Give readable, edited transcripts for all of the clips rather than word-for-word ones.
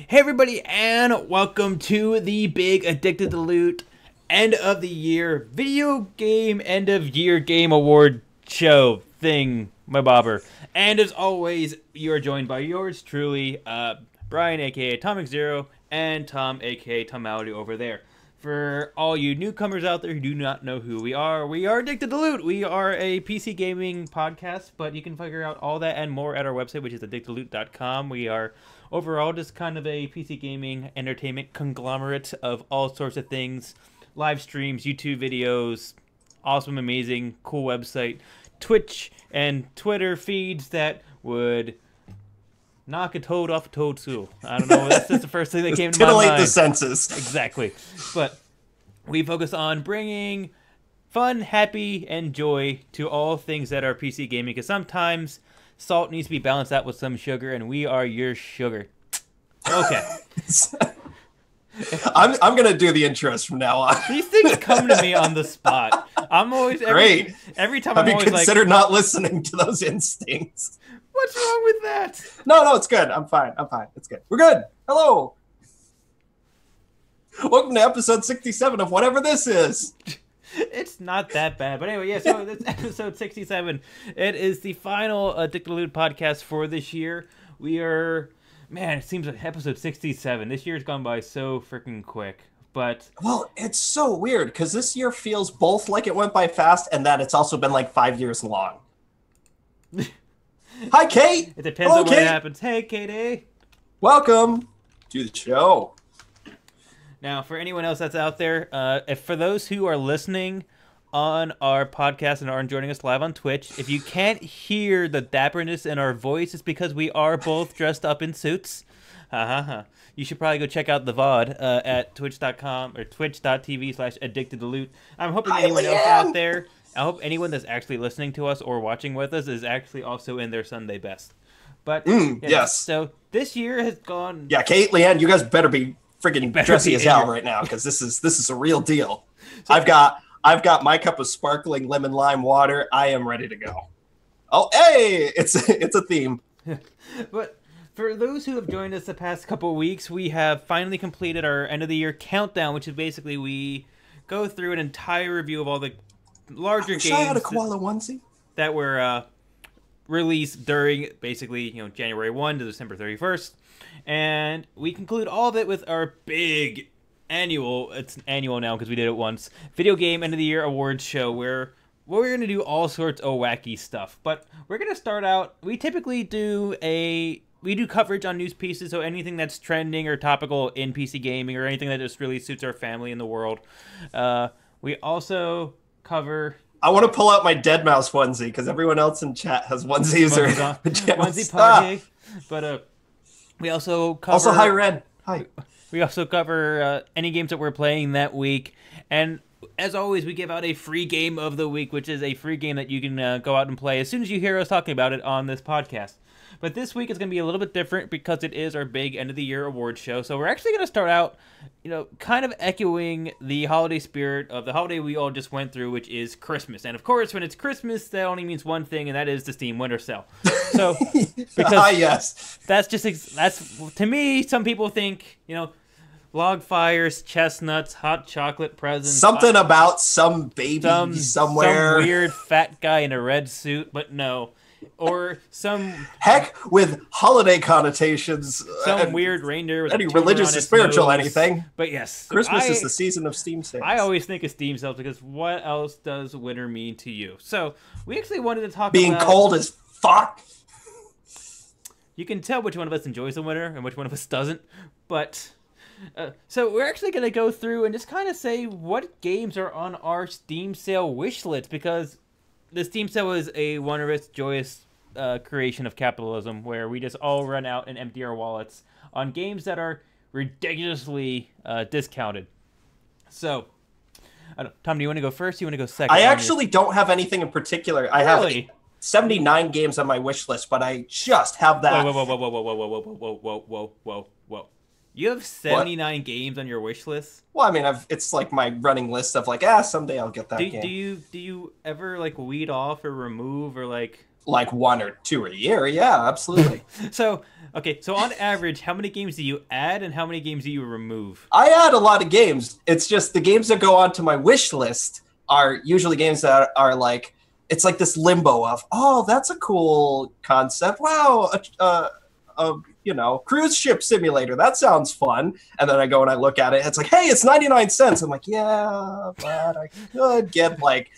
Hey everybody, and welcome to the big Addicted to Loot end of the year video game end of year game award show thing, my bobber. And as always, you are joined by yours truly, Brian aka Atomic Zero, and Tom aka Tomality over there. For all you newcomers out there who do not know who we are Addicted to Loot. We are a PC gaming podcast, but you can figure out all that and more at our website, which is addictedloot.com. We are overall just kind of a PC gaming entertainment conglomerate of all sorts of things. Live streams, YouTube videos, awesome, amazing, cool website, Twitch and Twitter feeds that would knock a toad off a toad stool. I don't know, that's just the first thing that came to my mind. Titillate the senses. Exactly. But we focus on bringing fun, happy, and joy to all things that are PC gaming, because sometimes salt needs to be balanced out with some sugar, and we are your sugar. Okay. I'm gonna do the intros from now on. These things come to me on the spot. I'm always every time Have I'm you always considered not listening to those instincts? what's wrong with that? No, it's good. I'm fine. It's good. We're good. Hello. Welcome to episode 67 of whatever this is. It's not that bad. But anyway, yeah, so that's episode 67. It is the final Addicted to Loot podcast for this year. We are, man, it seems like episode 67. This year's gone by so freaking quick. But Well, it's so weird because this year feels both like it went by fast and that it's also been like 5 years long. Hi, Kate. it depends on what happens. Hey, Katie. Welcome to the show. Now, for anyone else that's out there, if for those who are listening on our podcast and aren't joining us live on Twitch, if you can't hear the dapperness in our voice, it's because we are both dressed up in suits. You should probably go check out the VOD at twitch.com or twitch.tv/addictedtoloot. I'm hoping anyone else out there, I hope anyone that's actually listening to us or watching with us is actually also in their Sunday best. But yes. So this year has gone. Yeah, Kate, Leanne, you guys better be freaking dressy as hell right now because this is a real deal. So, I've got my cup of sparkling lemon lime water. I am ready to go. Oh, hey, it's a theme. But for those who have joined us the past couple of weeks, we have finally completed our end of the year countdown, which is basically we go through an entire review of all the larger games. I had a koala onesie that were released during basically January 1 to December 31st. And we conclude all of it with our big annual, it's annual now because we did it once, video game end of the year awards show where we're going to do all sorts of wacky stuff. But we're going to start out, we typically do coverage on news pieces, so anything that's trending or topical in PC gaming or anything that just really suits our family in the world. We also cover... I want to pull out my Deadmau5 onesie because everyone else in chat has onesies or pajamas. Onesie party. But we also cover... Also, hi, Ren. Hi. We also cover any games that we're playing that week. And as always, we give out a free game of the week, which is a free game that you can go out and play as soon as you hear us talking about it on this podcast. But this week is going to be a little bit different because it is our big end-of-the-year award show. So we're actually going to start out, kind of echoing the holiday spirit of the holiday we all just went through, which is Christmas. And of course, when it's Christmas, that only means one thing, and that is the Steam Winter Sale. So, because yes, that's to me, some people think, log fires, chestnuts, hot chocolate presents. Something about some baby somewhere. Some weird fat guy in a red suit, but no. Or some heck with holiday connotations, some weird reindeer with any religious or spiritual nose. Anything. But yes, Christmas is the season of Steam sales. I always think of Steam sales because what else does winter mean to you? So we actually wanted to talk being about cold as fuck. You can tell which one of us enjoys the winter and which one of us doesn't. But so we're actually going to go through and just kind of say what games are on our Steam sale wish list, because the Steam sale is a wondrous, joyous creation of capitalism where we just all run out and empty our wallets on games that are ridiculously discounted. So, Tom, do you want to go first? Or do you want to go second? I actually don't have anything in particular. I have 79 games on my wish list, but I just have that. Whoa. You have 79 games on your wish list. Well, I mean, it's like my running list of like, someday I'll get that game. Do you ever like weed off or remove or like one or two a year? Yeah, absolutely. So on average, how many games do you add and how many games do you remove? I add a lot of games. It's just the games that go onto my wish list are usually games that are like, it's like this limbo of, oh, that's a cool concept. Wow, cruise ship simulator. That sounds fun. And then I go and I look at it. It's like, hey, it's 99 cents. I'm like, yeah, but I could get like,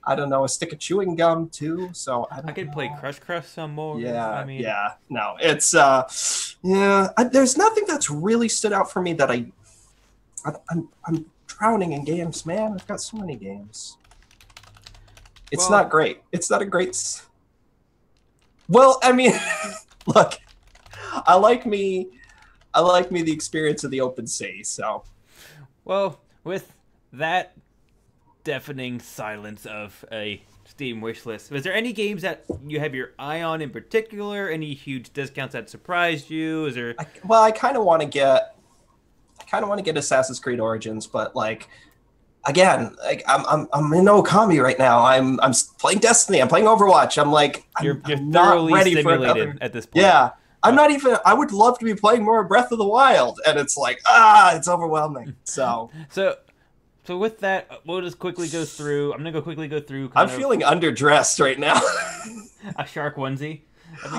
I don't know, a stick of chewing gum too. So I could play Crush some more. Yeah, I mean, yeah. No, it's there's nothing that's really stood out for me that I'm drowning in games, man. I've got so many games. It's not great. It's not a great. Well, I mean, look. I like me the experience of the open sea, so. Well, with that deafening silence of a Steam wish list, was there any games that you have your eye on in particular? Any huge discounts that surprised you? Is there? I kind of want to get Assassin's Creed Origins, but like, again, like I'm in Okami right now. I'm playing Destiny. I'm playing Overwatch. I'm like, you're not ready for another at this point. Yeah. I'm not even. I would love to be playing more Breath of the Wild, and it's like, it's overwhelming. So with that, we'll just quickly go through. I'm gonna quickly go through. I'm feeling underdressed right now. A shark onesie.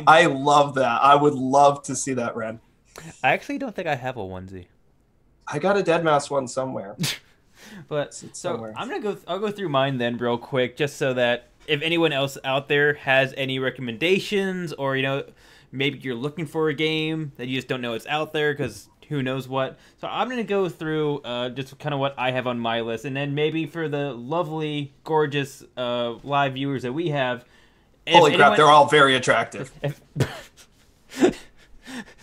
I love that. I would love to see that, Ren. I actually don't think I have a onesie. I got a Deadmau5 one somewhere. But so I'll go through mine then real quick, just so that if anyone else out there has any recommendations, or maybe you're looking for a game that you just don't know it's out there because who knows what. So I'm going to go through just kind of what I have on my list. And then maybe for the lovely, gorgeous live viewers that we have. Holy crap, they're all very attractive.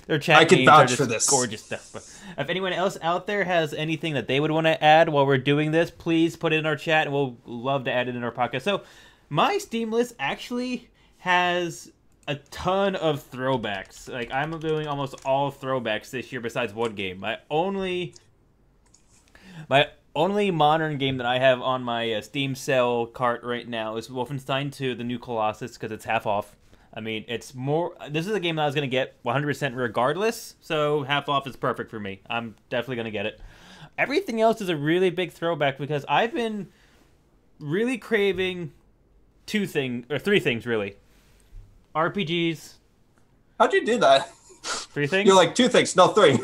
Their chat I can games vouch are just for this. Gorgeous stuff. But if anyone else out there has anything that they would want to add while we're doing this, please put it in our chat and we'll love to add it in our podcast. So my Steam list actually has a ton of throwbacks. Like, I'm doing almost all throwbacks this year besides one game. My only modern game that I have on my Steam sale cart right now is Wolfenstein 2, the new Colossus, because it's half off. I mean, it's more. This is a game that I was going to get 100% regardless, so half off is perfect for me. I'm definitely going to get it. Everything else is a really big throwback because I've been really craving three things, really. RPGs. How'd you do that? 3 things? You're like 2 things, no 3.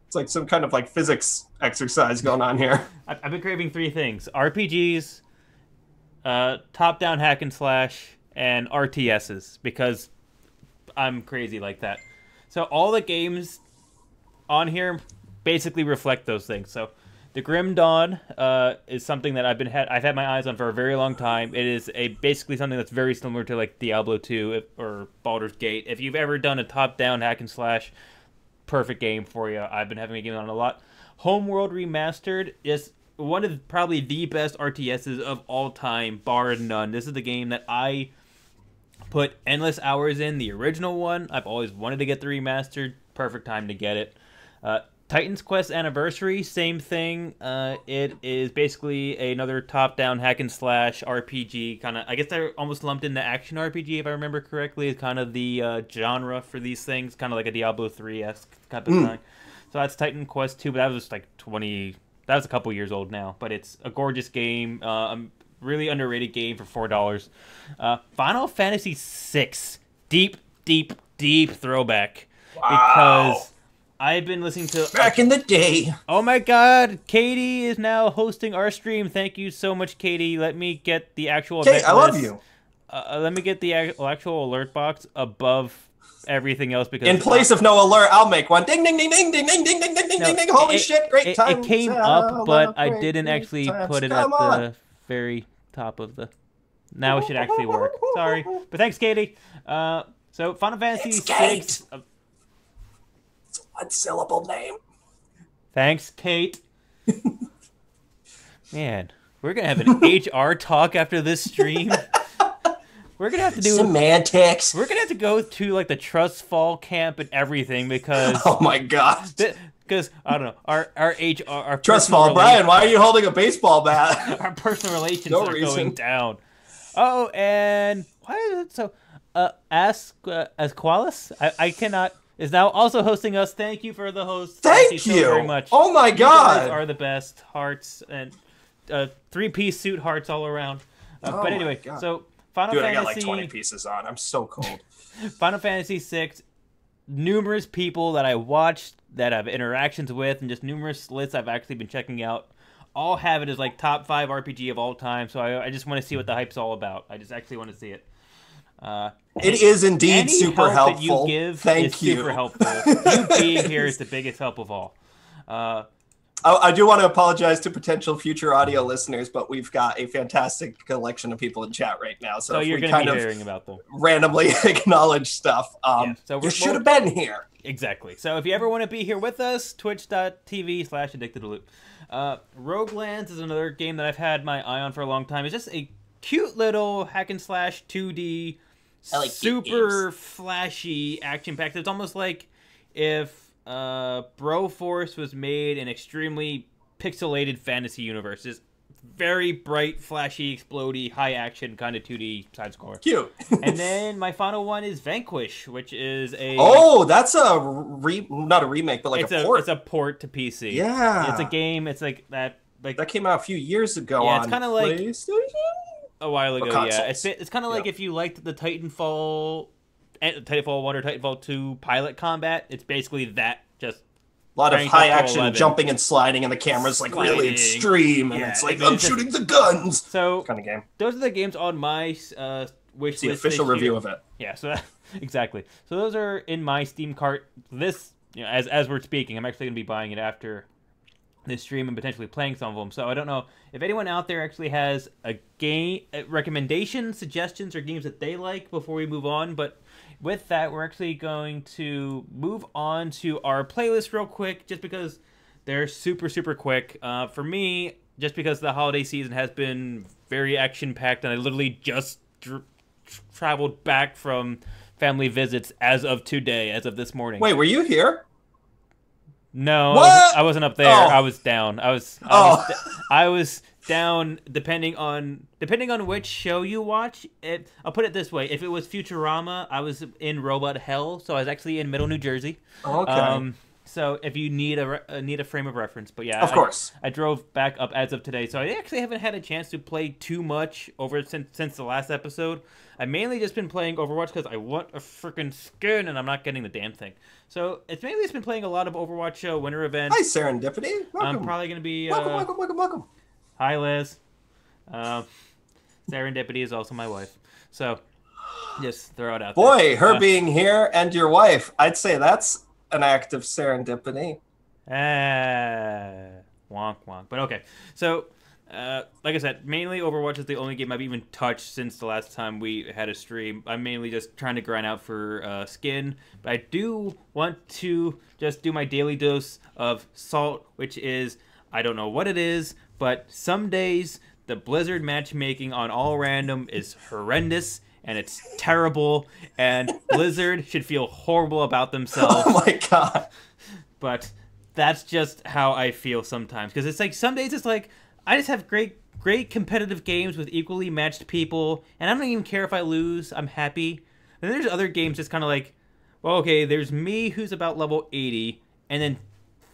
It's like some kind of like physics exercise going on here. I've been craving 3 things: RPGs, top-down hack and slash, and RTSs, because I'm crazy like that. So all the games on here basically reflect those things. So the Grim Dawn is something that I've had my eyes on for a very long time. It is basically something that's very similar to like Diablo 2 or Baldur's Gate. If you've ever done a top-down hack and slash, perfect game for you. I've been having a game on a lot. Homeworld Remastered is one of probably the best RTSs of all time, bar none. This is the game that I put endless hours in. The original one, I've always wanted to get the remastered. Perfect time to get it. Titan's Quest Anniversary, same thing. It is basically another top-down hack and slash RPG. Kind of, I guess they're almost lumped into action RPG, if I remember correctly. It's kind of the genre for these things, kind of like a Diablo 3-esque type of thing. So that's Titan Quest 2, but that was like that was a couple years old now. But it's a gorgeous game, really underrated game for $4. Final Fantasy VI, deep throwback. Wow. Because I've been listening to... Back in the day. Oh my god, Katie is now hosting our stream. Thank you so much, Katie. Let me get the actual Kate, event I love list. you. Let me get the actual alert box above everything else, because... In place of no alert, I'll make one. Ding, ding, ding, ding, ding, ding, ding, ding, ding, ding, ding. Holy shit, great time. It came up, but I didn't actually put it at the very top of the... Now it should actually work. Sorry. But thanks, Katie. So, Final Fantasy VI... It's a one-syllable name. Thanks, Kate. Man, we're going to have an HR talk after this stream. We're gonna have to do semantics. We're gonna have to go to like the trust fall camp and everything because oh my god. Because I don't know our trust fall. Brian, why are you holding a baseball bat? Our personal relations are going down. Oh, and why is it so? Asqualis, I cannot, is now also hosting us. Thank you for the host. Thank you so very much. Oh my god, you guys are the best. Hearts and 3-piece suit hearts all around. But anyway, so Final Fantasy. I got like 20 pieces on. I'm so cold. Final Fantasy VI. Numerous people that I watched, that I have interactions with, and just numerous lists I've actually been checking out, all have it as like top 5 RPG of all time. So I just want to see what the hype's all about. I just actually want to see it. It is indeed super helpful. That you give Thank you. Super helpful. You being here is the biggest help of all. I do want to apologize to potential future audio listeners, but we've got a fantastic collection of people in chat right now. So you're going to be hearing about them. Randomly acknowledge stuff. So you should have been here. Exactly. So if you ever want to be here with us, twitch.tv/addictedtoloop. Roguelands is another game that I've had my eye on for a long time. It's just a cute little hack and slash 2D, super flashy, action-packed. It's almost like if Broforce was made an extremely pixelated fantasy universe. It's very bright, flashy, explodey, high action kind of 2D side scroller. Cute. And then my final one is Vanquish, which is a that's a not a remake, but like a port. It's a port to PC. Yeah, it's a game. It's like that. Like that came out a few years ago. Yeah, on it's kind of like PlayStation? A while ago. Yeah, it's kind of like if you liked the Titanfall 1 or Titanfall 2 pilot combat. It's basically that, just a lot of high action jumping and sliding, and the camera's like really extreme, and it's like I'm shooting the guns. So kind of game. Those are the games on my wish list. The official review of it. Yeah, so exactly. So those are in my Steam cart. This, as we're speaking, I'm actually going to be buying it after this stream and potentially playing some of them. So I don't know if anyone out there actually has a game recommendations, suggestions, or games that they like before we move on. But with that, we're actually going to move on to our playlist real quick, just because they're super, super quick. For me, just because the holiday season has been very action-packed, and I literally just traveled back from family visits as of today, as of this morning. Wait, were you here? No, what? I wasn't up there. I was down. I was down depending on which show you watch. I'll put it this way: if it was Futurama, I was in Robot Hell, so I was actually in Middle New Jersey. Okay. So if you need a frame of reference, but yeah, of course, I drove back up as of today, so I actually haven't had a chance to play too much since the last episode. I've mainly just been playing Overwatch because I want a freaking skin and I'm not getting the damn thing. So it's mainly just been playing a lot of Overwatch winter events. Hi, Serendipity. Welcome. I'm probably gonna be welcome. Hi, Liz. Serendipity is also my wife, so just throw it out there. Boy, her being here and your wife, I'd say that's an act of serendipity. Wonk wonk. But okay, so like I said, mainly Overwatch is the only game I've even touched since the last time we had a stream. I'm mainly just trying to grind out for skin, but I do want to just do my daily dose of salt, which is, I don't know what it is, but some days the Blizzard matchmaking on all random is horrendous. And it's terrible, and Blizzard should feel horrible about themselves. Oh my god. But that's just how I feel sometimes. Because it's like, some days it's like, I just have great competitive games with equally matched people, and I don't even care if I lose, I'm happy. And then there's other games that's kind of like, well, okay, there's me who's about level 80, and then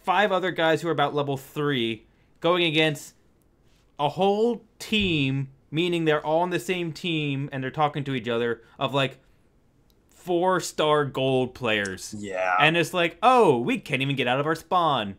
5 other guys who are about level 3, going against a whole team, meaning they're all on the same team and they're talking to each other, of like 4-star gold players. Yeah. And it's like, oh, we can't even get out of our spawn.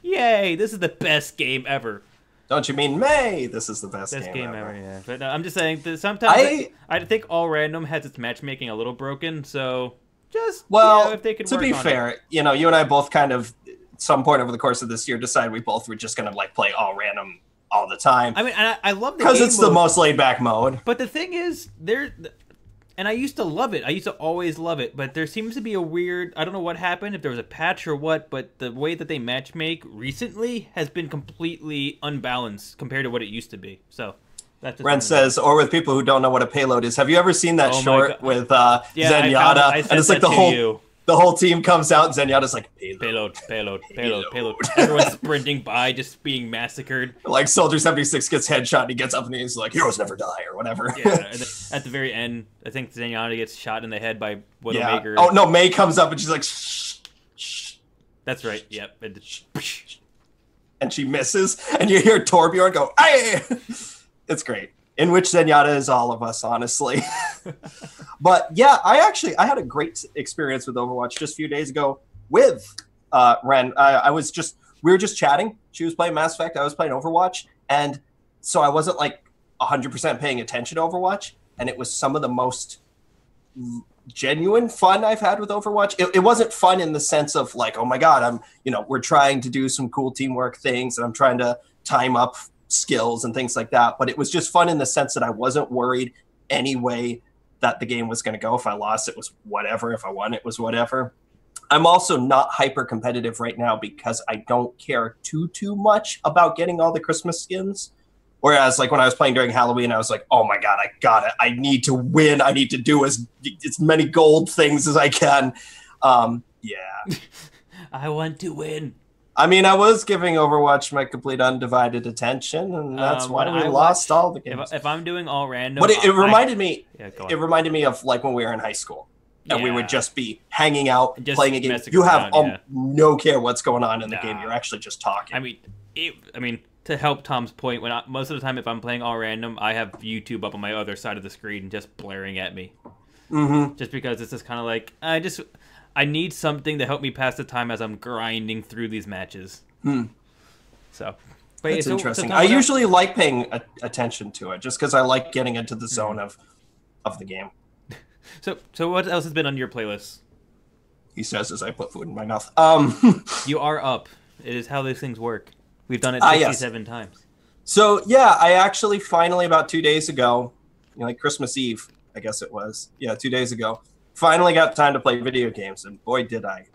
Yay, this is the best game ever. Don't you mean May? This is the best game ever. Yeah. But no, I'm just saying that sometimes I think all random has its matchmaking a little broken, so just if they could to be fair, you and I both kind of at some point over the course of this year decided we both were just gonna like play all random all the time. I mean, I love the game because it's the most laid back mode. But the thing is, and I used to love it. I used to always love it. But there seems to be a weird, I don't know what happened, if there was a patch or what, but the way that they matchmake recently has been completely unbalanced compared to what it used to be. So Ren says, or with people who don't know what a payload is. Have you ever seen that short with Zenyatta? And it's like the whole team comes out and Zenyatta's like, payload. Everyone's sprinting by, just being massacred. Like Soldier 76 gets headshot and he gets up and he's like, heroes never die or whatever. Yeah, and then at the very end, I think Zenyatta gets shot in the head by Widowmaker. Oh no, Mei comes up and she's like, shh. That's right, yep. And she misses, and you hear Torbjorn go, "Hey!" It's great. In which Zenyatta is all of us, honestly. But yeah, I had a great experience with Overwatch just a few days ago with Ren. We were just chatting. She was playing Mass Effect. I was playing Overwatch, and so I wasn't like 100% paying attention to Overwatch, and it was some of the most genuine fun I've had with Overwatch. It wasn't fun in the sense of like, oh my god, we're trying to do some cool teamwork things, and I'm trying to time up skills and things like that. But it was just fun in the sense that I wasn't worried any way that the game was going to go. If I lost, it was whatever. If I won, it was whatever. I'm also not hyper competitive right now because I don't care too much about getting all the Christmas skins. Whereas, like, when I was playing during Halloween, I was like, oh my god, I got it. I need to win. I need to do as many gold things as I can. Yeah. I want to win. I mean, I was giving Overwatch my complete undivided attention, and that's why we lost all the games. If I'm doing all random... But it reminded me... Yeah, go on. It reminded me of, like, when we were in high school. And we would just be hanging out, playing a game. You have no care what's going on in the game. You're actually just talking. I mean, to help Tom's point, most of the time if I'm playing all random, I have YouTube up on my other side of the screen just blaring at me. Mm-hmm. Just because it's just kind of like, I need something to help me pass the time as I'm grinding through these matches. So, but that's interesting. I usually like paying attention to it just because I like getting into the zone of the game. So what else has been on your playlist? He says as I put food in my mouth. You are up. It is how these things work. We've done it 67 times. So yeah, I actually finally about 2 days ago, like Christmas Eve, I guess it was. Yeah, 2 days ago. Finally got time to play video games, and boy, did I.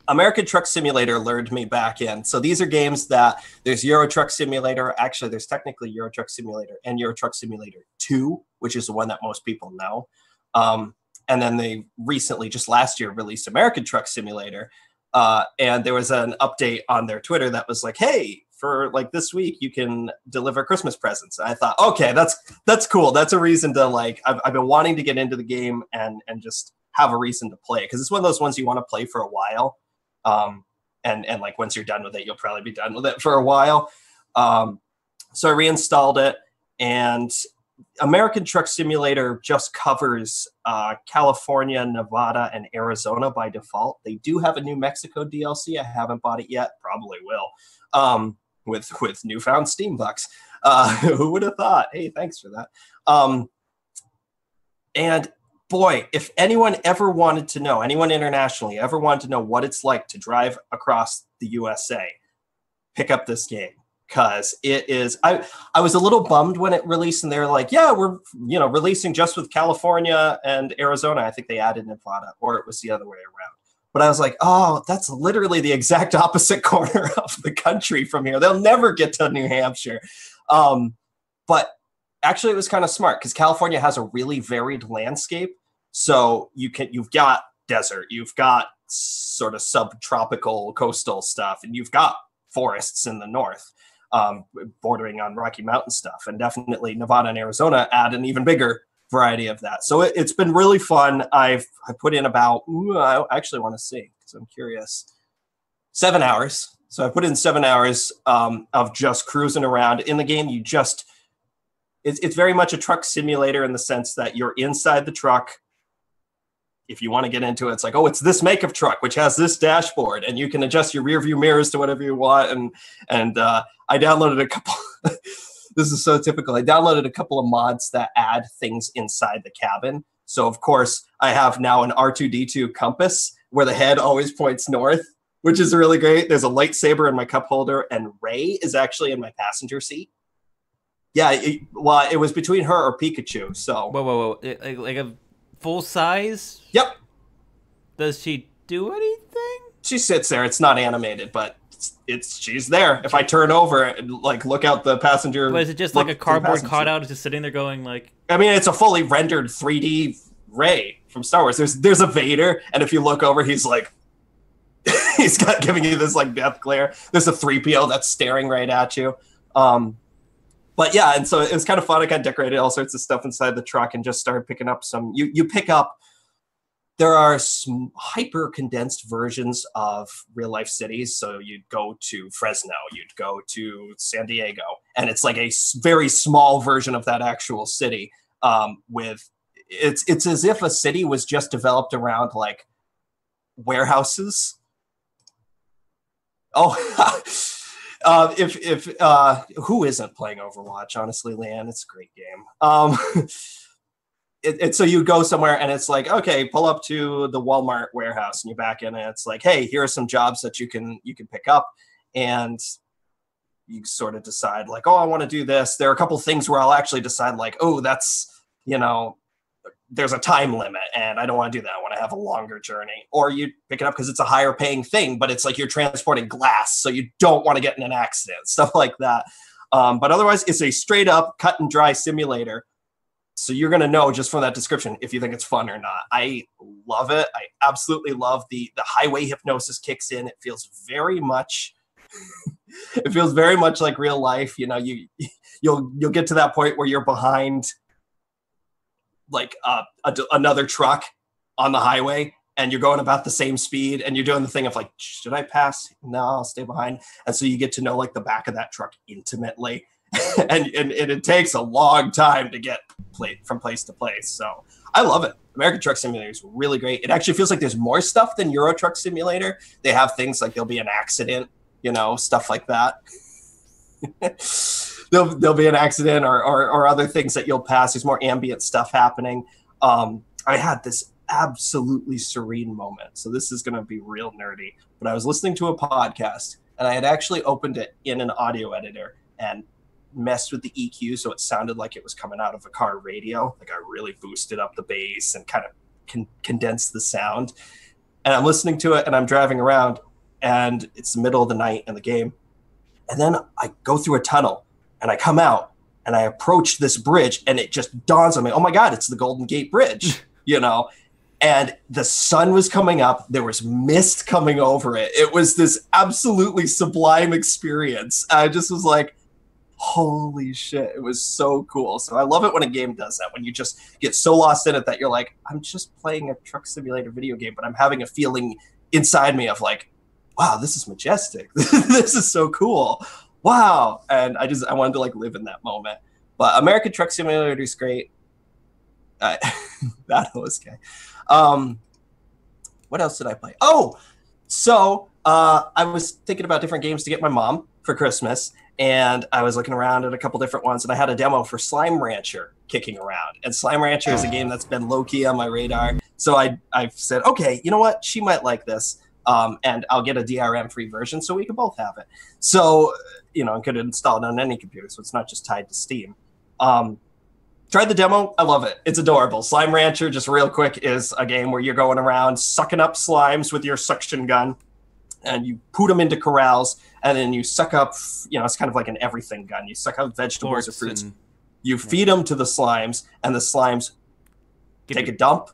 American Truck Simulator lured me back in. So these are games that there's Euro Truck Simulator. Actually, there's technically Euro Truck Simulator and Euro Truck Simulator 2, which is the one that most people know. And then they recently, just last year, released American Truck Simulator. And there was an update on their Twitter that was like, hey, for like this week, you can deliver Christmas presents. And I thought, okay, that's cool. That's a reason to like, I've been wanting to get into the game and just have a reason to play. Because it's one of those ones you want to play for a while. And like once you're done with it, you'll probably be done with it for a while. So I reinstalled it, and American Truck Simulator just covers California, Nevada, and Arizona by default. They do have a New Mexico DLC. I haven't bought it yet. Probably will. With newfound Steam bucks. Who would have thought? Hey, thanks for that. And boy, if anyone ever wanted to know, anyone internationally ever wanted to know what it's like to drive across the USA, pick up this game. Because it is, I was a little bummed when it released, and they were like, yeah, we're releasing just with California and Arizona. I think they added Nevada, or it was the other way around. But I was like, oh, that's literally the exact opposite corner of the country from here. They'll never get to New Hampshire. But actually, it was kind of smart because California has a really varied landscape. So you've got desert, you've got sort of subtropical coastal stuff, and you've got forests in the north. Bordering on Rocky Mountain stuff, and definitely Nevada and Arizona add an even bigger variety of that. So it's been really fun. I put in about, I actually want to see because I'm curious, 7 hours. So I put in 7 hours of just cruising around in the game. It's very much a truck simulator in the sense that you're inside the truck. If you want to get into it, it's like, oh, it's this make of truck, which has this dashboard, and you can adjust your rear view mirrors to whatever you want. And I downloaded a couple. This is so typical. I downloaded a couple of mods that add things inside the cabin. So of course, I have now an R2D2 compass where the head always points north, which is really great. There's a lightsaber in my cup holder, and Rey is actually in my passenger seat. Yeah, it was between her or Pikachu. So whoa, like a full size? Yep. Does she do anything? She sits there. It's not animated, but she's there. If I turn over and like look out the passenger, but is it just like a cardboard cutout just sitting there going like? I mean, it's a fully rendered 3D Rey from Star Wars. There's a Vader, and if you look over, he's like, he's got giving you this like death glare. There's a 3PO that's staring right at you. But yeah, and so it was kind of fun. I got decorated all sorts of stuff inside the truck and just started picking up some. You pick up. There are some hyper condensed versions of real life cities. So you'd go to Fresno, you'd go to San Diego, and it's like a very small version of that actual city. With it's as if a city was just developed around like warehouses. Oh, if who isn't playing Overwatch? Honestly, Leanne, it's a great game. So you go somewhere and it's like, okay, pull up to the Walmart warehouse, and you back in, and it's like, hey, here are some jobs that you can pick up, and you sort of decide like, oh, I want to do this. There are a couple things where I'll actually decide like, oh, that's, there's a time limit and I don't want to do that. I want to have a longer journey. Or you pick it up because it's a higher paying thing, but it's like you're transporting glass, so you don't want to get in an accident, stuff like that. But otherwise, it's a straight up cut and dry simulator. So you're going to know just from that description if you think it's fun or not. I love it. I absolutely love the highway hypnosis kicks in. It feels very much like real life. You'll get to that point where you're behind like another truck on the highway, and you're going about the same speed, and you're doing the thing of like, should I pass? No, I'll stay behind. And so you get to know like the back of that truck intimately. and it takes a long time to get from place to place. So I love it. American Truck Simulator is really great. It actually feels like there's more stuff than Euro Truck Simulator. They have things like there'll be an accident, stuff like that. there'll be an accident or other things that you'll pass. There's more ambient stuff happening. I had this absolutely serene moment. So this is going to be real nerdy, but I was listening to a podcast, and I had actually opened it in an audio editor and messed with the EQ so it sounded like it was coming out of a car radio. Like I really boosted up the bass and kind of condensed the sound. And I'm listening to it, and I'm driving around, and it's the middle of the night in the game. And then I go through a tunnel, and I come out, and I approach this bridge, and it just dawns on me, oh my God, it's the Golden Gate Bridge, And the sun was coming up. There was mist coming over it. It was this absolutely sublime experience. I just was like, holy shit, it was so cool. So I love it when a game does that, when you just get so lost in it that you're like, I'm just playing a truck simulator video game, but I'm having a feeling inside me of like, wow, this is majestic. This is so cool. Wow. And I wanted to like live in that moment. But American Truck Simulator is great. That was okay. What else did I play? Oh, so I was thinking about different games to get my mom for Christmas. And I was looking around at a couple different ones, and I had a demo for Slime Rancher kicking around. And Slime Rancher is a game that's been low-key on my radar. So I said, okay, you know what? She might like this, and I'll get a DRM-free version so we can both have it. So, I could install it on any computer, so it's not just tied to Steam. Tried the demo. I love it. It's adorable. Slime Rancher, just real quick, is a game where you're going around sucking up slimes with your suction gun, and you put them into corrals, and then you suck up, it's kind of like an everything gun. You suck up vegetables or fruits. You feed them to the slimes, and the slimes take a dump.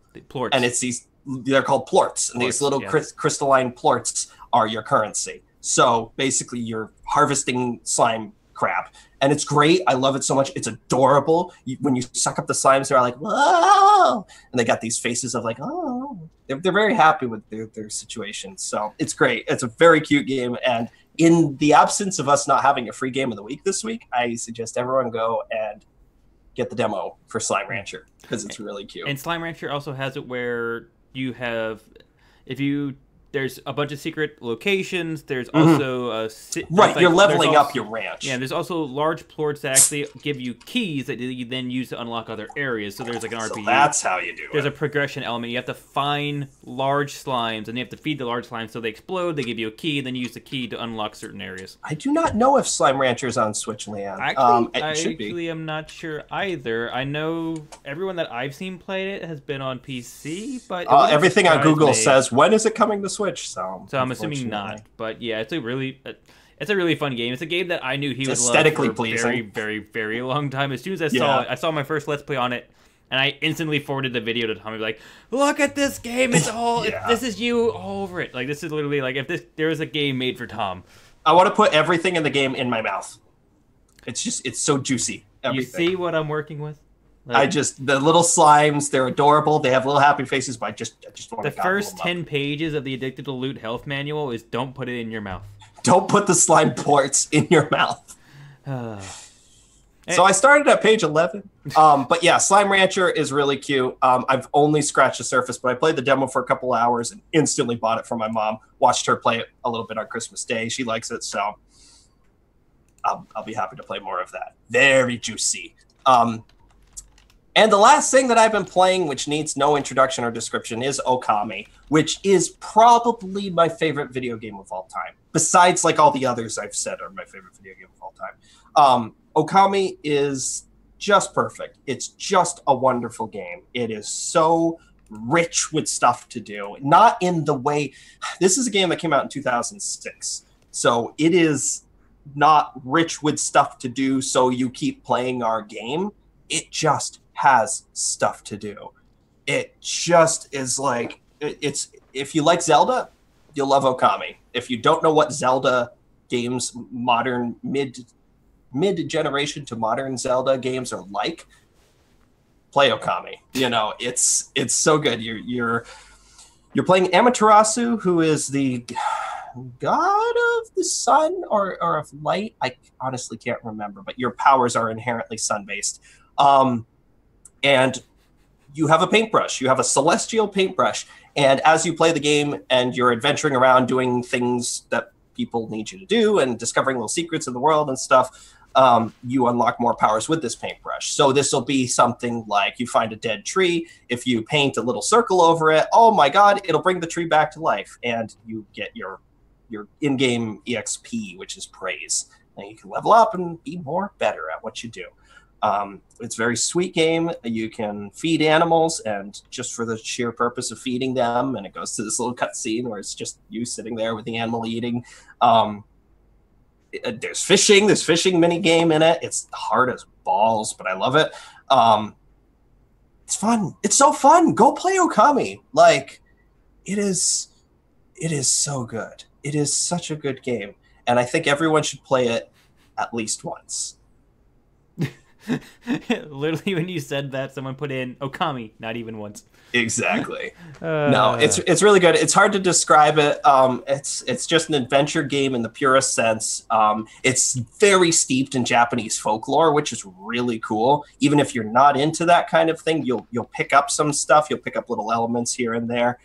And it's they're called plorts. And these little crystalline plorts are your currency. So basically you're harvesting slime crap. And it's great. I love it so much. It's adorable. When you suck up the slimes, they're like, whoa! And they got these faces of like, oh. They're very happy with their situation. So it's great. It's a very cute game. And in the absence of us not having a free game of the week this week, I suggest everyone go and get the demo for Slime Rancher because it's really cute. And Slime Rancher also has it where you have, there's a bunch of secret locations. There's also you're leveling up your ranch. Yeah, there's also large plorts that actually give you keys that you then use to unlock other areas. So there's like an RPG. So that's how you do it. There's a progression element. You have to find large slimes, and you have to feed the large slimes so they explode. They give you a key, then you use the key to unlock certain areas. I do not know if Slime Rancher is on Switch, Leanne. Actually, I'm not sure either. I know everyone that I've seen played it has been on PC, but everything on Google says, when is it coming to Switch? Switch, so I'm assuming not. But yeah, it's a really fun game. It's a game that I knew he would aesthetically love for a very, very, very long time. As soon as I saw it, I saw my first Let's Play on it, and I instantly forwarded the video to Tommy, like, look at this game. It's all this is you all over it. Like, this is literally like if there was a game made for Tom. I want to put everything in the game in my mouth. It's so juicy. Everything. You see what I'm working with? Like, the little slimes, they're adorable. They have little happy faces, but I just want to the first 10 pages of the Addicted to Loot health manual is don't put it in your mouth. Don't put the slime ports in your mouth. So I started at page 11. But yeah, Slime Rancher is really cute. I've only scratched the surface, but I played the demo for a couple hours and instantly bought it for my mom. Watched her play it a little bit on Christmas Day. She likes it, so I'll be happy to play more of that. Very juicy. And the last thing that I've been playing, which needs no introduction or description, is Okami, which is probably my favorite video game of all time. Besides, like, all the others I've said are my favorite video game of all time. Okami is just perfect. It's just a wonderful game. It is so rich with stuff to do. Not in the way... This is a game that came out in 2006. So it is not rich with stuff to do, so you keep playing our game. It just has stuff to do. It just is like... It's if you like Zelda, you'll love Okami. If you don't know what Zelda games, modern mid-generation to modern Zelda games are like, play Okami. You know, it's so good. You're playing Amaterasu, who is the god of the sun or of light. I honestly can't remember, but your powers are inherently sun-based. And you have a paintbrush. You have a celestial paintbrush. And as you play the game and you're adventuring around doing things that people need you to do and discovering little secrets in the world and stuff, you unlock more powers with this paintbrush. So this will be something like you find a dead tree. If you paint a little circle over it, oh my God, it'll bring the tree back to life. And you get your in-game EXP, which is praise. And you can level up and be better at what you do. It's a very sweet game. You can feed animals, and just for the sheer purpose of feeding them, and it goes to this little cutscene where it's just you sitting there with the animal eating. There's fishing mini game in it. It's hard as balls, but I love it. It's fun. It's so fun. Go play Okami. Like, it is so good. It is such a good game, and I think everyone should play it at least once. Literally, when you said that, someone put in Okami, not even once. Exactly. No, it's really good. It's hard to describe it. It's just an adventure game in the purest sense. It's very steeped in Japanese folklore, which is really cool. Even if you're not into that kind of thing, you'll pick up some stuff. You'll pick up little elements here and there.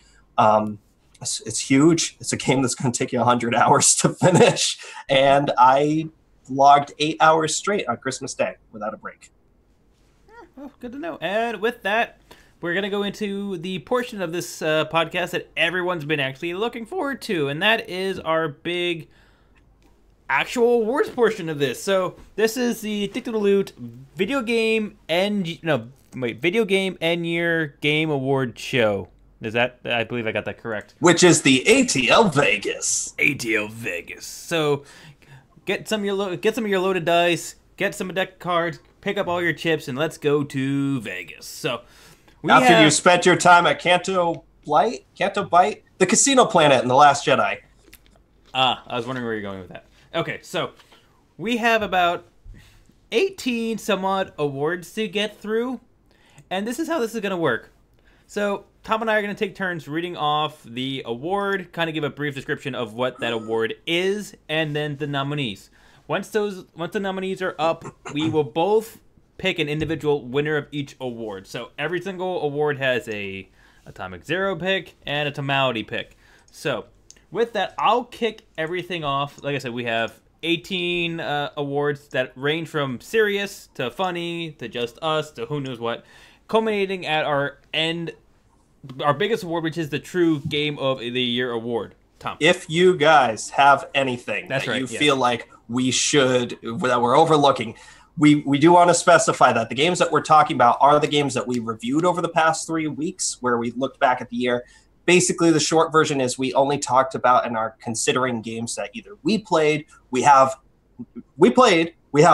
It's huge. It's a game that's going to take you 100 hours to finish, and I logged 8 hours straight on Christmas Day without a break. Well, good to know. And with that, we're going to go into the portion of this podcast that everyone's been actually looking forward to, and that is our big actual awards portion of this. So this is the Addicted to Loot Video Game End Year Game Award Show. Is that, I believe I got that correct. Which is the ATL Vegas. ATL Vegas. So get some of your loaded dice, get some deck cards, pick up all your chips, and let's go to Vegas. So after you spent your time at Canto Bight, the casino planet in The Last Jedi. I was wondering where you're going with that. Okay, so we have about 18 some odd awards to get through, and this is how this is going to work. So Tom and I are going to take turns reading off the award, kind of give a brief description of what that award is, and then the nominees. Once the nominees are up, we will both pick an individual winner of each award. So every single award has a Atomic Zero pick and a Tomality pick. So with that, I'll kick everything off. Like I said, we have 18 awards that range from serious to funny to just us to who knows what, culminating at our biggest award, which is the True Game of the Year award. Tom, if you guys have anything you feel like that we're overlooking, we do want to specify that the games that we're talking about are the games that we reviewed over the past 3 weeks, where we looked back at the year, basically the short version is we only talked about and are considering games that either we played, we have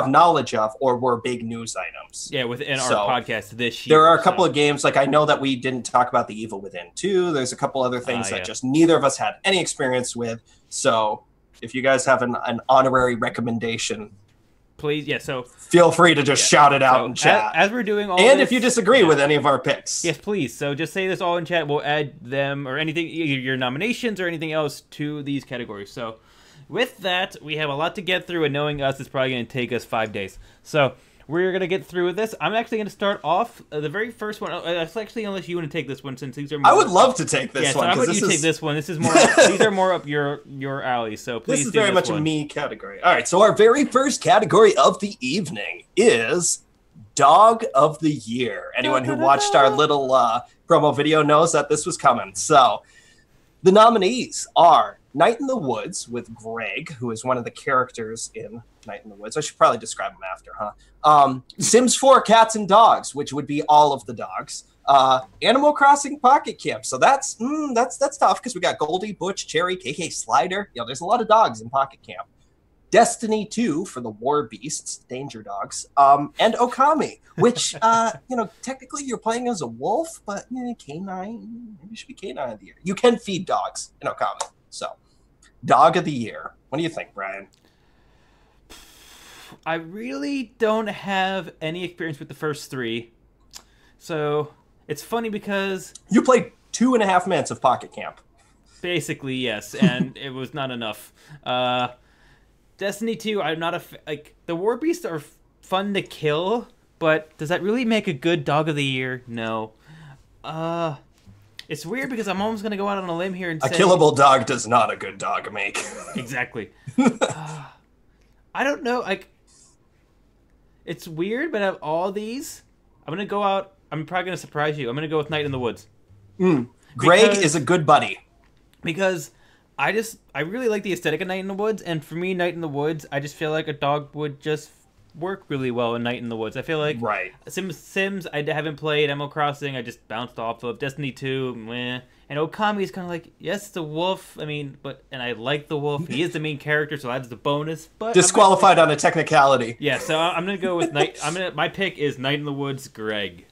knowledge of, or were big news items. Yeah, within our podcast this year. There are a couple of games, like I know that we didn't talk about The Evil Within 2. There's a couple other things that just neither of us had any experience with. So if you guys have an honorary recommendation, please, so feel free to just shout it out in chat. As we're doing all and if you disagree with any of our picks. Yes, please. So just say this all in chat. We'll add them or anything, either your nominations or anything else to these categories. So with that, we have a lot to get through, and knowing us, it's probably going to take us 5 days. So we're going to get through with this. I'm actually going to start off the very first one. Actually, unless you want to take this one, since these are more... I would love to take this one. Yeah, so I'm going to take this one. This is more... these are more up your alley, so please This is very much a me category. All right, so our very first category of the evening is Dog of the Year. Anyone who watched our little promo video knows that this was coming. So the nominees are Night in the Woods with Greg, who is one of the characters in Night in the Woods. I should probably describe him after, huh? Sims 4 Cats and Dogs, which would be all of the dogs. Animal Crossing Pocket Camp. So that's tough because we got Goldie, Butch, Cherry, KK Slider. There's a lot of dogs in Pocket Camp. Destiny 2 for the War Beasts, Danger Dogs, and Okami, which, technically you're playing as a wolf, but canine, maybe it should be canine of the year. You can feed dogs in Okami. So, Dog of the Year. What do you think, Brian? I really don't have any experience with the first three. So, it's funny because... You played 2.5 minutes of Pocket Camp. Basically, yes, and it was not enough. Destiny 2, I'm not the War Beasts are fun to kill, but does that really make a good Dog of the Year? No. It's weird because I'm almost going to go out on a limb here and say... A killable dog does not a good dog make. Exactly. I don't know, it's weird, but of all these, I'm going to go out... I'm probably going to surprise you. I'm going to go with Night in the Woods. Greg is a good buddy. Because I really like the aesthetic of Night in the Woods, and for me, Night in the Woods, I just feel like a dog would just work really well in Night in the Woods. I feel like Sims I haven't played, Animal Crossing I just bounced off of, Destiny 2, meh. And Okami is kind of like, yes, the wolf, and I like the wolf. He is the main character, so that's the bonus. But disqualified on a technicality. Yeah, so I'm gonna go with my pick is Night in the Woods, Greg.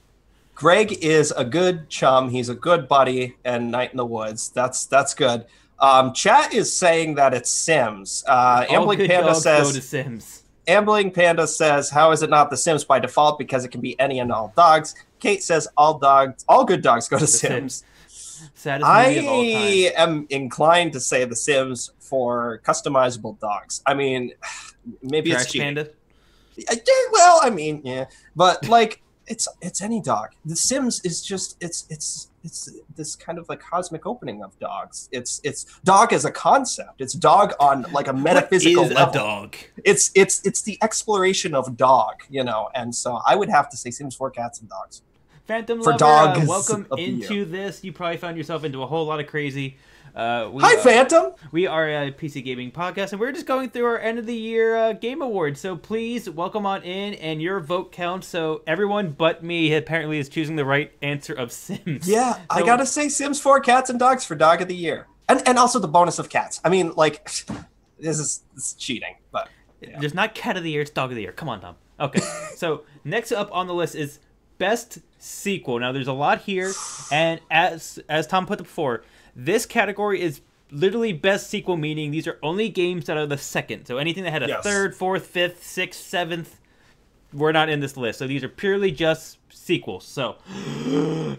Greg is a good chum. He's a good buddy, and Night in the Woods. That's good. Chat is saying that it's Sims. Ambling Panda says, go to Sims. Ambling Panda says, how is it not the Sims by default? Because it can be any and all dogs. Kate says, all good dogs go to Sims. Saddest movie of all I am inclined to say the Sims for customizable dogs. Maybe Trash it's cheating. Panda? Well, yeah. But, it's any dog. The Sims is just it's this kind of cosmic opening of dogs. It's dog as a concept. It's dog on a metaphysical what is level. A dog? It's the exploration of dog, and so I would have to say Sims 4 Cats and Dogs. Phantom for Lover, dogs welcome into this. You probably found yourself into a whole lot of crazy. Hi, Phantom! We are a PC gaming podcast, and we're just going through our end of the year game awards. So please welcome on in, and your vote counts. So everyone but me apparently is choosing the right answer of Sims. Yeah, I gotta say Sims 4 Cats and Dogs for Dog of the Year, and also the bonus of cats. This is cheating, but there's not Cat of the Year, it's Dog of the Year. Come on, Tom. Okay, so next up on the list is Best Sequel. Now there's a lot here, and as Tom put it before, this category is literally best sequel, meaning these are only games that are the second. So anything that had a third, fourth, fifth, sixth, seventh, we're not in this list. So these are purely just sequels. So,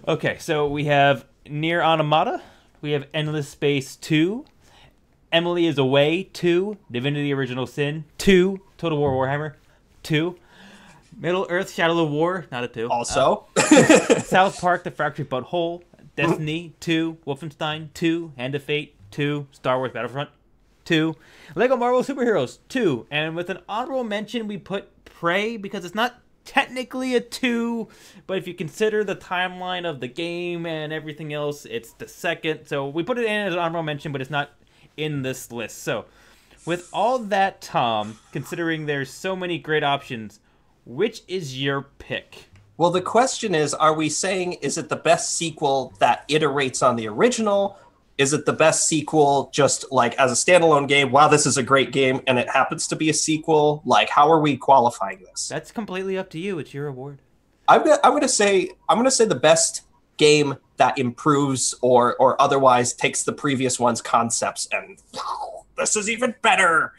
okay, so we have Nier Automata, we have Endless Space 2, Emily is Away 2, Divinity Original Sin 2, Total War Warhammer 2, Middle Earth Shadow of War, not a 2. Also, South Park The Fractured But Whole, Destiny 2, Wolfenstein 2, Hand of Fate 2, Star Wars Battlefront 2, Lego Marvel Superheroes 2, and with an honorable mention we put Prey because it's not technically a 2, but if you consider the timeline of the game and everything else, it's the second. So we put it in as an honorable mention, but it's not in this list. So with all that, Tom, considering there's so many great options, which is your pick? Well, the question is, are we saying, is it the best sequel that iterates on the original? Is it the best sequel just like as a standalone game? Wow, this is a great game, and it happens to be a sequel. Like, how are we qualifying this? That's completely up to you. It's your award. I'm gonna say the best game that improves or otherwise takes the previous one's concepts and this is even better.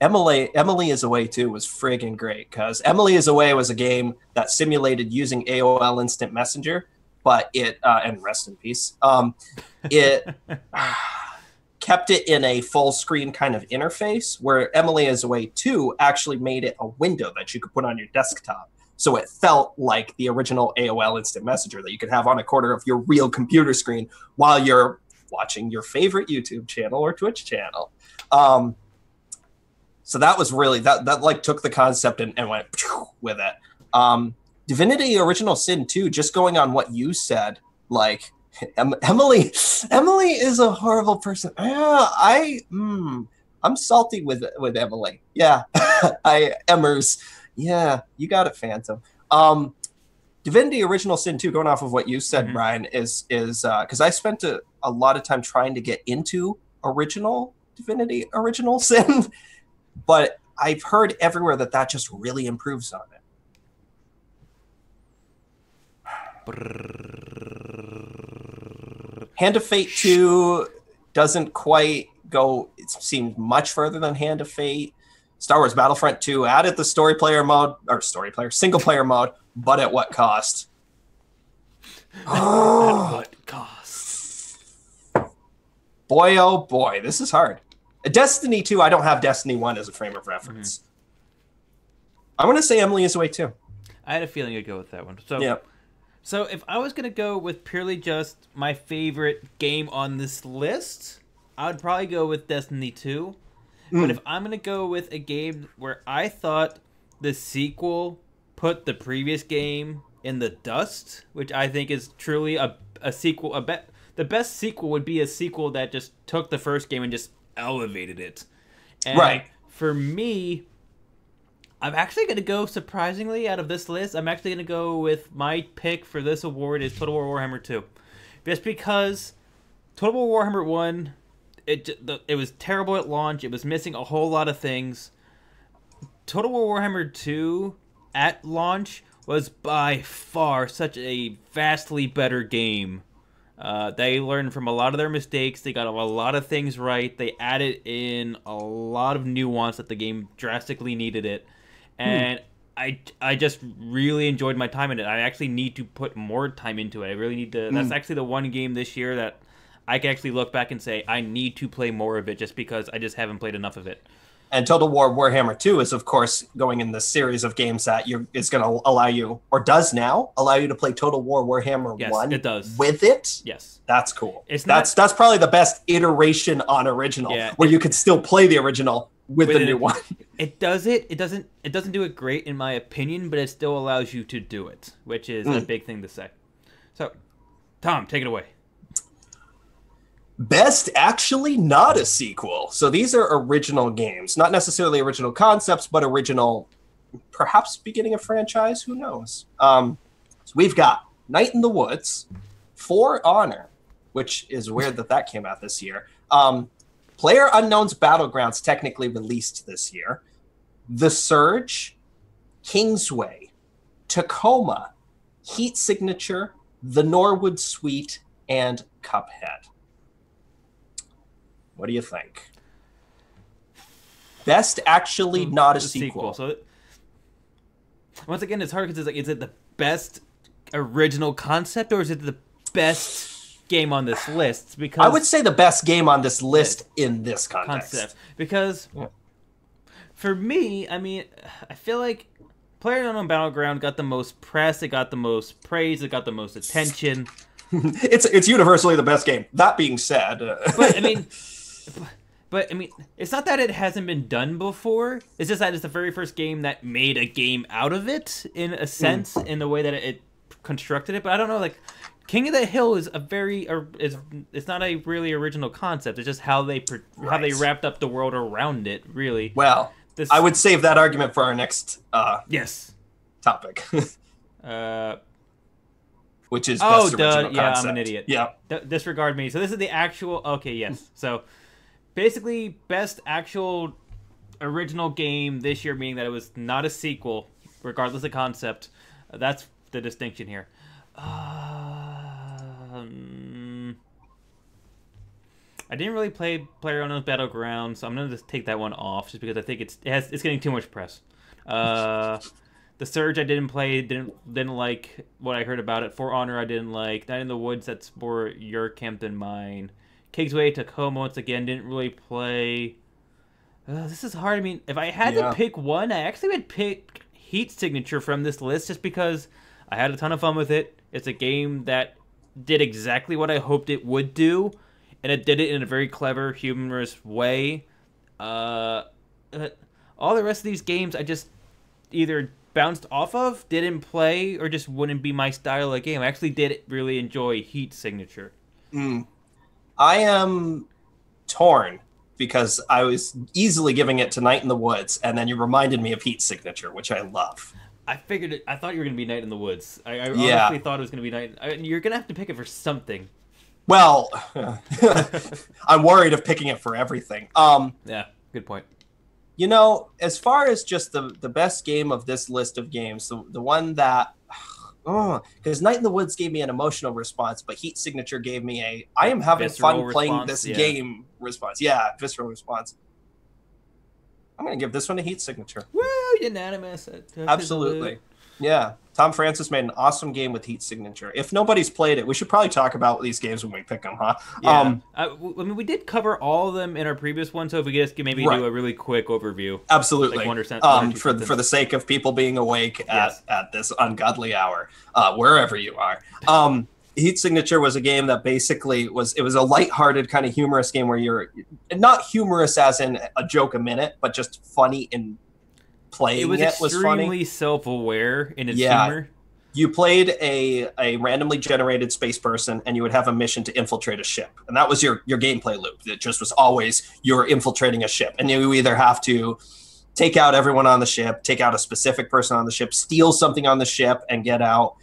Emily is Away 2 was friggin' great because Emily is Away was a game that simulated using AOL Instant Messenger, but it and rest in peace. It kept it in a full screen kind of interface, where Emily is Away 2 actually made it a window that you could put on your desktop. So it felt like the original AOL Instant Messenger that you could have on a corner of your real computer screen while you're watching your favorite YouTube channel or Twitch channel. So that was really, that like took the concept and went with it. Divinity Original Sin 2, just going on what you said, like, Emily is a horrible person. Yeah, I'm salty with Emily. Yeah, Emmers. Yeah, you got it, Phantom. Divinity Original Sin 2, going off of what you said, Brian, is because I spent a lot of time trying to get into original Divinity Original Sin, but I've heard everywhere that just really improves on it. Hand of Fate 2 doesn't quite go, it seemed much further than Hand of Fate. Star Wars Battlefront 2 added the single player mode, but at what cost? At what cost? Boy, oh boy, this is hard. Destiny 2, I don't have Destiny 1 as a frame of reference. I'm going to say Emily is Away 2. I had a feeling you'd go with that one. So, yeah. So if I was going to go with purely just my favorite game on this list, I would probably go with Destiny 2. But if I'm going to go with a game where I thought the sequel put the previous game in the dust, which I think is truly a sequel, the best sequel would be a sequel that just took the first game and just elevated it. And right. For me, I'm actually going to go, surprisingly, out of this list, I'm actually going to go with my pick for this award is Total War Warhammer 2. Just because Total War Warhammer 1, it was terrible at launch. It was missing a whole lot of things. Total War Warhammer 2 at launch was by far such a vastly better game. They learned from a lot of their mistakes. They got a lot of things right. They added in a lot of nuance that the game drastically needed it. And I just really enjoyed my time in it. I actually need to put more time into it. I really need to. That's actually the one game this year that I can actually look back and say I need to play more of it just because I just haven't played enough of it. And Total War Warhammer 2 is, of course, going in the series of games that is going to allow you, or does now, allow you to play Total War Warhammer 1 it does. with it. Yes. That's cool. That's probably the best iteration on original, where you could still play the original with the new one. It doesn't do it great in my opinion, but it still allows you to do it, which is a big thing to say. So, Tom, take it away. Best actually not a sequel. So these are original games, not necessarily original concepts, but original, perhaps beginning a franchise. Who knows? So we've got Night in the Woods, For Honor, which is weird that came out this year. PlayerUnknown's Battlegrounds technically released this year. The Surge, Kingsway, Tacoma, Heat Signature, The Norwood Suite, and Cuphead. What do you think? Best actually not a sequel. So once again, it's hard because it's like, is it the best original concept or is it the best game on this list? Because I would say the best game on this list in this context. Because for me, I mean, I feel like PlayerUnknown Battleground got the most press, it got the most praise, it got the most attention. It's universally the best game. That being said, but I mean, it's not that it hasn't been done before. It's just that it's the very first game that made a game out of it, in a sense, in the way that it constructed it. But I don't know, like, King of the Hill is it's not a really original concept. It's just how they wrapped up the world around it. Really, well, I would save that argument for our next yes topic. Which is best original concept. Yeah, I'm an idiot. Yeah. Disregard me. So this is the actual... Okay, yes. So basically, best actual original game this year, meaning that it was not a sequel, regardless of concept. That's the distinction here. I didn't really play PlayerUnknown's Battlegrounds, so I'm going to just take that one off, just because I think it's getting too much press. The Surge I didn't play, didn't like what I heard about it. For Honor I didn't like. Night in the Woods, that's more your camp than mine. Kingsway, Tacoma once again, didn't really play. This is hard. I mean, if I had to pick one, I actually would pick Heat Signature from this list just because I had a ton of fun with it. It's a game that did exactly what I hoped it would do, and it did it in a very clever, humorous way. All the rest of these games I just either bounced off of, didn't play, or just wouldn't be my style of game. I actually did really enjoy Heat Signature. I am torn because I was easily giving it to Night in the Woods, and then you reminded me of Heat Signature, which I love. I figured it. I thought you were going to be Night in the Woods. I honestly thought it was going to be Night. You're going to have to pick it for something. Well, I'm worried of picking it for everything. Yeah, good point. You know, as far as just the best game of this list of games, the one that, because Night in the Woods gave me an emotional response, but Heat Signature gave me I am having fun playing this game response. Yeah, visceral response. I'm going to give this one a Heat Signature. Woo, unanimous. Absolutely. Yeah. Tom Francis made an awesome game with Heat Signature. If nobody's played it, we should probably talk about these games when we pick them, huh? Yeah. I mean, we did cover all of them in our previous one, so if we just maybe do a really quick overview. Absolutely. Like for the sake of people being awake at this ungodly hour, wherever you are. Heat Signature was a game that basically was a lighthearted kind of humorous game where you're not humorous as in a joke a minute, but just funny in playing it was extremely self-aware in its humor. You played a randomly generated space person, and you would have a mission to infiltrate a ship, and that was your gameplay loop. It just was always you're infiltrating a ship, and you either have to take out everyone on the ship, take out a specific person on the ship, steal something on the ship, and get out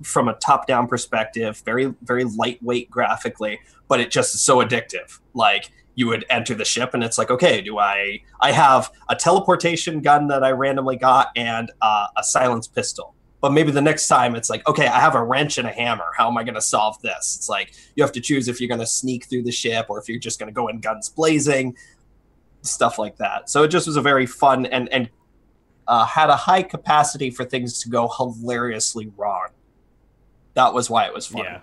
from a top-down perspective, very very lightweight graphically, but it just is so addictive. Like, you would enter the ship, and it's like, okay, I have a teleportation gun that I randomly got and a silenced pistol. But maybe the next time it's like, okay, I have a wrench and a hammer. How am I going to solve this? It's like you have to choose if you're going to sneak through the ship or if you're just going to go in guns blazing, stuff like that. So it just was a very fun and had a high capacity for things to go hilariously wrong. That was why it was fun. Yeah.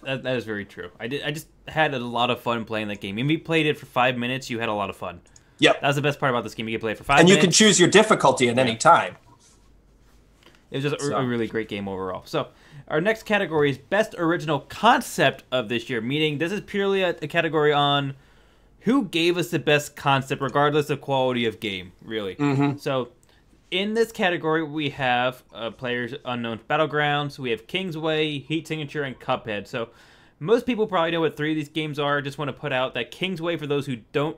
That is very true. I just had a lot of fun playing that game. When we played it for 5 minutes, you had a lot of fun. Yep. That was the best part about this game. You could play it for 5 minutes. And you can choose your difficulty at any time. It was just a really great game overall. So our next category is Best Original Concept of this year, meaning this is purely a category on who gave us the best concept, regardless of quality of game, really. Mm-hmm. So in this category, we have PlayerUnknown's Battlegrounds, we have Kingsway, Heat Signature, and Cuphead. So most people probably know what 3 of these games are. I just want to put out that Kingsway, for those who don't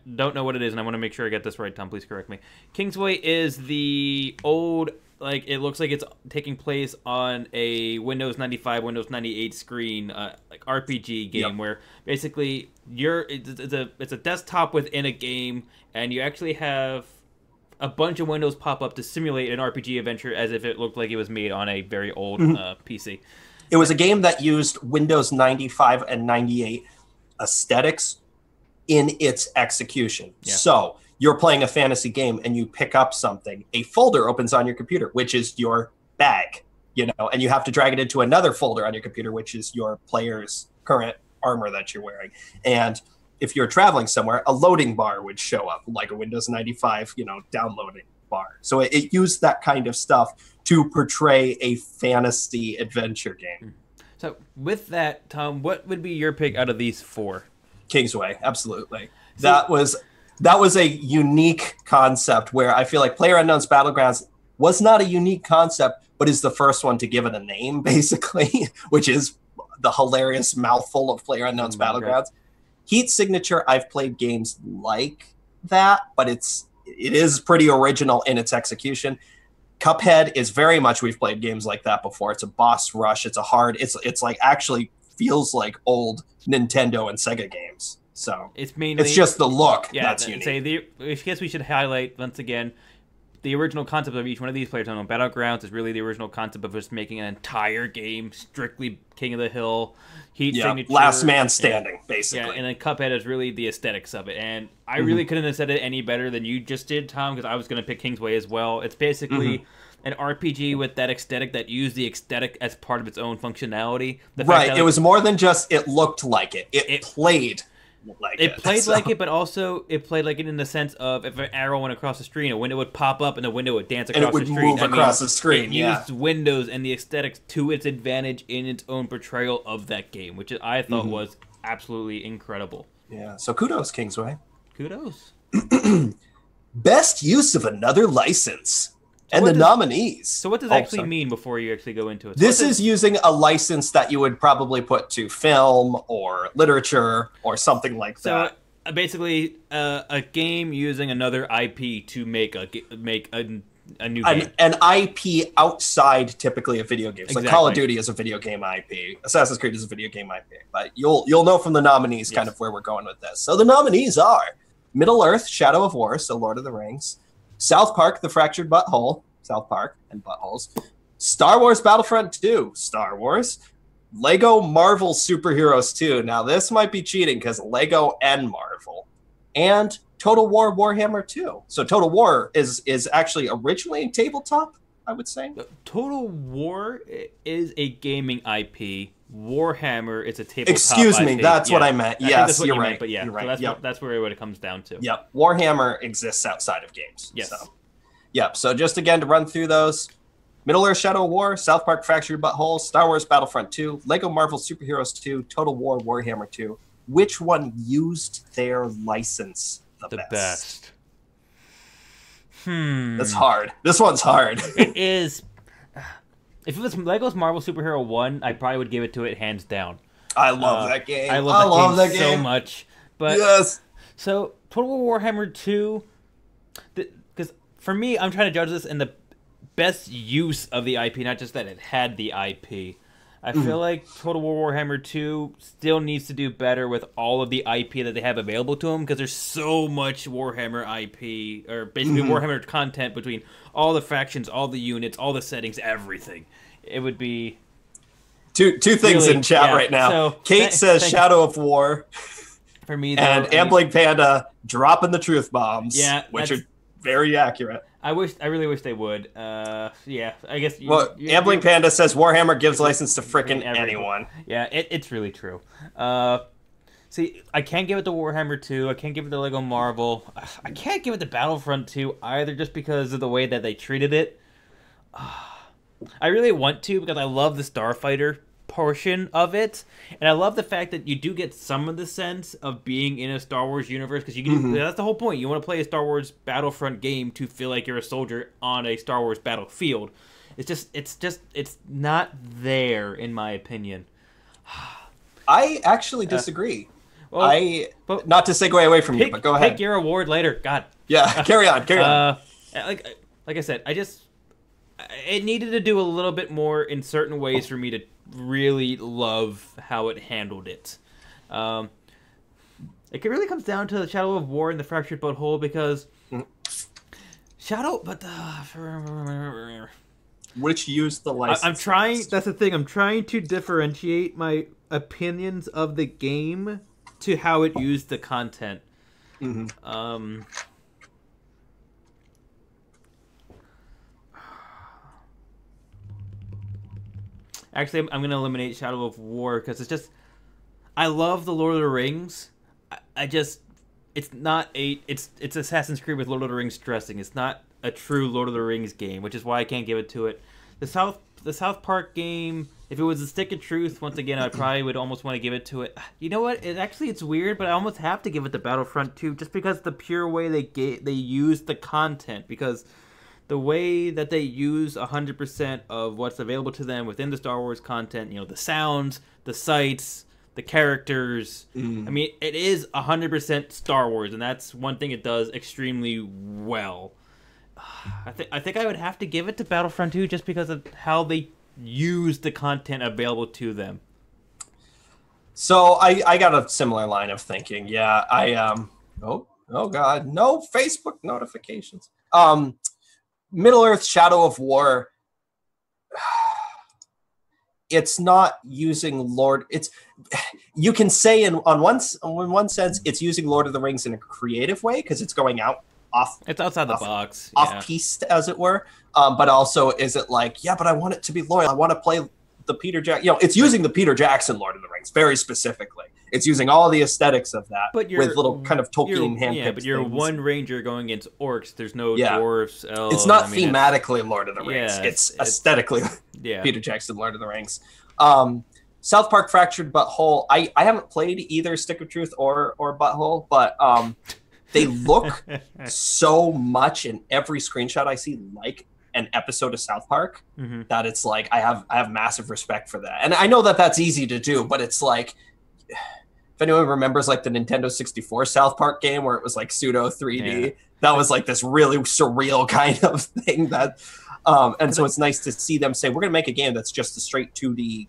know what it is, and I want to make sure I get this right, Tom, please correct me. Kingsway is the old, like, it looks like it's taking place on a Windows 95, Windows 98 screen, like RPG game, where basically it's a desktop within a game, and you actually have a bunch of windows pop up to simulate an RPG adventure as if it looked like it was made on a very old PC. It was a game that used Windows 95 and 98 aesthetics in its execution. Yeah. So you're playing a fantasy game and you pick up something, a folder opens on your computer, which is your bag, and you have to drag it into another folder on your computer, which is your player's current armor that you're wearing. And if you're traveling somewhere, a loading bar would show up, like a Windows 95, downloading bar. So it used that kind of stuff to portray a fantasy adventure game. So with that, Tom, what would be your pick out of these 4? Kingsway, absolutely. That was a unique concept where I feel like PlayerUnknown's Battlegrounds was not a unique concept, but is the first one to give it a name, basically, which is the hilarious mouthful of PlayerUnknown's Battlegrounds. Heat Signature, I've played games like that, but it's it is pretty original in its execution. Cuphead is very much, we've played games like that before. It's a boss rush. It's a hard, it's like actually feels like old Nintendo and Sega games. So it's mainly, it's just the look that's unique. I guess we should highlight once again the original concept of each one of these players. Battlegrounds is really the original concept of just making an entire game strictly King of the Hill, heat signature, last man standing, basically. Yeah, and then Cuphead is really the aesthetics of it. And I really couldn't have said it any better than you just did, Tom, because I was going to pick Kingsway as well. It's basically an RPG with that aesthetic that used the aesthetic as part of its own functionality. Right, it was more than just it looked like it. It played like it. It played like it, but also it played like it in the sense of if an arrow went across the screen, a window would pop up and the window would dance across the screen. And it would move across the screen, It used windows and the aesthetics to its advantage in its own portrayal of that game, which I thought was absolutely incredible. Yeah, so kudos, Kingsway. Kudos. Best use of another license. And the nominees. So what does it actually mean before you actually go into it? This is using a license that you would probably put to film or literature or something like that. So basically, a game using another IP to make a new game. An IP outside typically of video games. Exactly. Like Call of Duty is a video game IP. Assassin's Creed is a video game IP. But you'll know from the nominees kind of where we're going with this. So the nominees are Middle-earth, Shadow of War, so Lord of the Rings, South Park, The Fractured Butthole, South Park and buttholes, Star Wars Battlefront 2, Star Wars, Lego Marvel Superheroes 2. Now this might be cheating because Lego and Marvel, and Total War Warhammer 2. So Total War is actually originally tabletop, I would say. Total War is a gaming IP. Warhammer is a tabletop. Excuse me, that's what I meant. Yes, you're right. But yeah, you're right. So that's where it comes down to. Yep, Warhammer exists outside of games. Yes. So just again to run through those: Middle-earth, Shadow of War, South Park, Fractured Butthole, Star Wars Battlefront 2, Lego Marvel Superheroes 2, Total War Warhammer 2. Which one used their license the best? That's hard. This one's hard. It is. If it was Lego's Marvel Superhero 1, I probably would give it to it hands down. I love that game. I love that game so much. But yes. So Total War Warhammer 2, because for me, I'm trying to judge this in the best use of the IP, not just that it had the IP. I feel like Total War Warhammer 2 still needs to do better with all of the IP that they have available to them, because there's so much Warhammer IP, or basically Warhammer content between all the factions, all the units, all the settings, everything. It would be... Two things really, in chat right now. So, Kate says Shadow of War. For me, though, and Ambling Panda dropping the truth bombs, which are very accurate. I really wish they would. Yeah, I guess. Ambling Panda says Warhammer gives license to frickin' anyone. Yeah, it's really true. See, I can't give it to Warhammer 2. I can't give it to Lego Marvel. I can't give it to Battlefront 2 either, just because of the way that they treated it. I really want to, because I love the Starfighter portion of it, and I love the fact that you do get some of the sense of being in a Star Wars universe, because you can that's the whole point. You want to play a Star Wars Battlefront game to feel like you're a soldier on a Star Wars battlefield. It's not there, in my opinion. I actually disagree. Not to segue away from you, but go ahead. Pick your award later. God. Yeah, carry on. Like I said, it needed to do a little bit more in certain ways for me to really love how it handled it. It really comes down to the Shadow of War and the Fractured Butthole, because which used the license. I'm trying. That's the thing. I'm trying to differentiate my opinions of the game to how it used the content. Actually, I'm going to eliminate Shadow of War, because it's just... I love the Lord of the Rings. It's not it's Assassin's Creed with Lord of the Rings dressing. It's not a true Lord of the Rings game, which is why I can't give it to it. The South Park game, if it was a Stick of Truth, once again, I probably would almost want to give it to it. You know what? It's weird, but I almost have to give it to Battlefront 2, just because the pure way they use the content, because... the way that they use 100% of what's available to them within the Star Wars content, the sounds, the sights, the characters. I mean, it is 100% Star Wars, and that's one thing it does extremely well. I think I would have to give it to Battlefront 2 just because of how they use the content available to them. So I got a similar line of thinking. Yeah, oh god, no Facebook notifications. Middle Earth Shadow of War, it's not using you can say in one sense it's using Lord of the Rings in a creative way because it's going it's outside the box, off piste, as it were. But also, is it like, yeah, but I want it to be loyal. I want to play the Peter Jackson. It's using the Peter Jackson Lord of the Rings very specifically. It's using all the aesthetics of that with little kind of Tolkien handpicked. Yeah, but you're one ranger going against orcs. There's no dwarves, elves. It's not thematically Lord of the Rings. It's aesthetically Peter Jackson Lord of the Rings. South Park Fractured But Whole. I haven't played either Stick of Truth or Butthole, but they look so much in every screenshot I see like an episode of South Park that it's like I have massive respect for that. And I know that that's easy to do, but it's like, if anyone remembers like the Nintendo 64 South Park game where it was like pseudo 3D, that was like this really surreal kind of thing that and so it's nice to see them say we're going to make a game that's just a straight 2D,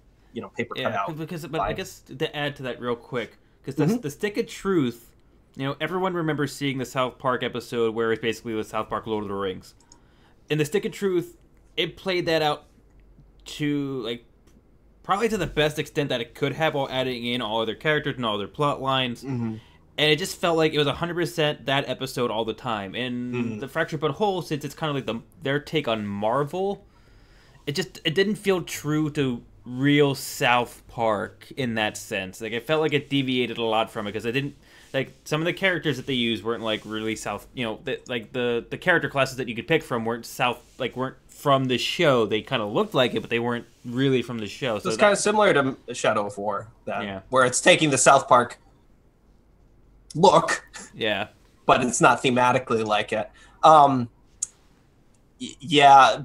paper cutout. But I guess to add to that real quick, because the Stick of Truth, everyone remembers seeing the South Park episode where it's basically the South Park Lord of the Rings. In the Stick of Truth, it played that out to probably to the best extent that it could have, while adding in all other characters and all other plot lines. And it just felt like it was 100% that episode all the time. And the Fractured But Whole, since it's kind of like their take on Marvel, it didn't feel true to real South Park in that sense. Like, it felt like it deviated a lot from it because it didn't. Like, some of the characters that they used weren't really South. The character classes that you could pick from weren't from the show. They kind of looked like it, but they weren't really from the show. So it's kind of similar to Shadow of War, where it's taking the South Park look, but it's not thematically like it.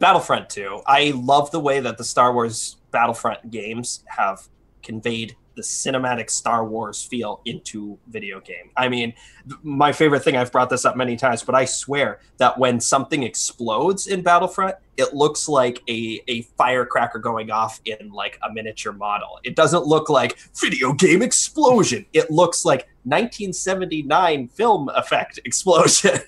Battlefront 2. I love the way that the Star Wars Battlefront games have conveyed the cinematic Star Wars feel into video game. I mean, my favorite thing, I've brought this up many times, but I swear that when something explodes in Battlefront, it looks like a firecracker going off in like a miniature model. It doesn't look like video game explosion. It looks like 1979 film effect explosion.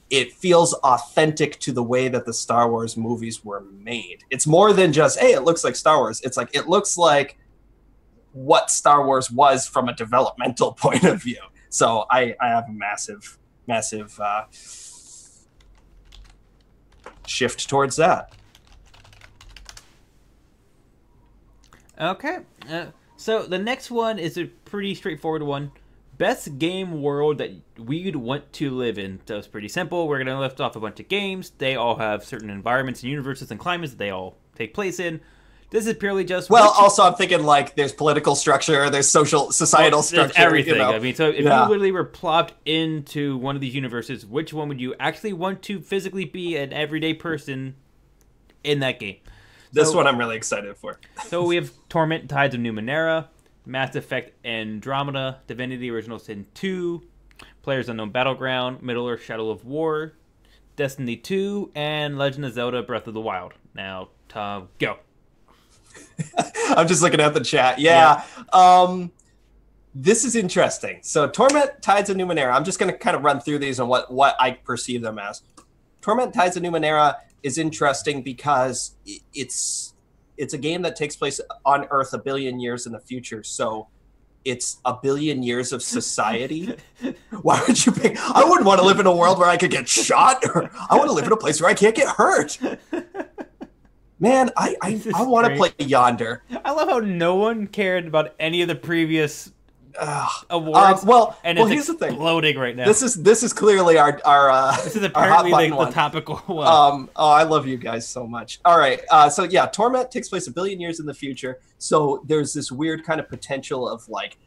It feels authentic to the way that the Star Wars movies were made. It's more than just, hey, it looks like Star Wars. It's like, it looks like what Star Wars was from a developmental point of view. So I have a massive shift towards that. Okay. So the next one is a pretty straightforward one. Best game world that we'd want to live in. So it's pretty simple. We're going to lift off a bunch of games. They all have certain environments and universes and climates that they all take place in. This is purely just... Well, also I'm thinking like there's political structure, there's societal structure. There's everything. I mean, so if you literally were plopped into one of these universes, which one would you actually want to physically be an everyday person in that game? This one I'm really excited for. So we have Torment, Tides of Numenera, Mass Effect Andromeda, Divinity Original Sin 2, PlayerUnknown's Battleground, Middle-earth Shadow of War, Destiny 2, and Legend of Zelda Breath of the Wild. Now, Tom, go. I'm just looking at the chat. This is interesting. So Torment, Tides of Numenera. I'm just going to kind of run through these and what I perceive them as. Torment, Tides of Numenera is interesting because it's a game that takes place on Earth 1 billion years in the future. So it's 1 billion years of society. Why would you pick? I wouldn't want to live in a world where I could get shot. Or I want to live in a place where I can't get hurt. Man, I want to play Yonder. I love how no one cared about any of the previous awards. It's here's the thing. Exploding right now. This is clearly our this is apparently the topical one. I love you guys so much. All right, Torment takes place 1 billion years in the future. So there's this weird kind of potential of like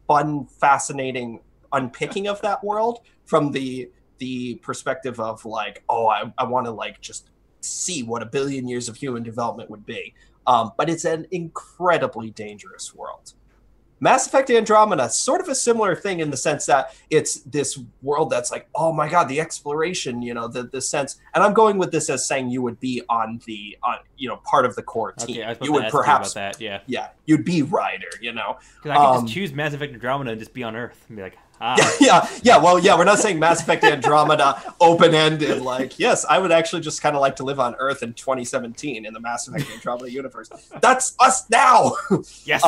fun, fascinating unpicking of that world from the perspective of like, I want to like just see what 1 billion years of human development would be. but it's an incredibly dangerous world. Mass Effect Andromeda, sort of a similar thing in the sense that it's this world that's like, oh my god, the exploration, the sense. And I'm going with this as saying you would be on part of the core team. Okay, I was about you to would ask perhaps you about that, yeah. Yeah, you'd be Ryder, Because I could just choose Mass Effect Andromeda and just be on Earth and be like, Yeah. Well, yeah, we're not saying Mass Effect Andromeda open-ended. Like, yes, I would actually just kind of like to live on Earth in 2017 in the Mass Effect Andromeda universe. That's us now. Yes.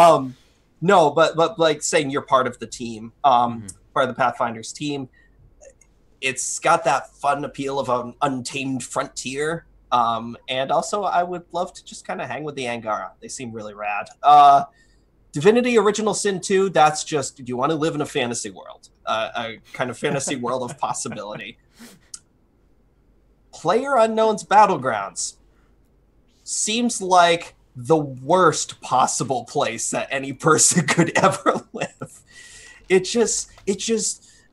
No, but like saying you're part of the team, part of the Pathfinders team. It's got that fun appeal of an untamed frontier. And also, I would love to just kind of hang with the Angara. They seem really rad. Divinity Original Sin 2, that's just, do you want to live in a fantasy world? A kind of fantasy world of possibility. PlayerUnknown's Battlegrounds seems like the worst possible place that any person could ever live. It just,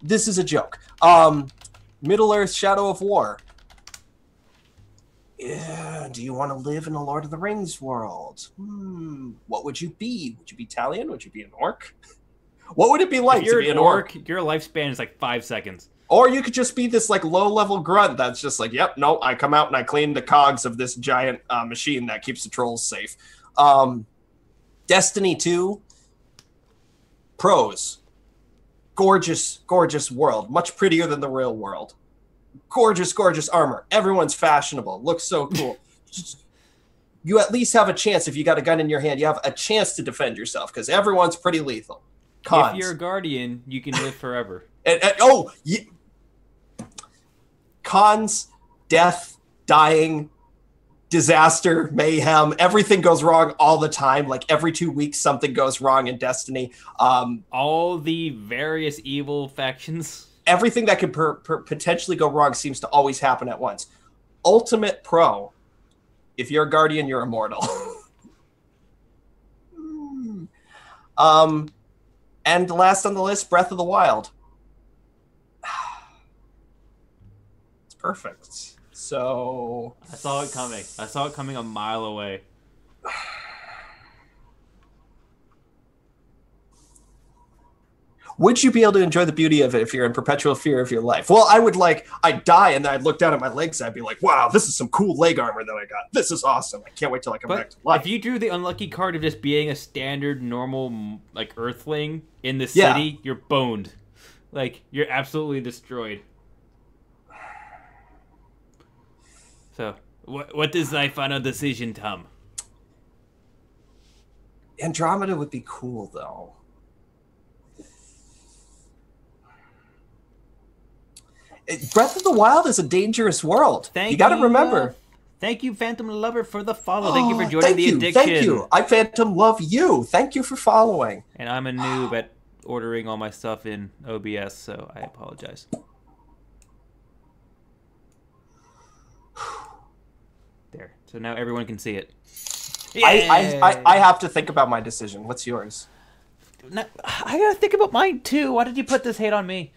this is a joke. Middle-earth Shadow of War. Yeah, do you want to live in a Lord of the Rings world? What would you be? Would you be Talion? Would you be an orc? What would it be like to be an orc? Your lifespan is like 5 seconds. Or you could just be this like low-level grunt that's just like, yep, no, I come out and I clean the cogs of this giant machine that keeps the trolls safe. Destiny 2, pros. Gorgeous, gorgeous world. Much prettier than the real world. Gorgeous, gorgeous armor. Everyone's fashionable. Looks so cool. You at least have a chance if you got a gun in your hand. You have a chance to defend yourself because everyone's pretty lethal. Cons. If you're a guardian, you can live forever. Cons, death, dying, disaster, mayhem. Everything goes wrong all the time. Like every 2 weeks, something goes wrong in Destiny. All the various evil factions. Everything that could potentially go wrong seems to always happen at once. Ultimate pro. If you're a guardian, you're immortal. And last on the list, Breath of the Wild. It's perfect. So I saw it coming. I saw it coming a mile away. Would you be able to enjoy the beauty of it if you're in perpetual fear of your life? Well, I'd die and then I'd look down at my legs and I'd be like, wow, this is some cool leg armor that I got. This is awesome. I can't wait till I come back to life. If you drew the unlucky card of just being a standard, normal, like, Earthling in the city, you're boned. Like, you're absolutely destroyed. So, what is thy final decision, Tom? Andromeda would be cool, though. Breath of the Wild is a dangerous world. You got to remember. Thank you, Phantom Lover, for the follow. Thank you for joining the addiction. Thank you. I Phantom love you. Thank you for following. And I'm a noob at ordering all my stuff in OBS, so I apologize. There. So now everyone can see it. I have to think about my decision. What's yours? I gotta think about mine too. Why did you put this hate on me?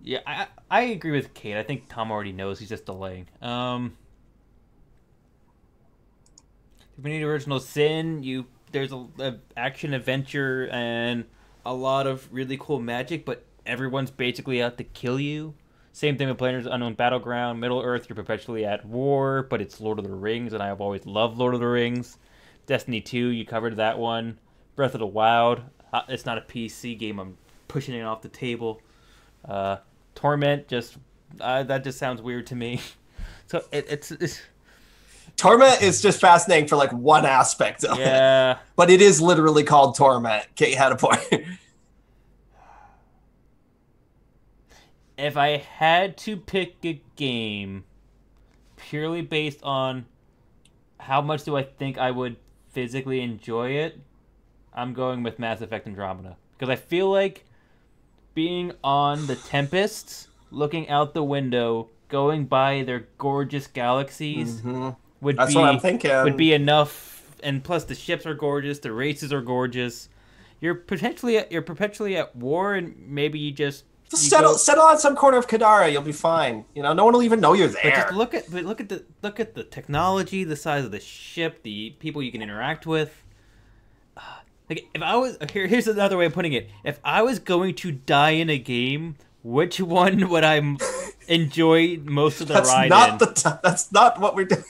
Yeah, I agree with Kate. I think Tom already knows. He's just delaying. Divinity Original Sin, there's a action adventure and a lot of really cool magic, but everyone's basically out to kill you. Same thing with PlayerUnknown Battleground. Middle-earth, you're perpetually at war, but it's Lord of the Rings, and I've always loved Lord of the Rings. Destiny 2, you covered that one. Breath of the Wild, it's not a PC game. I'm pushing it off the table. Torment, that just sounds weird to me. So it's Torment is just fascinating for like one aspect of it. But it is literally called Torment. Kate had a point. If I had to pick a game purely based on how much do I think I would physically enjoy it, I'm going with Mass Effect Andromeda. Because I feel like being on the Tempest, looking out the window, going by their gorgeous galaxies would be enough. And plus, the ships are gorgeous, the races are gorgeous. You're perpetually at war, and maybe you just Just settle on some corner of Kadara. You'll be fine. You know, no one will even know you're there. But just look at the technology, the size of the ship, the people you can interact with. Like if I was here's another way of putting it. If I was going to die in a game, which one would I enjoy most of the ride in? That's not what we're doing.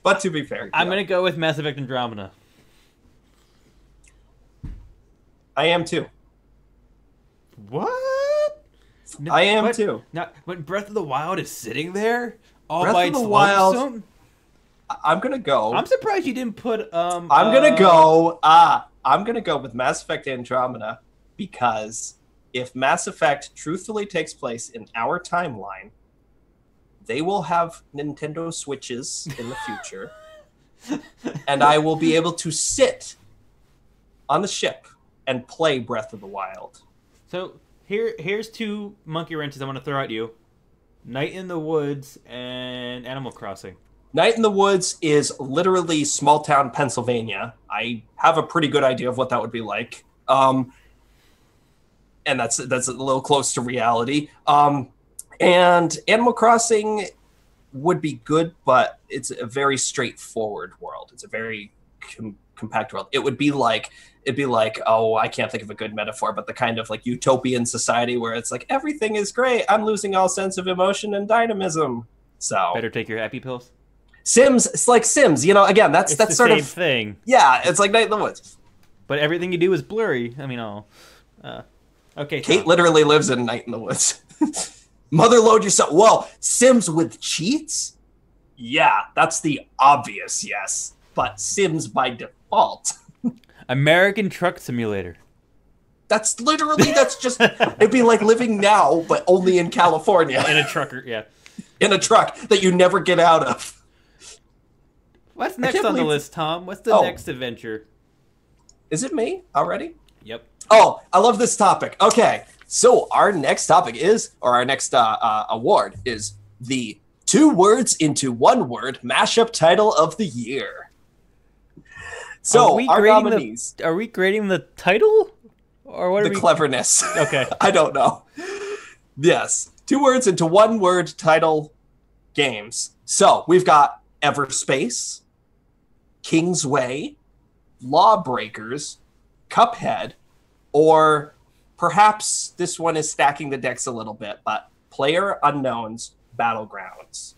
But to be fair, I'm gonna go with Mass Effect Andromeda. I am too. What? No, I am too. Not when Breath of the Wild is sitting there all Breath by of the its Wild. lonesome. I'm gonna go. I'm surprised you didn't put I'm gonna go. I'm gonna go with Mass Effect Andromeda because if Mass Effect truthfully takes place in our timeline, they will have Nintendo Switches in the future, and I will be able to sit on the ship and play Breath of the Wild. So here's two monkey wrenches I want to throw at you: Night in the Woods and Animal Crossing. Night in the Woods is literally small town Pennsylvania. I have a pretty good idea of what that would be like, and that's a little close to reality. And Animal Crossing would be good, but it's a very straightforward world. It's a very compact world. It'd be like, oh, I can't think of a good metaphor, but the kind of like utopian society where it's like everything is great. I'm losing all sense of emotion and dynamism. So better take your happy pills. Sims, it's like Sims. You know, again, that's the sort same of thing. Yeah, it's like Night in the Woods. But everything you do is blurry. I mean, okay. Kate Tom. literally lives in Night in the Woods. Mother load yourself. Well, Sims with cheats? Yeah, that's the obvious yes. But Sims by default. American Truck Simulator. That's just, it'd be like living now, but only in California. In a trucker, yeah. In a truck that you never get out of. What's next on the list, Tom? What's the next adventure? Is it me already? Yep. Oh, I love this topic. Okay, so our next topic our next award is the 2 words into 1 word mashup title of the year. So, our nominees. Are we grading the title? Or what? The cleverness. Okay. I don't know. Yes. 2 words into 1 word title games. So, we've got Everspace, Kingsway, Lawbreakers, Cuphead, or perhaps this one is stacking the decks a little bit, but PlayerUnknown's Battlegrounds.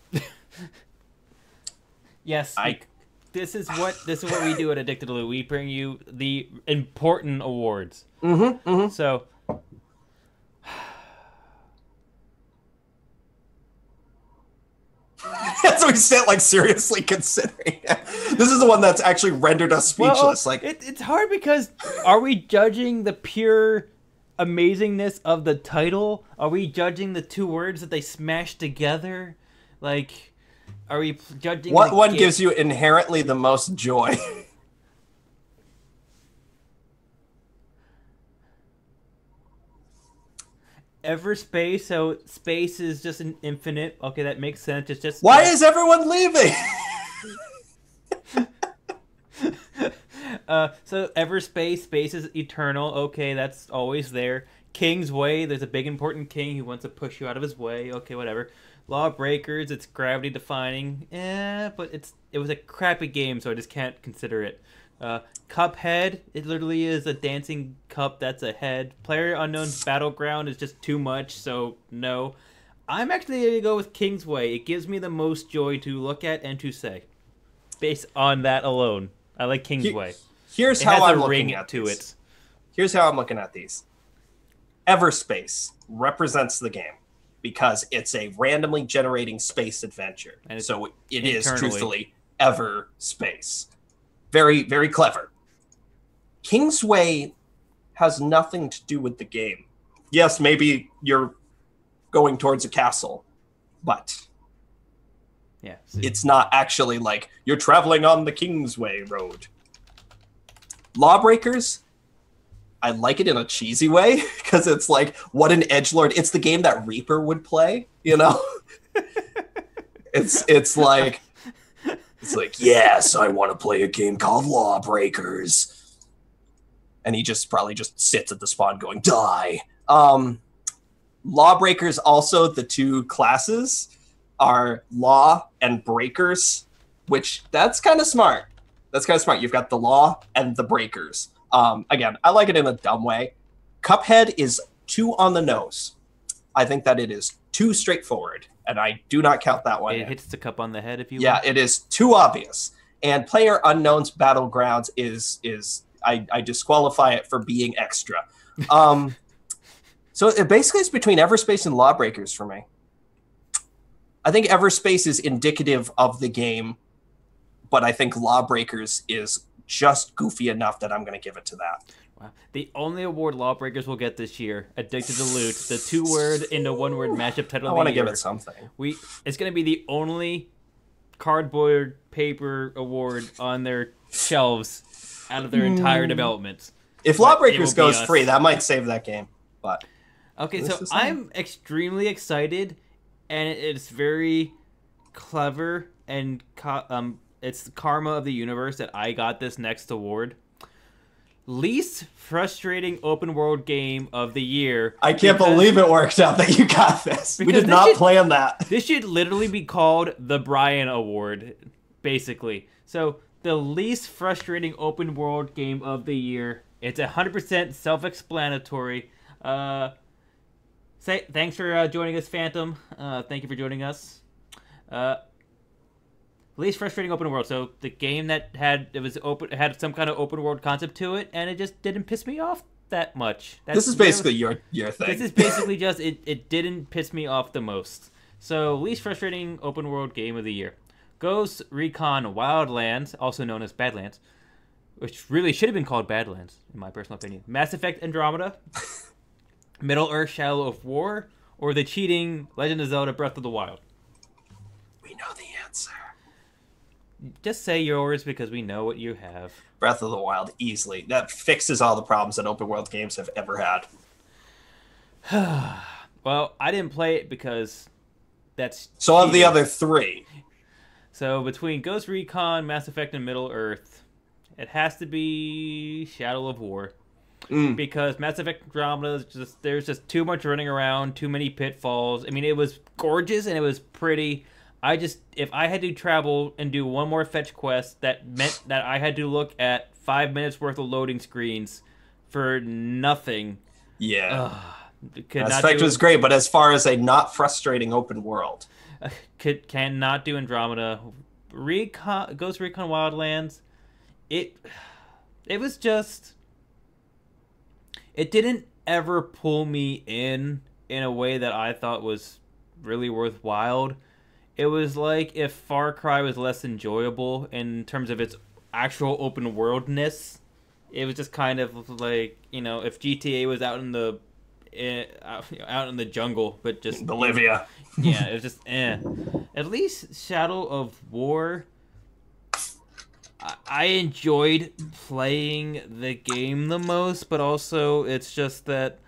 Yes. This is what we do at Addicted to Loot. We bring you the important awards. Mm-hmm, mm-hmm. So that's what we said, like seriously considering it. This is the one that's actually rendered us speechless. Well, it's hard because are we judging the pure amazingness of the title? Are we judging the 2 words that they smashed together? Like, are we judging what one gives you inherently the most joy? Everspace, so space is just an infinite. Okay, that makes sense. It's just why is everyone leaving? So Everspace, space is eternal. Okay, that's always there. Kingsway, there's a big important king who wants to push you out of his way. Okay, whatever. Lawbreakers, it's gravity defying. But it was a crappy game, so I just can't consider it. Cuphead, it literally is a dancing cup that's a head. PlayerUnknown's Battleground is just too much, so no. I'm actually going to go with Kingsway. It gives me the most joy to look at and to say. Based on that alone. I like Kingsway. Here's how I'm looking at these. Here's how I'm looking at these. Everspace represents the game because it's a randomly generating space adventure. And so it is truthfully Everspace. Very, very clever. Kingsway has nothing to do with the game. Yes, maybe you're going towards a castle, but yeah, it's not actually like you're traveling on the Kingsway road. Lawbreakers, I like it in a cheesy way because it's like, what an edgelord. It's the game that Reaper would play, you know? It's like, yes, I want to play a game called Lawbreakers. And he probably just sits at the spawn going, die. Lawbreakers, also the two classes are law and breakers, which that's kind of smart. That's kind of smart. You've got the law and the breakers. Again, I like it in a dumb way. Cuphead is too on the nose. I think that it is too straightforward, and I do not count that one. It hits the cup on the head, if you will. Yeah, it is too obvious. And Player Unknown's Battlegrounds is I disqualify it for being extra. So it basically is between Everspace and Lawbreakers for me. I think Everspace is indicative of the game, but I think Lawbreakers is just goofy enough that I'm going to give it to that. Wow. The only award Lawbreakers will get this year, Addicted to Loot, the 2-word into 1-word mashup title of the year. I want to give it something. It's going to be the only cardboard paper award on their shelves out of their entire development. If Lawbreakers goes free, that might save that game. But okay, so I'm extremely excited, and it's very clever, and it's the karma of the universe that I got this next award. Least frustrating open world game of the year. I can't believe it worked out that you got this. We did not plan that. This should literally be called the Brian Award, basically. So, the least frustrating open world game of the year. It's 100% self-explanatory. Thanks for joining us, Phantom. Thank you for joining us. Least frustrating open world. So the game that had some kind of open world concept to it, and it just didn't piss me off that much. This is basically your thing. This is basically just it didn't piss me off the most. So least frustrating open world game of the year. Ghost Recon Wildlands, also known as Badlands, which really should have been called Badlands, in my personal opinion. Mass Effect Andromeda, Middle-earth Shadow of War, or the cheating Legend of Zelda Breath of the Wild. We know the answer. Just say yours because we know what you have. Breath of the Wild, easily. That fixes all the problems that open world games have ever had. Well, I didn't play it because that's so cheating. Of the other three. So between Ghost Recon, Mass Effect, and Middle-earth, it has to be Shadow of War. Because Mass Effect Andromeda, there's just too much running around, too many pitfalls. I mean, it was gorgeous and it was pretty. If I had to travel and do one more fetch quest, that meant that I had to look at 5 minutes worth of loading screens for nothing. Yeah. Mass Effect was great, but as far as a not frustrating open world. Cannot do Andromeda. Ghost Recon Wildlands, it was just... It didn't ever pull me in a way that I thought was really worthwhile. It was like if Far Cry was less enjoyable in terms of its actual open worldness. It was just kind of like, if GTA was out in the jungle, but just Bolivia. Yeah, it was just At least Shadow of War, I enjoyed playing the game the most, but also it's just that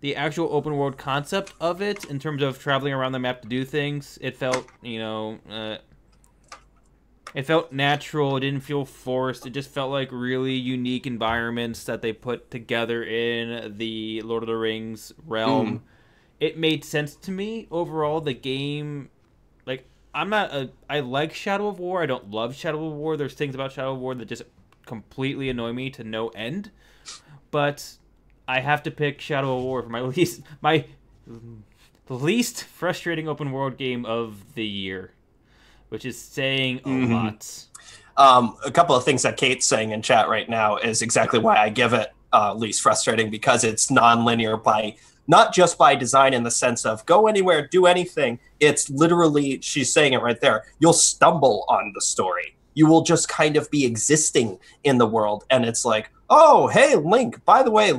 the actual open world concept of it, in terms of traveling around the map to do things, it felt, it felt natural. It didn't feel forced. It just felt like really unique environments that they put together in the Lord of the Rings realm. It made sense to me overall. The game, I like Shadow of War. I don't love Shadow of War. There's things about Shadow of War that just completely annoy me to no end. But I have to pick Shadow of War for the least frustrating open world game of the year, which is saying a lot. A couple of things that Kate's saying in chat right now is exactly why I give it least frustrating, because it's non-linear not just by design in the sense of go anywhere, do anything. It's literally, she's saying it right there, you'll stumble on the story. You will just kind of be existing in the world, and it's like, oh, hey, Link, by the way,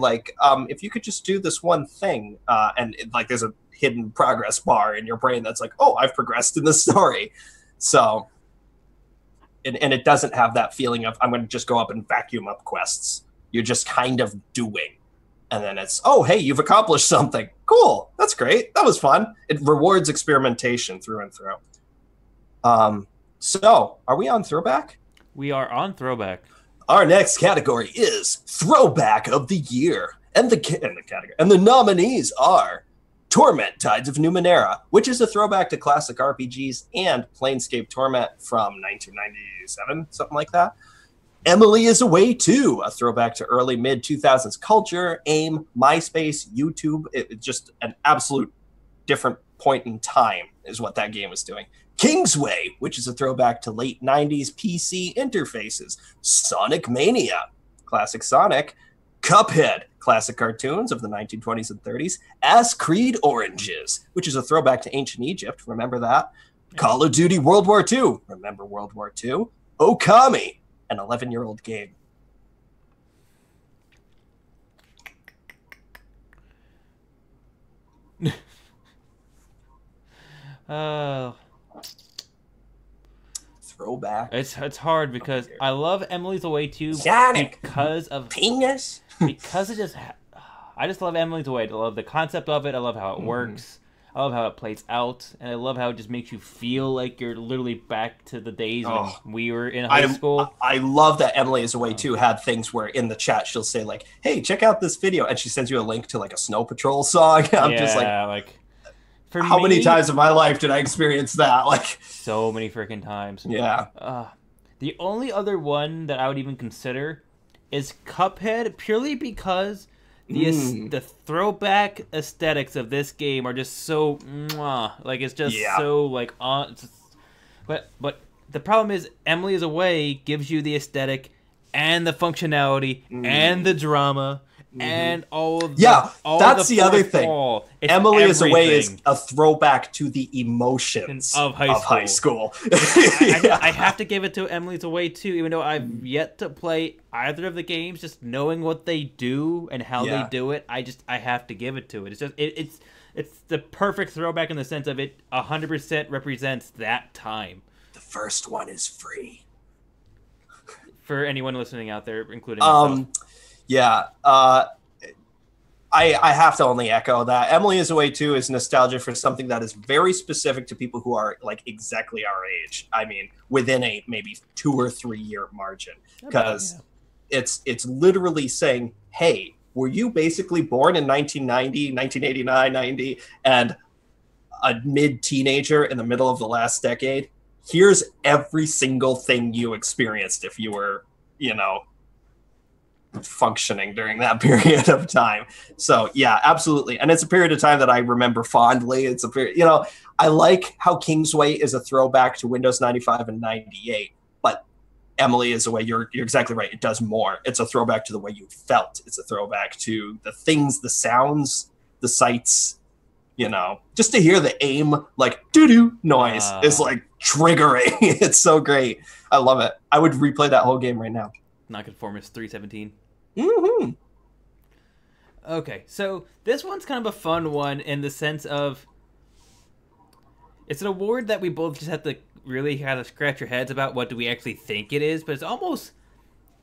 if you could just do this one thing, and there's a hidden progress bar in your brain that's like, oh, I've progressed in the story. So, and it doesn't have that feeling of, I'm going to just go up and vacuum up quests. You're just kind of doing. And then it's, oh, hey, you've accomplished something. Cool. That's great. That was fun. It rewards experimentation through and through. So, are we on Throwback? We are on Throwback. Our next category is Throwback of the Year. And the category. And the nominees are Torment Tides of Numenera, which is a throwback to classic RPGs and Planescape Torment from 1997, something like that. Emily is Away too, a throwback to early mid-2000s culture, AIM, MySpace, YouTube. It's just an absolute different point in time is what that game was doing. Kingsway, which is a throwback to late 90s PC interfaces. Sonic Mania, classic Sonic. Cuphead, classic cartoons of the 1920s and 30s. Ass Creed Oranges, which is a throwback to ancient Egypt. Remember that? Call of Duty World War II. Remember World War II? Okami, an 11-year-old game. Throwback. It's hard because I love Emily's Away too Sonic. because of Penis. because it just I just love Emily's Away. I love the concept of it. I love how it works. I love how it plays out, and I love how it just makes you feel like you're literally back to the days when we were in high school. I love that Emily is Away too had things where in the chat she'll say like, "Hey, check out this video," and she sends you a link to like a Snow Patrol song. I'm just like for how many times in my life did I experience that? Like so many freaking times. Yeah. The only other one that I would even consider is Cuphead, purely because the throwback aesthetics of this game are just so like it's just so like on. But the problem is Emily is Away gives you the aesthetic and the functionality and the drama. And all of the, that's the other thing. Emily is Away is a throwback to the emotions of high school. I have to give it to Emily's Away too, even though I've yet to play either of the games. Just knowing what they do and how they do it, I have to give it to it. It's just it's the perfect throwback in the sense of it 100% represents that time. The first one is free for anyone listening out there, including myself. Yeah, I have to only echo that. Emily is Away too is nostalgia for something that is very specific to people who are like exactly our age. I mean, within a maybe 2 or 3 year margin, because it's literally saying, hey, were you basically born in 1990, 1989, 90, and a mid-teenager in the middle of the last decade? Here's every single thing you experienced if you were, functioning during that period of time. So yeah, absolutely. And it's a period of time that I remember fondly. It's a period, I like how Kingsway is a throwback to Windows 95 and 98, but Emily is Away. You're exactly right. It does more. It's a throwback to the way you felt. It's a throwback to the things, the sounds, the sights, just to hear the AIM like doo-doo noise is like triggering. It's so great. I love it. I would replay that whole game right now. Nonconformist 317. Mm-hmm. Okay, so this one's kind of a fun one in the sense of it's an award that we both just have to really kind of scratch our heads about what do we actually think it is, but it's almost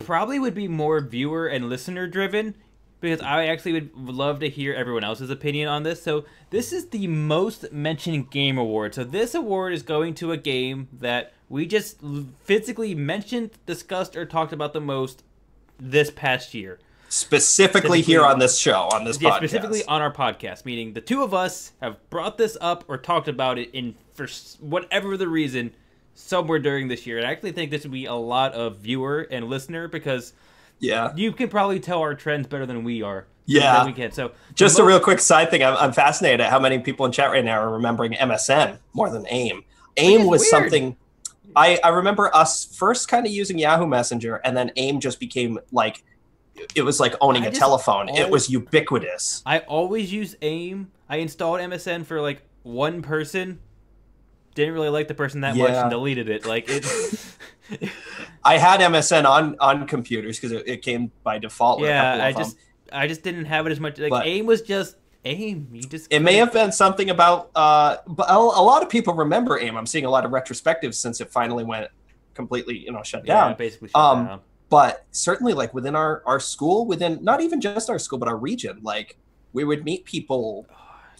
probably would be more viewer and listener driven because I actually would love to hear everyone else's opinion on this. So this is the most mentioned game award. So this award is going to a game that we just physically mentioned, discussed, or talked about the most this past year. Specifically here on this show, on this podcast. Specifically on our podcast, meaning the two of us have brought this up or talked about it for whatever the reason somewhere during this year. And I actually think this would be a lot of viewer and listener because you can probably tell our trends better than we are. Yeah. We can. So just a real quick side thing. I'm fascinated at how many people in chat right now are remembering MSN more than AIM. AIM was something... I remember us first kind of using Yahoo Messenger, and then AIM just became like, it was like owning a telephone. It was ubiquitous. I always use AIM. I installed MSN for like one person. Didn't really like the person that much and deleted it. Like it. I had MSN on computers because it came by default. With I just didn't have it as much. Like AIM was just AIM. It may have been something about, but a lot of people remember AIM. I'm seeing a lot of retrospectives since it finally went completely, shut down. Yeah, basically shut down. But certainly, like within our school, within not even just our school, but our region, like we would meet people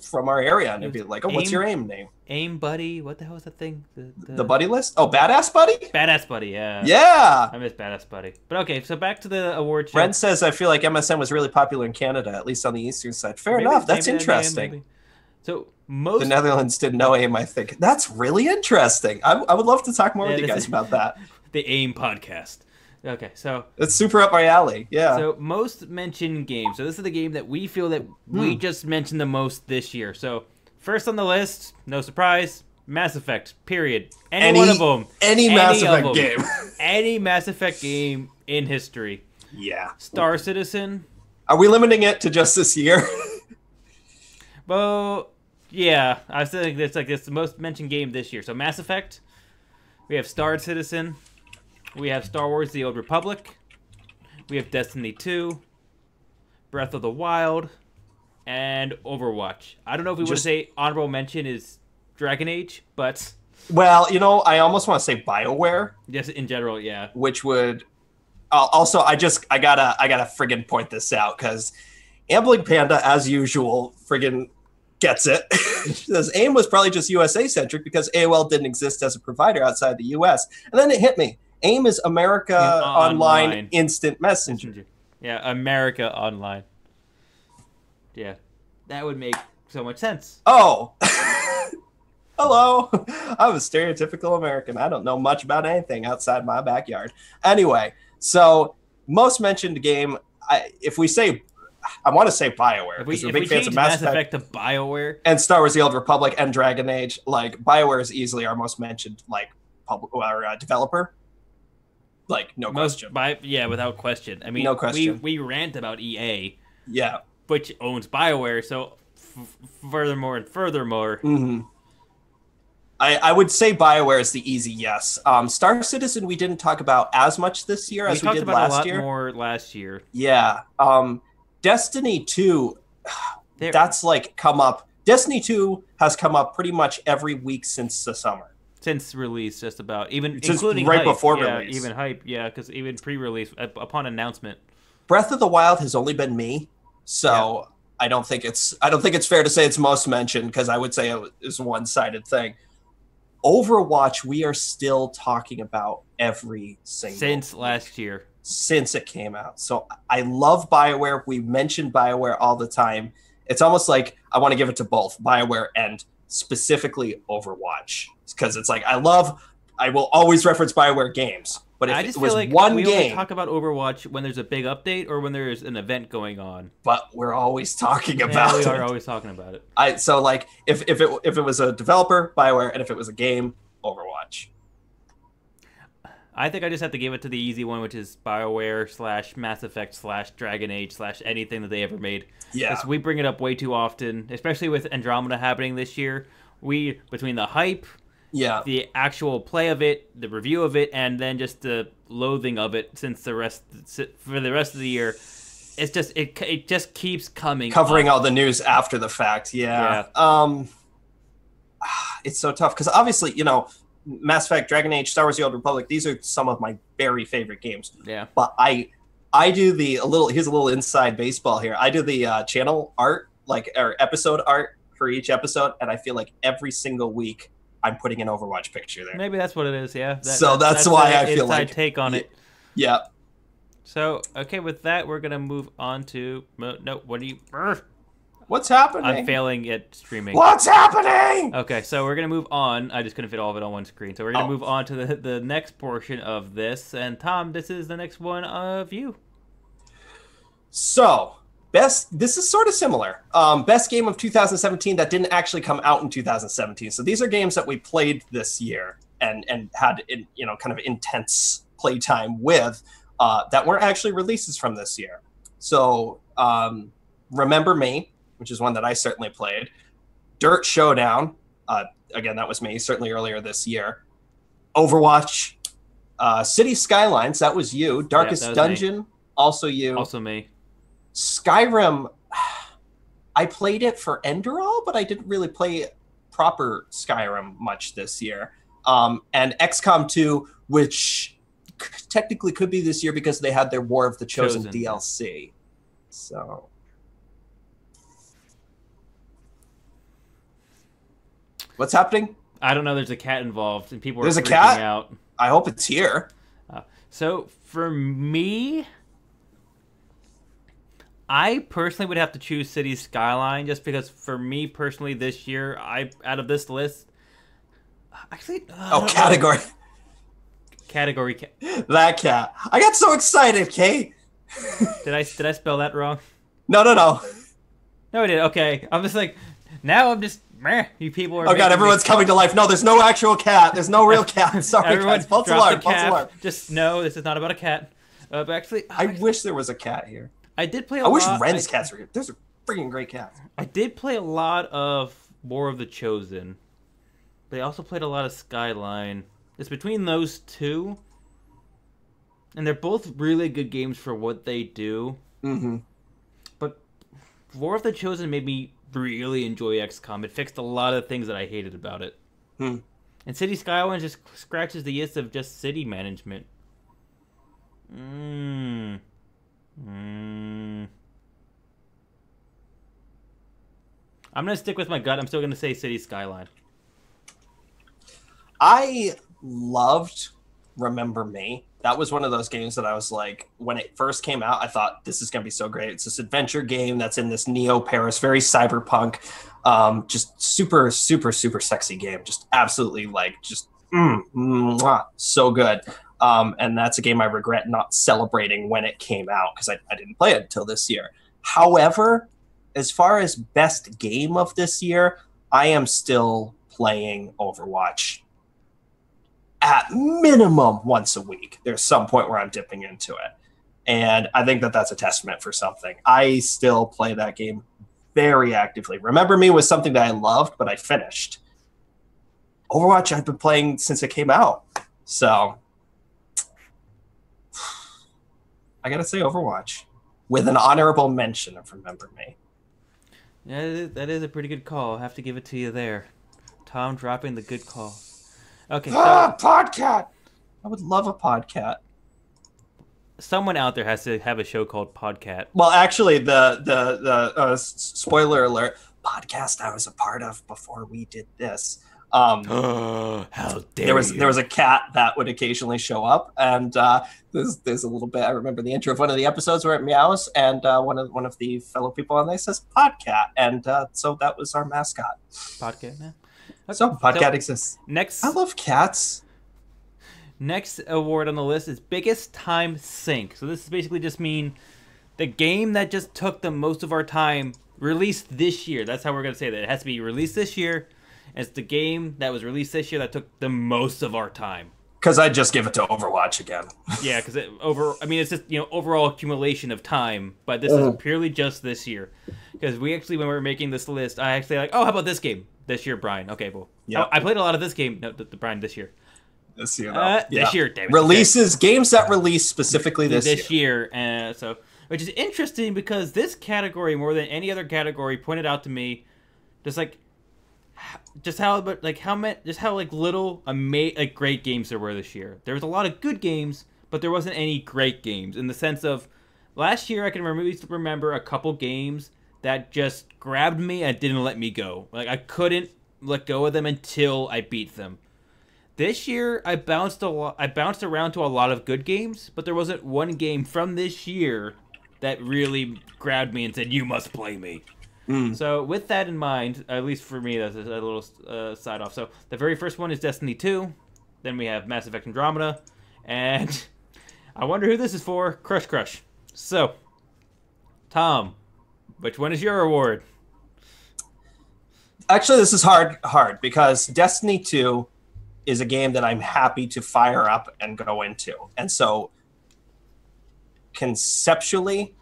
from our area, and it'd be like, "Oh, what's your AIM name?" AIM Buddy. What the hell is that thing? The buddy list? Oh, Badass Buddy? Badass Buddy, yeah. Yeah! I miss Badass Buddy. But okay, so back to the award show. Brent says, I feel like MSN was really popular in Canada, at least on the eastern side. Fair enough. That's interesting. So The Netherlands didn't know AIM, I think. That's really interesting. I would love to talk more with you guys about that. The AIM podcast. Okay, so it's super up my alley. Yeah. So most mentioned games. So this is the game that we feel that we just mentioned the most this year. So first on the list, no surprise, Mass Effect. Period. Any one of them. Any Mass Effect game. Any Mass Effect game in history. Yeah. Star Citizen. Are we limiting it to just this year? Well, yeah. I was thinking it's the most mentioned game this year. So Mass Effect. We have Star Citizen. We have Star Wars The Old Republic. We have Destiny 2. Breath of the Wild. And Overwatch. I don't know if we would say honorable mention is Dragon Age, but... Well, I almost want to say BioWare. Yes, in general, yeah. Which would... also, I gotta friggin' point this out, because Ambling Panda, as usual, friggin' gets it. Says AIM was probably just USA-centric because AOL didn't exist as a provider outside the US. And then it hit me. AIM is America Online Instant Messenger. Yeah, America Online. Yeah, that would make so much sense. Oh, hello. I'm a stereotypical American. I don't know much about anything outside my backyard. Anyway, so most mentioned game, if we say, I want to say BioWare, because we're big fans of Mass Effect to BioWare. And Star Wars The Old Republic and Dragon Age, BioWare is easily our most mentioned, developer. No question. Without question. I mean, no question. We rant about EA. Yeah. Which owns BioWare, so furthermore. Mm-hmm. I would say BioWare is the easy yes. Star Citizen we didn't talk about as much this year as we did last year. We talked about a lot more last year. Yeah. Destiny 2, that's come up. Destiny 2 has come up pretty much every week since the summer. Since release, just about. Including right before release. Even hype, yeah, because even pre-release, upon announcement. Breath of the Wild has only been me, so I don't think it's fair to say it's most mentioned, because I would say it was a one-sided thing. Overwatch, we are still talking about every single since last year. Since it came out. So I love BioWare. We mention BioWare all the time. It's almost like I want to give it to both BioWare and specifically Overwatch, because it's I will always reference BioWare games, but if it was one game, we only talk about Overwatch when there's a big update or when there's an event going on. But we're always talking about it. We are always talking about it. If it was a developer, BioWare, and if it was a game, Overwatch. I think I just have to give it to the easy one, which is BioWare / Mass Effect / Dragon Age / anything that they ever made. Yeah. We bring it up way too often, especially with Andromeda happening this year. Between the hype, the actual play of it, the review of it, and then just the loathing of it for the rest of the year, it just keeps coming. Covering all the news after the fact, yeah. It's so tough, because obviously, Mass Effect, Dragon Age, Star Wars The Old Republic, these are some of my very favorite games. Yeah. But I do here's a little inside baseball here. I do the channel art, or episode art for each episode, and I feel like every single week I'm putting an Overwatch picture there. Maybe that's what it is, yeah. That's why I feel like take on it. Yeah. So, okay, with that, we're going to move on to... No, what do you... What's happening? I'm failing at streaming. What's happening? Okay, so we're going to move on. I just couldn't fit all of it on one screen. So we're going to move on to the next portion of this. And Tom, this is the next one of you. So, this is sort of similar. Best game of 2017 that didn't actually come out in 2017. So these are games that we played this year and had kind of intense playtime with that weren't actually releases from this year. So Remember Me, which is one that I certainly played. Dirt Showdown, again, that was me, certainly earlier this year. Overwatch, City Skylines, that was you. Darkest Dungeon, me. Also you. Also me. Skyrim, I played it for Enderal, but I didn't really play proper Skyrim much this year. And XCOM 2, which technically could be this year because they had their War of the Chosen DLC. So... What's happening? I don't know. There's a cat involved, and people are freaking cat? Out. I hope it's here. So for me, I personally would have to choose City Skyline just because for me personally this year, out of this list, actually, category. Category. That cat. I got so excited, Kate. Did I spell that wrong? No. No, I did. Okay, I'm just like, now I'm just, meh. You people are. Oh god, everyone's coming to life. No, there's no actual cat. There's no real cat. Sorry, guys. False alarm. False alarm. Just no, this is not about a cat. But actually, I wish there was a cat here. I did play. I wish Ren's cats were here. There's a freaking great cat. I did play a lot of War of the Chosen. But I also played a lot of Skyline. It's between those two, and they're both really good games for what they do. Mm-hmm. But War of the Chosen made me really enjoy XCOM. It fixed a lot of things that I hated about it. Hmm. And City Skyline just scratches the itch of just city management. I'm gonna stick with my gut. I'm still gonna say City Skyline. I loved Remember Me. That was one of those games that I was like, when it first came out, I thought this is going to be so great. It's this adventure game that's in this Neo Paris, very cyberpunk, just super, super, super sexy game. Just absolutely like, just so good. And that's a game I regret not celebrating when it came out because I didn't play it until this year. However, as far as best game of this year, I am still playing Overwatch at minimum once a week. There's some point where I'm dipping into it. And I think that that's a testament for something. I still play that game very actively. Remember Me was something that I loved, but I finished. Overwatch I've been playing since it came out. So I gotta say Overwatch with an honorable mention of Remember Me. Yeah, that is a pretty good call. I have to give it to you there. Tom dropping the good call. Okay. Podcat! I would love a Podcat. Someone out there has to have a show called Podcat. Well, actually, the spoiler alert, podcast I was a part of before we did this. How dare there was a cat that would occasionally show up, and there's a little bit. I remember the intro of one of the episodes where it meows, and one of the fellow people on there says Podcat, and so that was our mascot. Podcat now. Okay. So Podcat exists. Next, I love cats. Next award on the list is biggest time sink. So this is basically just mean the game that just took the most of our time released this year. That's how we're gonna say that. It has to be released this year. It's the game that was released this year that took the most of our time. Because I just give it to Overwatch again. Yeah, because it's just overall accumulation of time. But this is purely just this year. Because we actually, when we were making this list, I actually how about this game this year, Brian? Okay, well, yep. I played a lot of this game. No, the Brian this year. This year, yeah. This year, damn it. Releases, games that release specifically this year. So, which is interesting because this category, more than any other category, pointed out to me, just how little great games there were this year. There was a lot of good games, but there wasn't any great games in the sense of last year. I can remember a couple games that just grabbed me and didn't let me go. Like I couldn't let go of them until I beat them. This year, I bounced around to a lot of good games, but there wasn't one game from this year that really grabbed me and said, "You must play me." So with that in mind, at least for me, that's a little side off. So the very first one is Destiny 2. Then we have Mass Effect Andromeda. And I wonder who this is for. Crush Crush. So, Tom, which one is your award? Actually, this is hard because Destiny 2 is a game that I'm happy to fire up and go into. And so conceptually,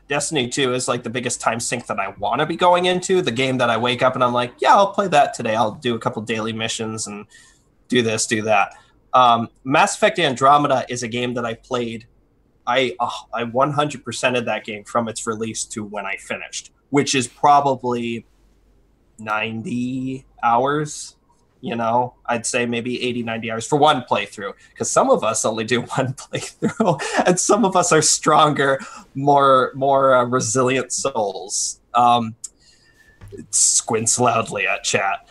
Destiny 2 is like the biggest time sink that I want to be going into. The game that I wake up and I'm like, yeah, I'll play that today. I'll do a couple daily missions and do this, do that. Mass Effect Andromeda is a game that I played. I 100%ed that game from its release to when I finished, which is probably 90 hours. I'd say maybe 80, 90 hours for one playthrough, because some of us only do one playthrough and some of us are stronger, more resilient souls. Squints loudly at chat.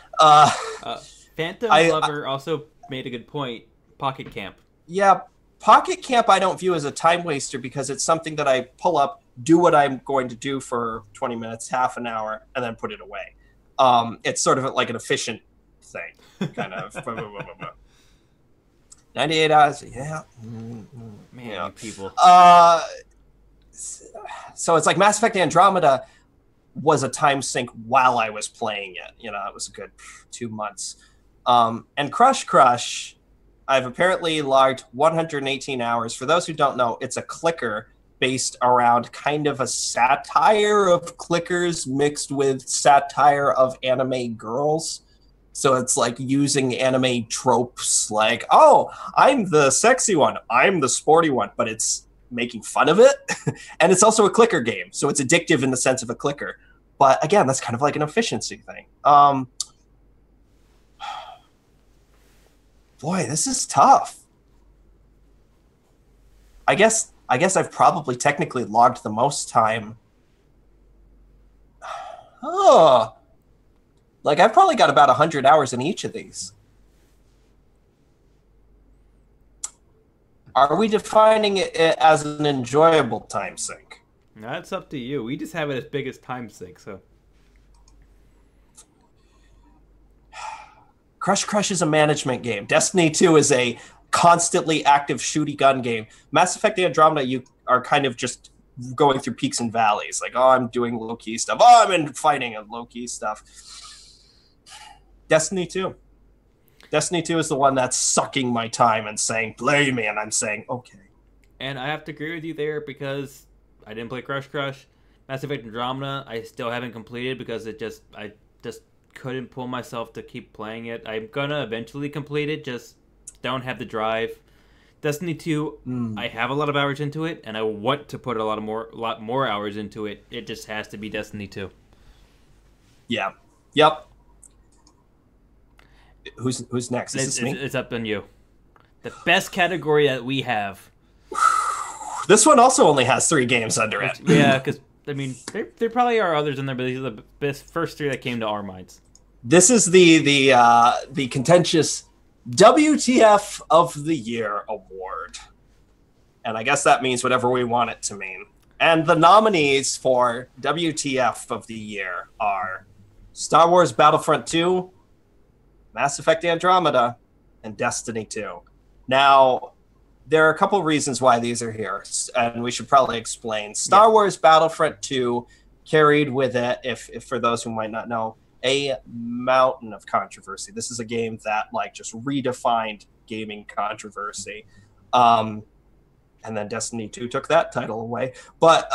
Phantom Lover also made a good point. Pocket Camp. Yeah, Pocket Camp I don't view as a time waster because it's something that I pull up, do what I'm going to do for 20 minutes, half an hour, and then put it away. It's sort of like an efficient thing, kind of. 98 hours, yeah. Man, you people. So it's like Mass Effect Andromeda was a time sink while I was playing it. You know, it was a good 2 months. And Crush, I've apparently logged 118 hours. For those who don't know, it's a clicker based around kind of a satire of clickers mixed with satire of anime girls. So it's like using anime tropes like, oh, I'm the sexy one, I'm the sporty one, but it's making fun of it. And it's also a clicker game, so it's addictive in the sense of a clicker. But again, that's kind of like an efficiency thing. Boy, this is tough. I guess I've probably technically logged the most time. Oh, like I've probably got about 100 hours in each of these. Are we defining it as an enjoyable time sink? That's up to you. We just have it as big as time sink, so. Crush is a management game. Destiny 2 is a constantly active shooty gun game. Mass Effect Andromeda, you are kind of just going through peaks and valleys. Like, oh, I'm doing low-key stuff. Oh, I'm in fighting and low-key stuff. Destiny 2. Destiny 2 is the one that's sucking my time and saying, play me, and I'm saying, okay. And I have to agree with you there because I didn't play Crush. Mass Effect Andromeda, I still haven't completed because I just couldn't pull myself to keep playing it. I'm gonna eventually complete it, just don't have the drive. Destiny 2, I have a lot of hours into it, and I want to put a lot more hours into it. It just has to be Destiny 2. Yeah. Yep. Who's next? Is this me? It's up on you. The best category that we have. This one also only has 3 games under it. Yeah, because I mean, there probably are others in there, but these are the best first 3 that came to our minds. This is the contentious WTF of the Year award, and I guess that means whatever we want it to mean. And the nominees for WTF of the Year are Star Wars Battlefront 2, Mass Effect Andromeda, and Destiny 2. Now, there are a couple reasons why these are here, and we should probably explain. Star Wars Battlefront 2 carried with it, if for those who might not know, a mountain of controversy. This is a game that like just redefined gaming controversy. And then Destiny 2 took that title away. But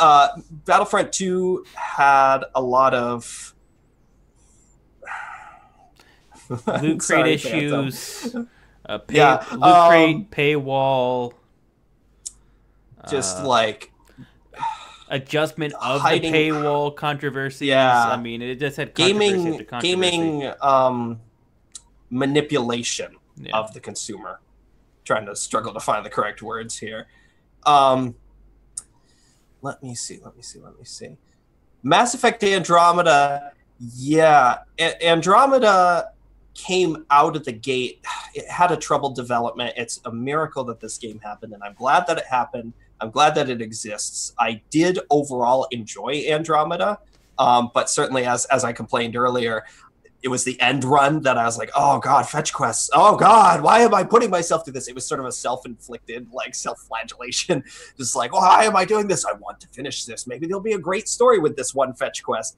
Battlefront 2 had a lot of loot crate issues, loot crate, paywall, just like adjustment of the paywall controversies. Yeah, I mean, it just had controversy gaming manipulation of the consumer. Trying to struggle to find the correct words here. Let me see. Mass Effect Andromeda. Yeah, Andromeda came out of the gate. It had a troubled development. It's a miracle that this game happened, and I'm glad that it happened. I'm glad that it exists. I did overall enjoy Andromeda, but certainly as I complained earlier, it was the end run that I was like, oh God, fetch quests. Oh God, why am I putting myself through this? It was sort of a self-inflicted, like self-flagellation. Just like, why am I doing this? I want to finish this. Maybe there'll be a great story with this one fetch quest.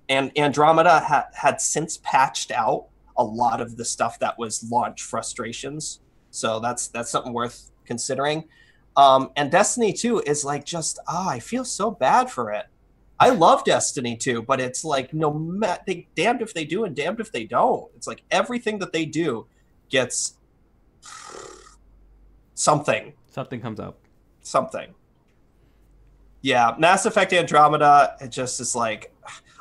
And Andromeda had since patched out a lot of the stuff that was launch frustrations. So that's something worth considering. And Destiny 2 is like just, I feel so bad for it. I love Destiny 2, but it's like damned if they do and damned if they don't. It's like everything that they do gets something. Something comes up. Something. Yeah, Mass Effect Andromeda, it just is like,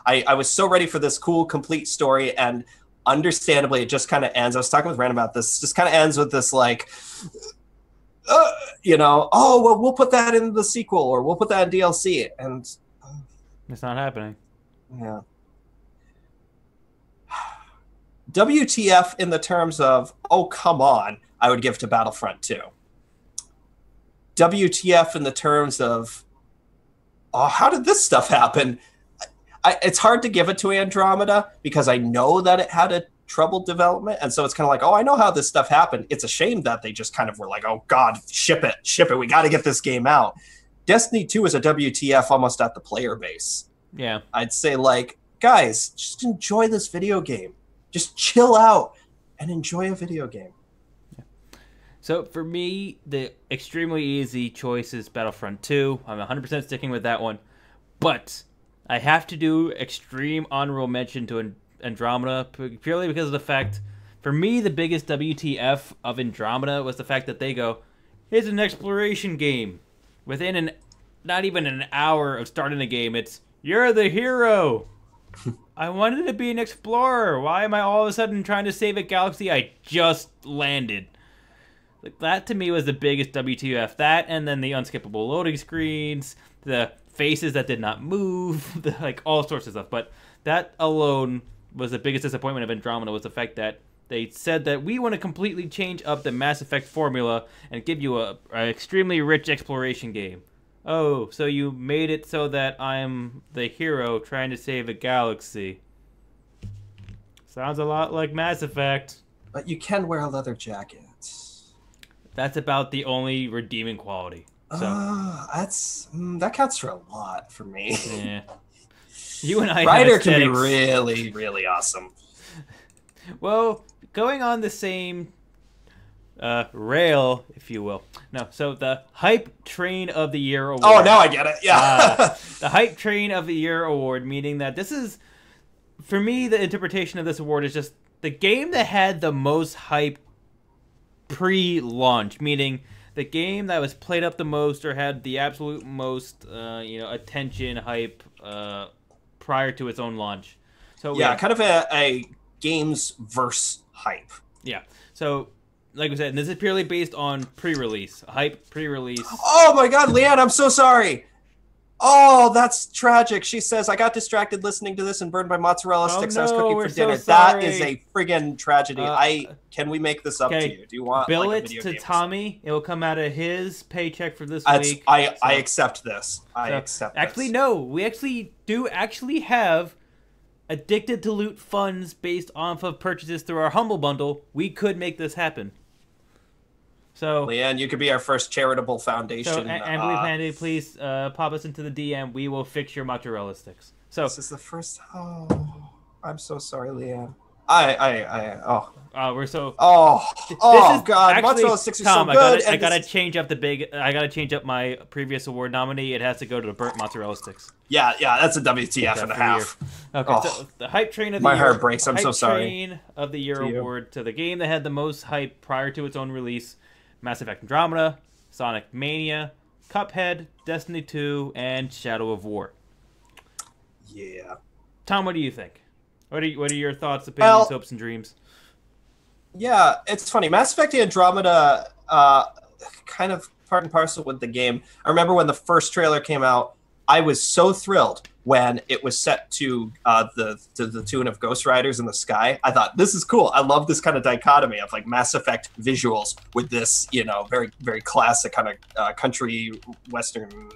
I was so ready for this cool, complete story, and understandably, it just kind of ends. I was talking with Rand about this. Just kind of ends with this like, oh, well, we'll put that in the sequel, or we'll put that in DLC, and it's not happening. Yeah. WTF in the terms of, oh, come on, I would give to Battlefront 2. WTF in the terms of, oh, how did this stuff happen? It's hard to give it to Andromeda because I know that it had a troubled development, and so it's kind of like, oh, I know how this stuff happened. It's a shame that they just kind of were like, oh God, ship it. We got to get this game out. Destiny 2 is a WTF almost at the player base. Yeah, I'd say, like, guys, just enjoy this video game. Just chill out and enjoy a video game. So for me, the extremely easy choice is Battlefront 2. I'm 100% sticking with that one. But I have to do extreme honorable mention to Andromeda purely because of the fact, for me, the biggest WTF of Andromeda was the fact that they go, here's an exploration game. Within not even an hour of starting the game, it's, you're the hero. I wanted to be an explorer. Why am I all of a sudden trying to save a galaxy I just landed? Like, that to me was the biggest WTF. That, and then the unskippable loading screens, the faces that did not move, like all sorts of stuff. But that alone was the biggest disappointment of Andromeda, was the fact that they said that we want to completely change up the Mass Effect formula and give you an extremely rich exploration game. Oh, so you made it so that I'm the hero trying to save a galaxy. Sounds a lot like Mass Effect. But you can wear a leather jacket. That's about the only redeeming quality. So that counts for a lot for me. Yeah. You and I Ryder can be really, really awesome. Well, going on the same rail, if you will. No, so the Hype Train of the Year award. Oh, now I get it. Yeah. The Hype Train of the Year award, meaning that this is, for me, the interpretation of this award is just the game that had the most hype pre-launch, meaning the game that was played up the most or had the absolute most, attention, hype prior to its own launch. So yeah, kind of a games verse hype. Yeah. So, like we said, this is purely based on pre-release, hype pre-release. Oh my God, Leanne, I'm so sorry. Oh, that's tragic. She says, I got distracted listening to this and burned my mozzarella sticks I was cooking for dinner. So that is a friggin' tragedy. Can we make this up to you? Do you want bill like, it to Tommy? It will come out of his paycheck for this week. I accept this. I accept this. Actually, no. We actually do have Addicted to Loot funds based off of purchases through our Humble Bundle. We could make this happen. So, Leanne, you could be our first charitable foundation. So, and believe Handy, please pop us into the DM. We will fix your mozzarella sticks. So this is the first. Oh, I'm so sorry, Leanne. We're so. God, mozzarella sticks are so good. I gotta change up I gotta change up my previous award nominee. It has to go to the burnt mozzarella sticks. Yeah, that's a WTF and a half. Okay, so the Hype Train of the Year. My heart breaks. I'm so sorry. Train of the Year award to the game that had the most hype prior to its own release. Mass Effect Andromeda, Sonic Mania, Cuphead, Destiny 2, and Shadow of War. Yeah. Tom, what do you think? What are your thoughts, opinions, hopes, and dreams? Yeah, it's funny. Mass Effect Andromeda, kind of part and parcel with the game. I remember when the first trailer came out, I was so thrilled when it was set to the tune of Ghost Riders in the Sky. I thought, this is cool. I love this kind of dichotomy of like Mass Effect visuals with this, very, very classic kind of country western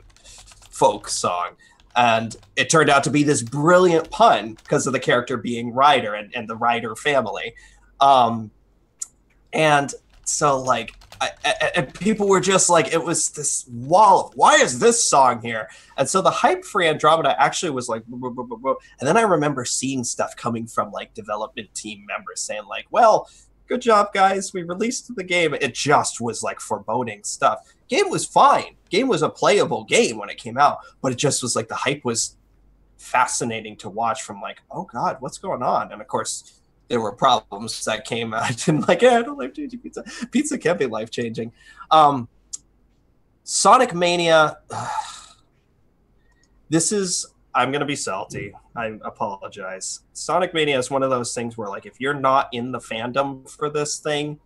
folk song. And it turned out to be this brilliant pun because of the character being Ryder and the Ryder family. And so like, and people were just like, it was this wall of, why is this song here? And so the hype for Andromeda actually was like, and then I remember seeing stuff coming from like development team members saying like, well, good job, guys. We released the game. It just was like foreboding stuff. Game was fine. Game was a playable game when it came out, but it just was like the hype was fascinating to watch from like, oh God, what's going on? And of course, there were problems that came out. I didn't like, I don't life-changing pizza. Pizza can't be life-changing. Sonic Mania. I'm going to be salty. I apologize. Sonic Mania is one of those things where, like, if you're not in the fandom for this thing,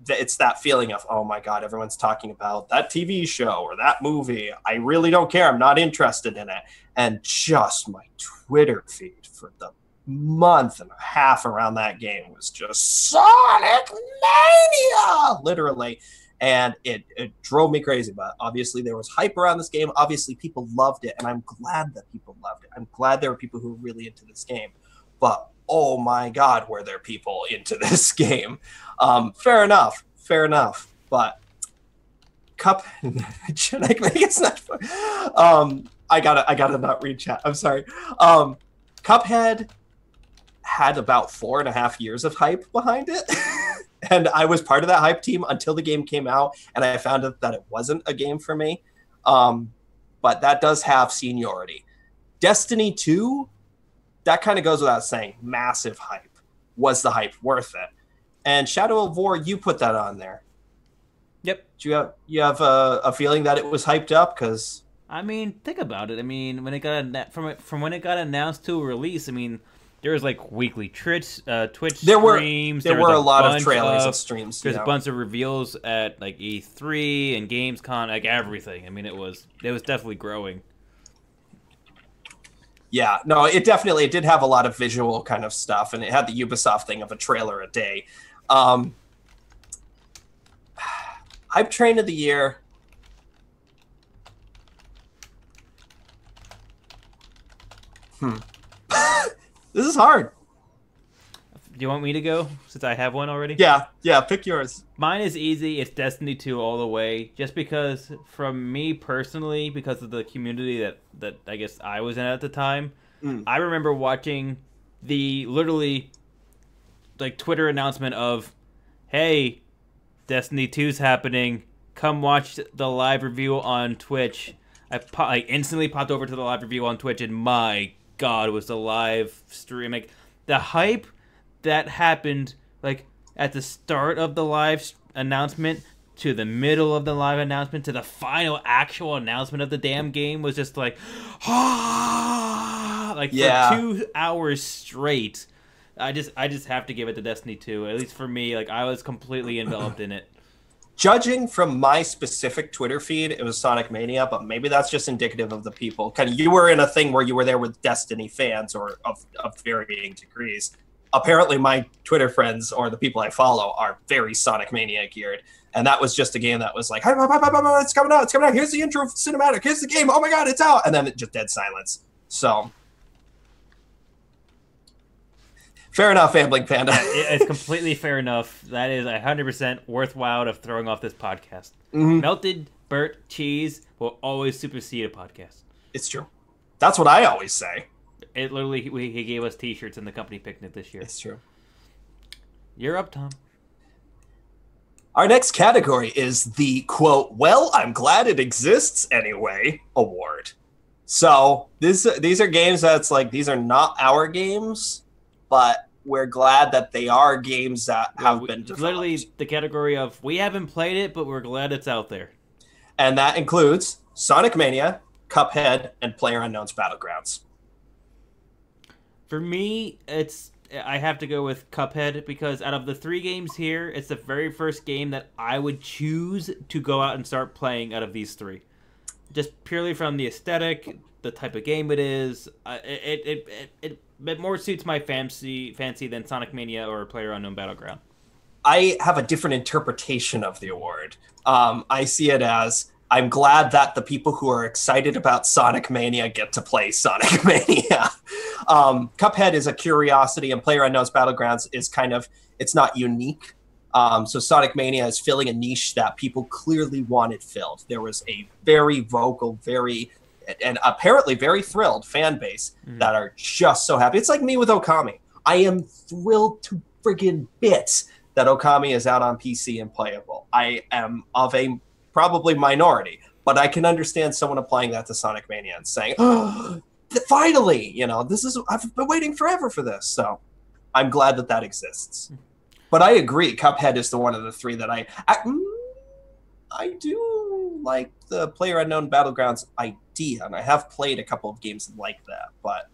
it's that feeling of, oh my God, everyone's talking about that TV show or that movie. I really don't care. I'm not interested in it. And just my Twitter feed for the month and a half around that game was just Sonic Mania, literally. and it drove me crazy. But obviously there was hype around this game. Obviously people loved it, and I'm glad that people loved it. I'm glad there were people who were really into this game. But oh my God, were there people into this game? Fair enough. But should I make it's not fun? I gotta not read chat. I'm sorry. Cuphead had about 4.5 years of hype behind it. And I was part of that hype team until the game came out, and I found out that it wasn't a game for me. But that does have seniority. Destiny 2, that kind of goes without saying. Massive hype. Was the hype worth it? And Shadow of War, you put that on there. Yep. Do you have a feeling that it was hyped up? Because I mean, think about it. I mean, when it got from when it got announced to a release, I mean, there was like weekly Twitch streams. There were a lot of trailers and streams. There's a bunch of reveals at like E3 and Gamescom, like everything. I mean, it was definitely growing. Yeah, no, it did have a lot of visual kind of stuff, and it had the Ubisoft thing of a trailer a day. Hype Train of the Year. This is hard. Do you want me to go, since I have one already? Yeah, pick yours. Mine is easy. It's Destiny 2 all the way. Just because, from me personally, because of the community that I guess I was in at the time, I remember watching the literally like Twitter announcement of, hey, Destiny 2's happening. Come watch the live review on Twitch. I instantly popped over to the live review on Twitch, and my God, was the live stream. Like, the hype that happened, like, at the start of the live announcement to the middle of the live announcement to the final actual announcement of the damn game was just like, like, for 2 hours straight. I just have to give it to Destiny 2. At least for me, like, I was completely enveloped in it. Judging from my specific Twitter feed, it was Sonic Mania, but maybe that's just indicative of the people. Kind of, you were in a thing where you were there with Destiny fans, or of varying degrees. Apparently, my Twitter friends, or the people I follow, are very Sonic Mania geared, and that was just a game that was like, it's coming out. Here's the intro cinematic. Here's the game. Oh my God, it's out! And then it just dead silence. So. Fair enough, Ambling Panda. It's completely fair enough. That is 100% worthwhile of throwing off this podcast. Melted burnt cheese will always supersede a podcast. It's true. That's what I always say. It literally, he gave us T-shirts in the company picnic this year. It's true. You're up, Tom. Our next category is the, quote, well, I'm glad it exists anyway, award. So these are games that's like, these are not our games, but we're glad that they are games that have been developed. Literally the category of, we haven't played it, but we're glad it's out there. And that includes Sonic Mania, Cuphead, and PlayerUnknown's Battlegrounds. For me, I have to go with Cuphead, because out of the 3 games here, it's the very first game that I would choose to go out and start playing out of these 3. Just purely from the aesthetic, the type of game it is, it more suits my fancy than Sonic Mania or PlayerUnknown Battleground. I have a different interpretation of the award. I see it as, I'm glad that the people who are excited about Sonic Mania get to play Sonic Mania. Cuphead is a curiosity, and PlayerUnknown's Battlegrounds is kind of, it's not unique. So Sonic Mania is filling a niche that people clearly wanted filled. There was a very vocal, and apparently very thrilled fan base that are just so happy. It's like me with Okami. I am thrilled to friggin' bits that Okami is out on PC and playable. I am of a probably minority, but I can understand someone applying that to Sonic Mania and saying, oh, finally, I've been waiting forever for this. So I'm glad that exists. But I agree, Cuphead is the one of the 3 that I do like the PlayerUnknown Battlegrounds idea, and I have played a couple of games like that, but...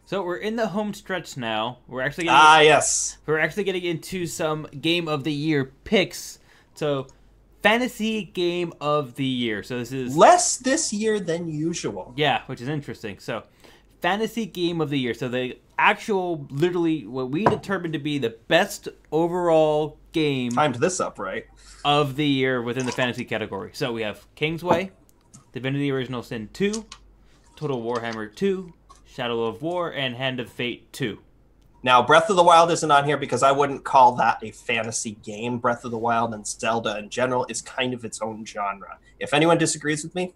So we're in the home stretch now. We're actually yes. We're actually getting into some Game of the Year picks. So, Fantasy Game of the Year. So this is... less this year than usual. Yeah, which is interesting. So, Fantasy Game of the Year. So the actual, literally, what we determined to be the best overall game timed this up right of the year within the fantasy category. So we have Kingsway, Divinity Original Sin 2, Total Warhammer 2, Shadow of War, and Hand of Fate 2. Now, Breath of the Wild isn't on here because I wouldn't call that a fantasy game. Breath of the Wild and Zelda in general is kind of its own genre. If anyone disagrees with me,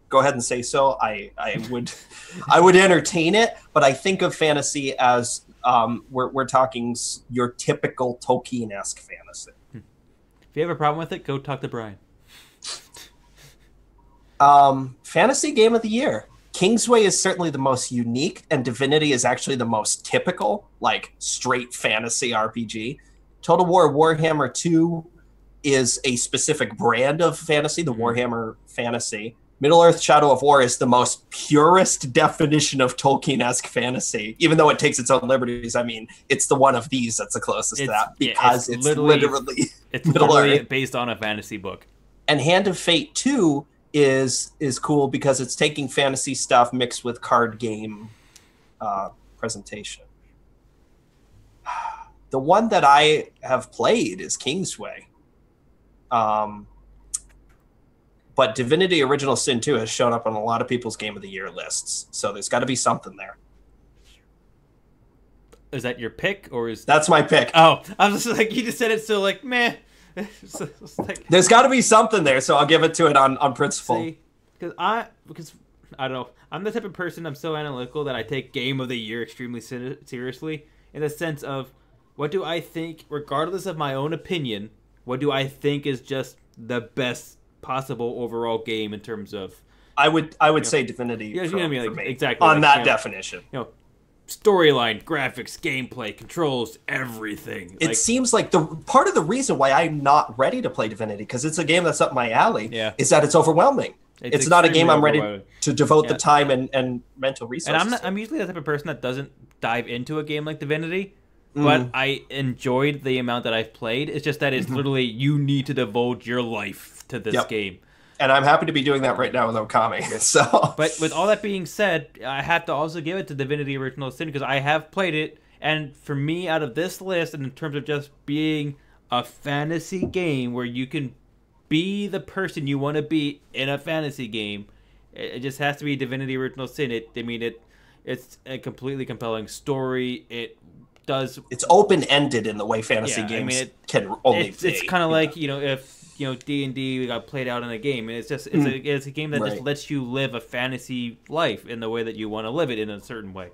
go ahead and say so. I would entertain it, but I think of fantasy as we're talking your typical Tolkien-esque fantasy. If you have a problem with it, go talk to Brian. Fantasy game of the year. Kingsway is certainly the most unique, and Divinity is actually the most typical, like straight fantasy RPG. Total War Warhammer 2 is a specific brand of fantasy, the Warhammer fantasy. Middle-earth Shadow of War is the most purest definition of Tolkien-esque fantasy, even though it takes its own liberties. I mean, it's the one of these that's the closest to that, because it's literally based on a fantasy book. And Hand of Fate 2 is cool because it's taking fantasy stuff mixed with card game presentation. The one that I have played is Kingsway. But Divinity Original Sin 2 has shown up on a lot of people's Game of the Year lists. So there's got to be something there. Is that your pick, or is... That's my pick. Oh, I was just like, you just said it so like, meh. Like, there's got to be something there, so I'll give it to it on principle. See, because I don't know, I'm the type of person, I'm so analytical that I take Game of the Year extremely seriously, in the sense of, what do I think, regardless of my own opinion, what do I think is just the best possible overall game in terms of... I would say Divinity for me, exactly, on that definition. Storyline, graphics, gameplay, controls, everything. It seems like the part of the reason why I'm not ready to play Divinity, because it's a game that's up my alley, is that it's overwhelming. It's not a game I'm ready to devote the time and mental resources. And I'm usually the type of person that doesn't dive into a game like Divinity, but I enjoyed the amount that I've played. It's just that it's literally, you need to devote your life to this game. And I'm happy to be doing that right now with Okami. So, but with all that being said, I have to also give it to Divinity Original Sin because I have played it, and for me, out of this list, and in terms of just being a fantasy game where you can be the person you want to be in a fantasy game, it just has to be Divinity Original Sin. It's a completely compelling story. It's open-ended in the way fantasy games can only be. It's kind of like, if D&D got played out in a game, and it's a game that just lets you live a fantasy life in the way that you want to live it in a certain way.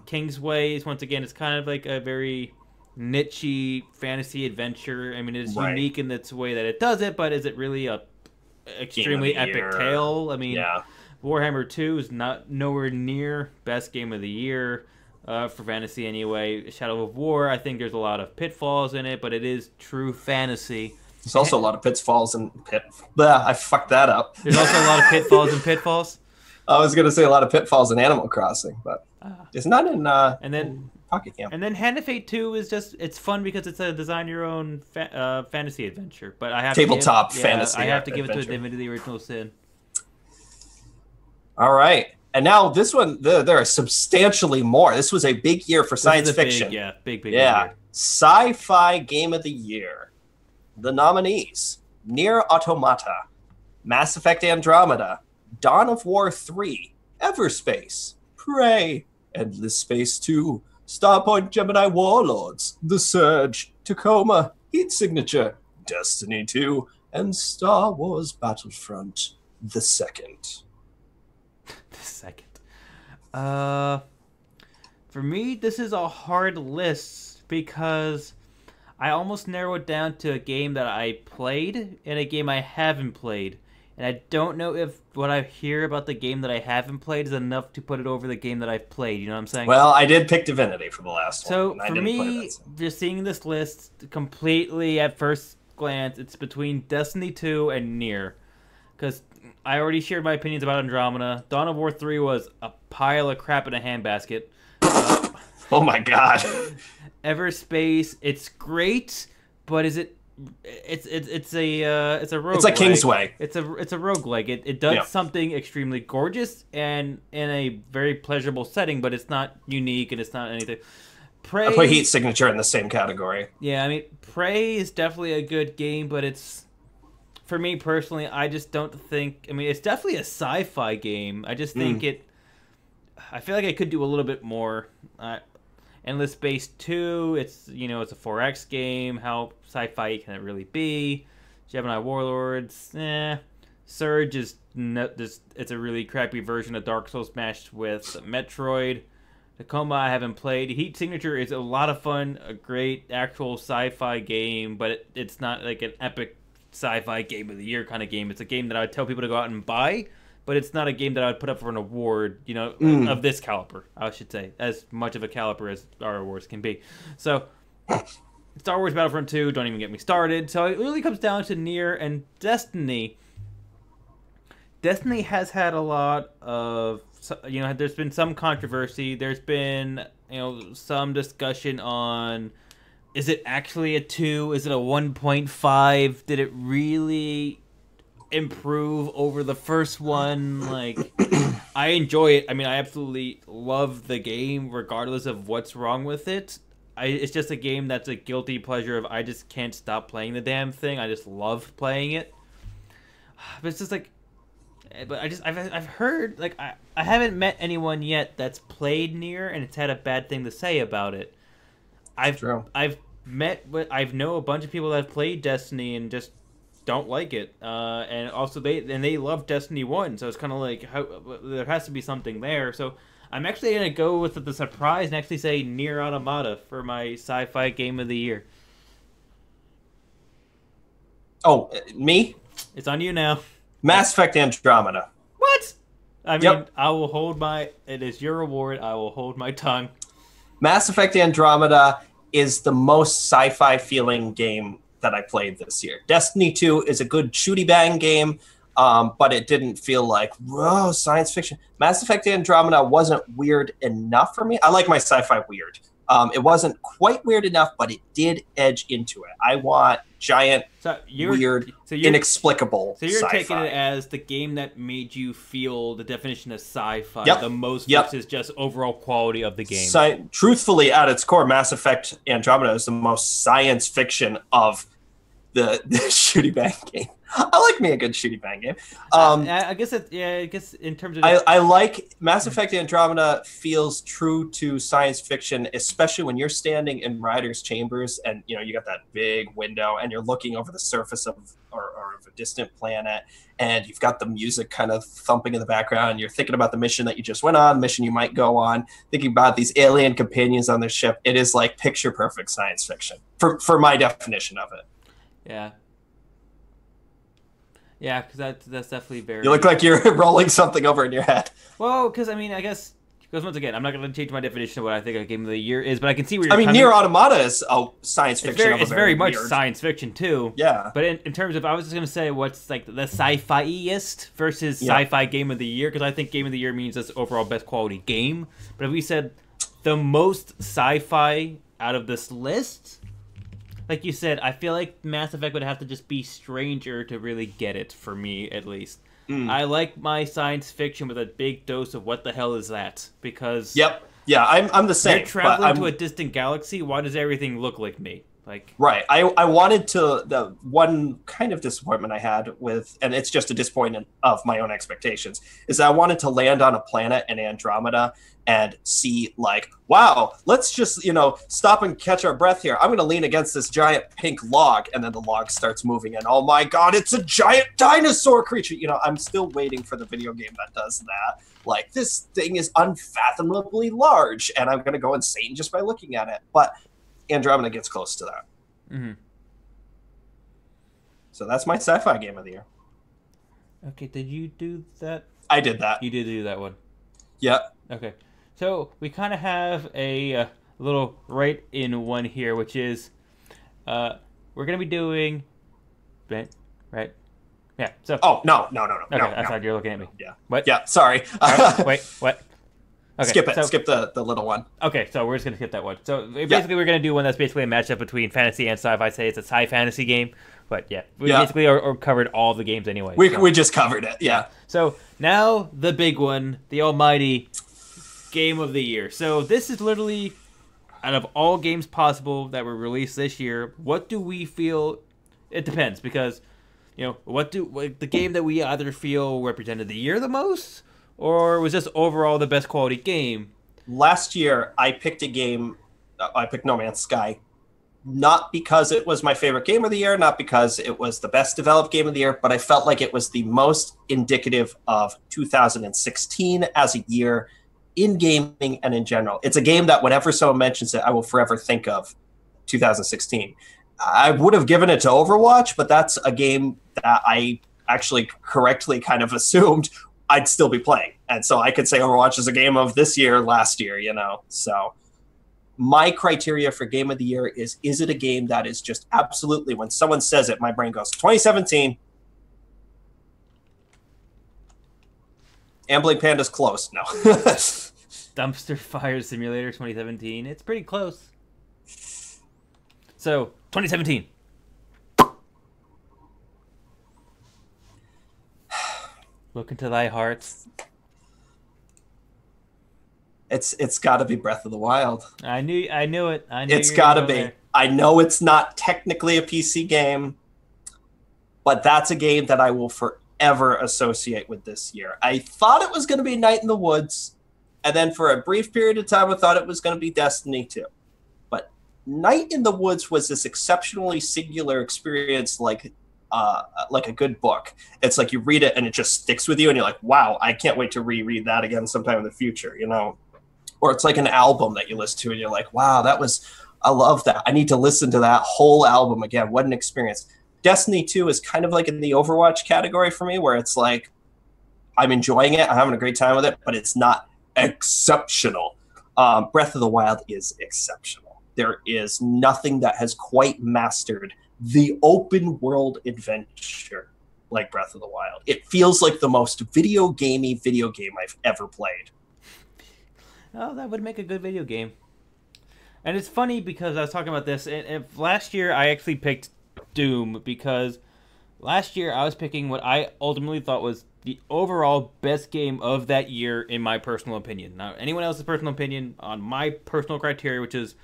Kingsway is, once again, it's kind of like a very niche fantasy adventure. I mean, it's unique in its way that it does it, but is it really a extremely epic tale? I mean, Warhammer 2 is nowhere near best game of the year. For fantasy anyway. Shadow of War, I think there's a lot of pitfalls in it, but it is true fantasy. There's also a lot of pitfalls and I fucked that up. There's also a lot of pitfalls and pitfalls. I was going to say a lot of pitfalls in Animal Crossing, but it's not in Pocket Camp. And then Hand of Fate 2 is it's fun because it's a design your own fantasy adventure. But I have tabletop fantasy. I have to give it to Divinity Original Sin. All right. And now this one, there are substantially more. This was a big year for science fiction. Big year. Sci-fi Game of the Year. The nominees: Nier Automata, Mass Effect Andromeda, Dawn of War 3, Everspace, Prey, Endless Space 2, Starpoint Gemini Warlords, The Surge, Tacoma, Heat Signature, Destiny 2, and Star Wars Battlefront the Second. For me, this is a hard list because I almost narrow it down to a game that I played and a game I haven't played. And I don't know if what I hear about the game that I haven't played is enough to put it over the game that I've played. You know what I'm saying? Well, I did pick Divinity for the last one. So for me, just seeing this list completely at first glance, it's between Destiny 2 and Nier. Because I already shared my opinions about Andromeda. Dawn of War 3 was a pile of crap in a handbasket. Oh my god. Everspace, it's great, but is it? It's a roguelike. It's like Kingsway. It's a roguelike. It does something extremely gorgeous and in a very pleasurable setting, but it's not unique and it's not anything. Prey. I put Heat Signature in the same category. Yeah, I mean, Prey is definitely a good game, but it's, for me personally, I just don't think. I mean, it's definitely a sci-fi game. I just think I feel like I could do a little bit more. Endless Space 2, it's it's a 4X game. How sci-fi can it really be? Gemini Warlords, Surge is it's a really crappy version of Dark Souls mashed with Metroid. Tacoma I haven't played. Heat Signature is a lot of fun, a great actual sci-fi game, but it's not like an epic sci-fi game of the year kind of game. It's a game that I would tell people to go out and buy, but it's not a game that I would put up for an award, of this caliber, I should say, as much of a caliber as our awards can be. So, Star Wars Battlefront 2, don't even get me started. So it really comes down to Nier and Destiny. Destiny has had a lot of, there's been some controversy. There's been, some discussion on, is it actually a 2? Is it a 1.5? Did it really improve over the first one? Like, I enjoy it. I mean, I absolutely love the game, regardless of what's wrong with it. It's just a game that's a guilty pleasure of I just can't stop playing the damn thing. I just love playing it. But it's just like, but I've heard, like, I haven't met anyone yet that's played Nier and it's had a bad thing to say about it. I've know a bunch of people that have played Destiny and just don't like it. And also they love Destiny 1, so it's kind of like there has to be something there. So I'm actually going to go with the surprise and actually say Nier Automata for my sci-fi game of the year. Oh, me? It's on you now. Mass Effect Andromeda. What? I mean, I will hold it is your award. I will hold my tongue. Mass Effect Andromeda is the most sci-fi feeling game that I played this year. Destiny 2 is a good shooty bang game, but it didn't feel like, whoa, science fiction. Mass Effect Andromeda wasn't weird enough for me. I like my sci-fi weird. It wasn't quite weird enough, but it did edge into it. I want giant, weird, inexplicable So you're sci-fi. taking it as the game that made you feel the definition of sci-fi the most versus just overall quality of the game. Truthfully, at its core, Mass Effect Andromeda is the most science fiction of the shooty bang game. I like me a good shooty bang game. I guess in terms of I like Mass Effect Andromeda feels true to science fiction, especially when you're standing in Ryder's chambers and you got that big window and you're looking over the surface of a distant planet and you've got the music kind of thumping in the background and you're thinking about the mission that you just went on, mission you might go on, thinking about these alien companions on their ship. It is like picture perfect science fiction for my definition of it. Yeah. Yeah, because that's definitely very... You look like you're rolling something over in your head. Well, because, I guess... Because once again, I'm not going to change my definition of what I think a game of the year is, but I can see where you're coming. Nier Automata is science fiction. It's very much science fiction, too. Yeah. But in terms of... I was just going to say what's like the sci-fi-iest versus sci-fi game of the year, because I think game of the year means that's overall best quality game. But if we said the most sci-fi out of this list... Like you said, I feel like Mass Effect would have to just be Stranger to really get it, for me, at least. I like my science fiction with a big dose of what the hell is that? Because... Yep. Yeah, I'm the same. You're traveling to a distant galaxy, why does everything look like me? Like... Right. I wanted to... The one kind of disappointment I had with... And it's just a disappointment of my own expectations, is that I wanted to land on a planet in Andromeda and see, like, wow, let's just, stop and catch our breath here. I'm going to lean against this giant pink log, and then the log starts moving, and oh my god, it's a giant dinosaur creature. I'm still waiting for the video game that does that. Like, this thing is unfathomably large, and I'm going to go insane just by looking at it. But Andromeda gets close to that. Mm-hmm. So that's my sci-fi game of the year. Okay, did you do that? I did that. You did do that one. Yep. Okay. So we kind of have a little right in one here, which is we're going to be doing... Right? Yeah. So. Oh, no. Okay, I thought you were looking at me. Yeah. What? Yeah, sorry. Right, wait, what? Okay, skip it. Skip the little one. Okay, so we're just going to skip that one. So basically we're going to do one that's basically a matchup between fantasy and sci-fi. Say it's a sci-fantasy game. But yeah, we basically are covered all the games anyway. We just covered it, yeah. So now the big one, the almighty game of the year. So this is literally, out of all games possible that were released this year, what do we feel? It depends, because what the game that we either feel represented the year the most, or was this overall the best quality game? Last year, I picked a game. I picked No Man's Sky, not because it was my favorite game of the year, not because it was the best developed game of the year, but I felt like it was the most indicative of 2016 as a year in gaming and in general. It's a game that whenever someone mentions it, I will forever think of 2016. I would have given it to Overwatch, but that's a game that I actually correctly kind of assumed I'd still be playing. And so I could say Overwatch is a game of this year, last year, So my criteria for game of the year is it a game that is just absolutely, when someone says it, my brain goes, 2017. Ambling Panda's close. No. Dumpster Fire Simulator 2017. It's pretty close. So, 2017. Look into thy hearts. It's got to be Breath of the Wild. I knew it. It's got to be. There. I know it's not technically a PC game, but that's a game that I will forever associate with this year. I thought it was going to be Night in the Woods, and then for a brief period of time, I thought it was going to be Destiny 2. But Night in the Woods was this exceptionally singular experience, like a good book. It's like you read it and it just sticks with you, and you're like, wow, I can't wait to reread that again sometime in the future, Or it's like an album that you listen to and you're like, wow, I love that. I need to listen to that whole album again. What an experience. Destiny 2 is kind of like in the Overwatch category for me, where it's like, I'm enjoying it, I'm having a great time with it, but it's not exceptional. Breath of the Wild is exceptional. There is nothing that has quite mastered the open world adventure like Breath of the Wild. It feels like the most video game I've ever played. Oh, that would make a good video game. And it's funny because I was talking about this, and last year I actually picked Doom, because last year I was picking what I ultimately thought was the overall best game of that year, in my personal opinion. Now, anyone else's personal opinion on my personal criteria, which is,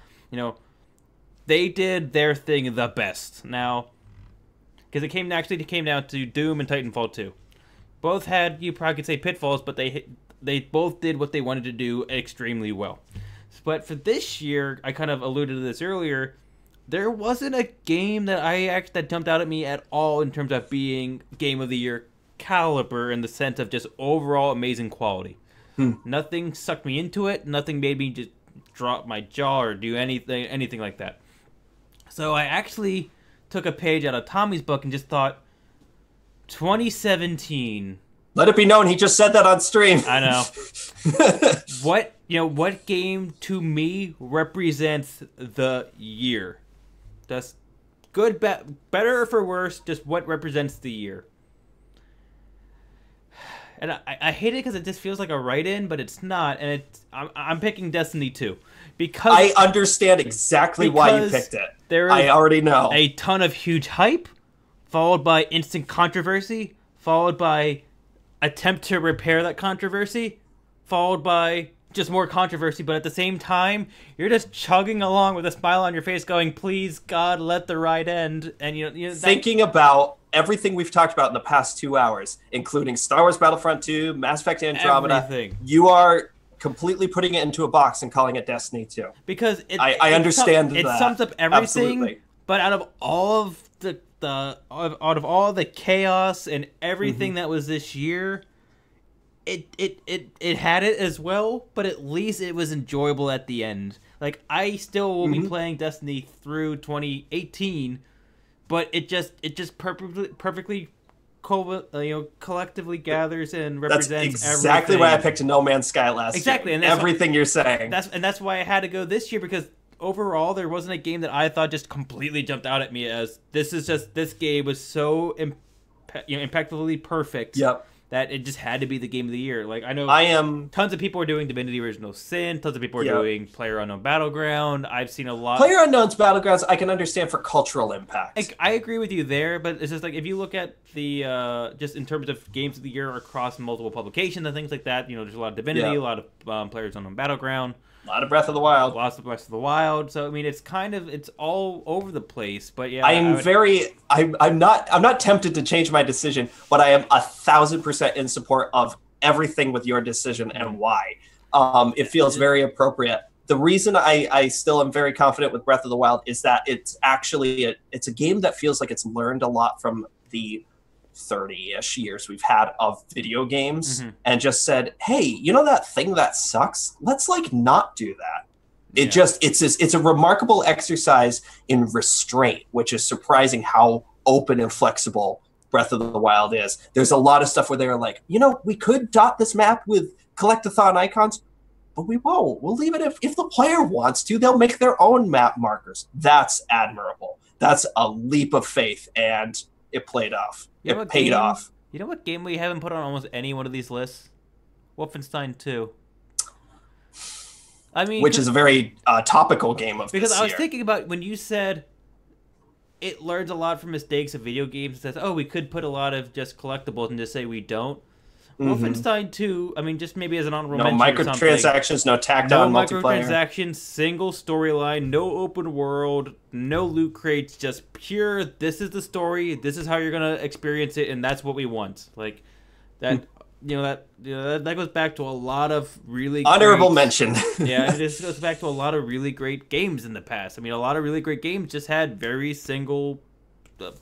they did their thing the best. Now, because it came down to Doom and Titanfall 2. Both had, you probably could say, pitfalls, but they both did what they wanted to do extremely well. But for this year, I kind of alluded to this earlier, there wasn't a game that jumped out at me at all in terms of being Game of the Year caliber, in the sense of just overall amazing quality. Nothing sucked me into it. Nothing made me just drop my jaw or do anything like that. So I actually took a page out of Tommy's book and just thought, 2017. Let it be known he just said that on stream. I know. What game to me represents the year? Just good, better or for worse, just what represents the year. And I hate it because it just feels like a write-in, but it's not. And I'm picking Destiny 2. Because I understand exactly why you picked it. I already know. A ton of huge hype, followed by instant controversy, followed by attempt to repair that controversy, followed by just more controversy, but at the same time, you're just chugging along with a smile on your face going, please, God, let the ride end. And thinking about everything we've talked about in the past 2 hours, including Star Wars Battlefront 2, Mass Effect Andromeda, everything. You are completely putting it into a box and calling it Destiny 2. Because I understand that. It sums up everything, Absolutely. But out of all of the chaos and everything that was this year, it had it as well, but at least it was enjoyable at the end. Like, I still will be playing Destiny through 2018, but it just perfectly collectively gathers and represents That's exactly everything. why I picked No Man's Sky last exactly, year. And that's everything you're saying. That's why I had to go this year, because overall there wasn't a game that I thought just completely jumped out at me as this game was so impeccably perfect. Yep. That it just had to be the game of the year. Like, I know tons of people are doing Divinity Original Sin, tons of people are doing PlayerUnknown's Battleground. I've seen a lot. PlayerUnknown's Battlegrounds I can understand for cultural impact. I agree with you there, but it's just like, if you look at the just in terms of games of the year across multiple publications and things like that, there's a lot of Divinity, a lot of PlayerUnknown's Battleground. A lot of Breath of the Wild. Lots of Breath of the Wild. So I mean, it's all over the place. But yeah, I'm not tempted to change my decision, but I am 1,000% in support of everything with your decision and why. It feels very appropriate. The reason I still am very confident with Breath of the Wild is that it's actually it's a game that feels like it's learned a lot from the 30-ish years we've had of video games and just said, hey, you know that thing that sucks? Let's like not do that. It's a remarkable exercise in restraint, which is surprising how open and flexible Breath of the Wild is. There's a lot of stuff where they're like, we could dot this map with collectathon icons, but we won't. We'll leave it if the player wants to. They'll make their own map markers. That's admirable. That's a leap of faith, and it played off. It paid off. You know what game we haven't put on almost any one of these lists? Wolfenstein 2. I mean, which is a very topical game of because this I was year. thinking about when you said it learns a lot from mistakes of video games. It says, oh, we could put a lot of just collectibles and just say we don't. Wolfenstein 2, I mean, just maybe as an honorable mention. No microtransactions, no tacked-on multiplayer. No microtransactions, single storyline, no open world, no loot crates, just pure, this is the story, this is how you're going to experience it, and that's what we want. Like, that, that goes back to a lot of really honorable mention. Yeah, it just goes back to a lot of really great games in the past. I mean, a lot of really great games just had very single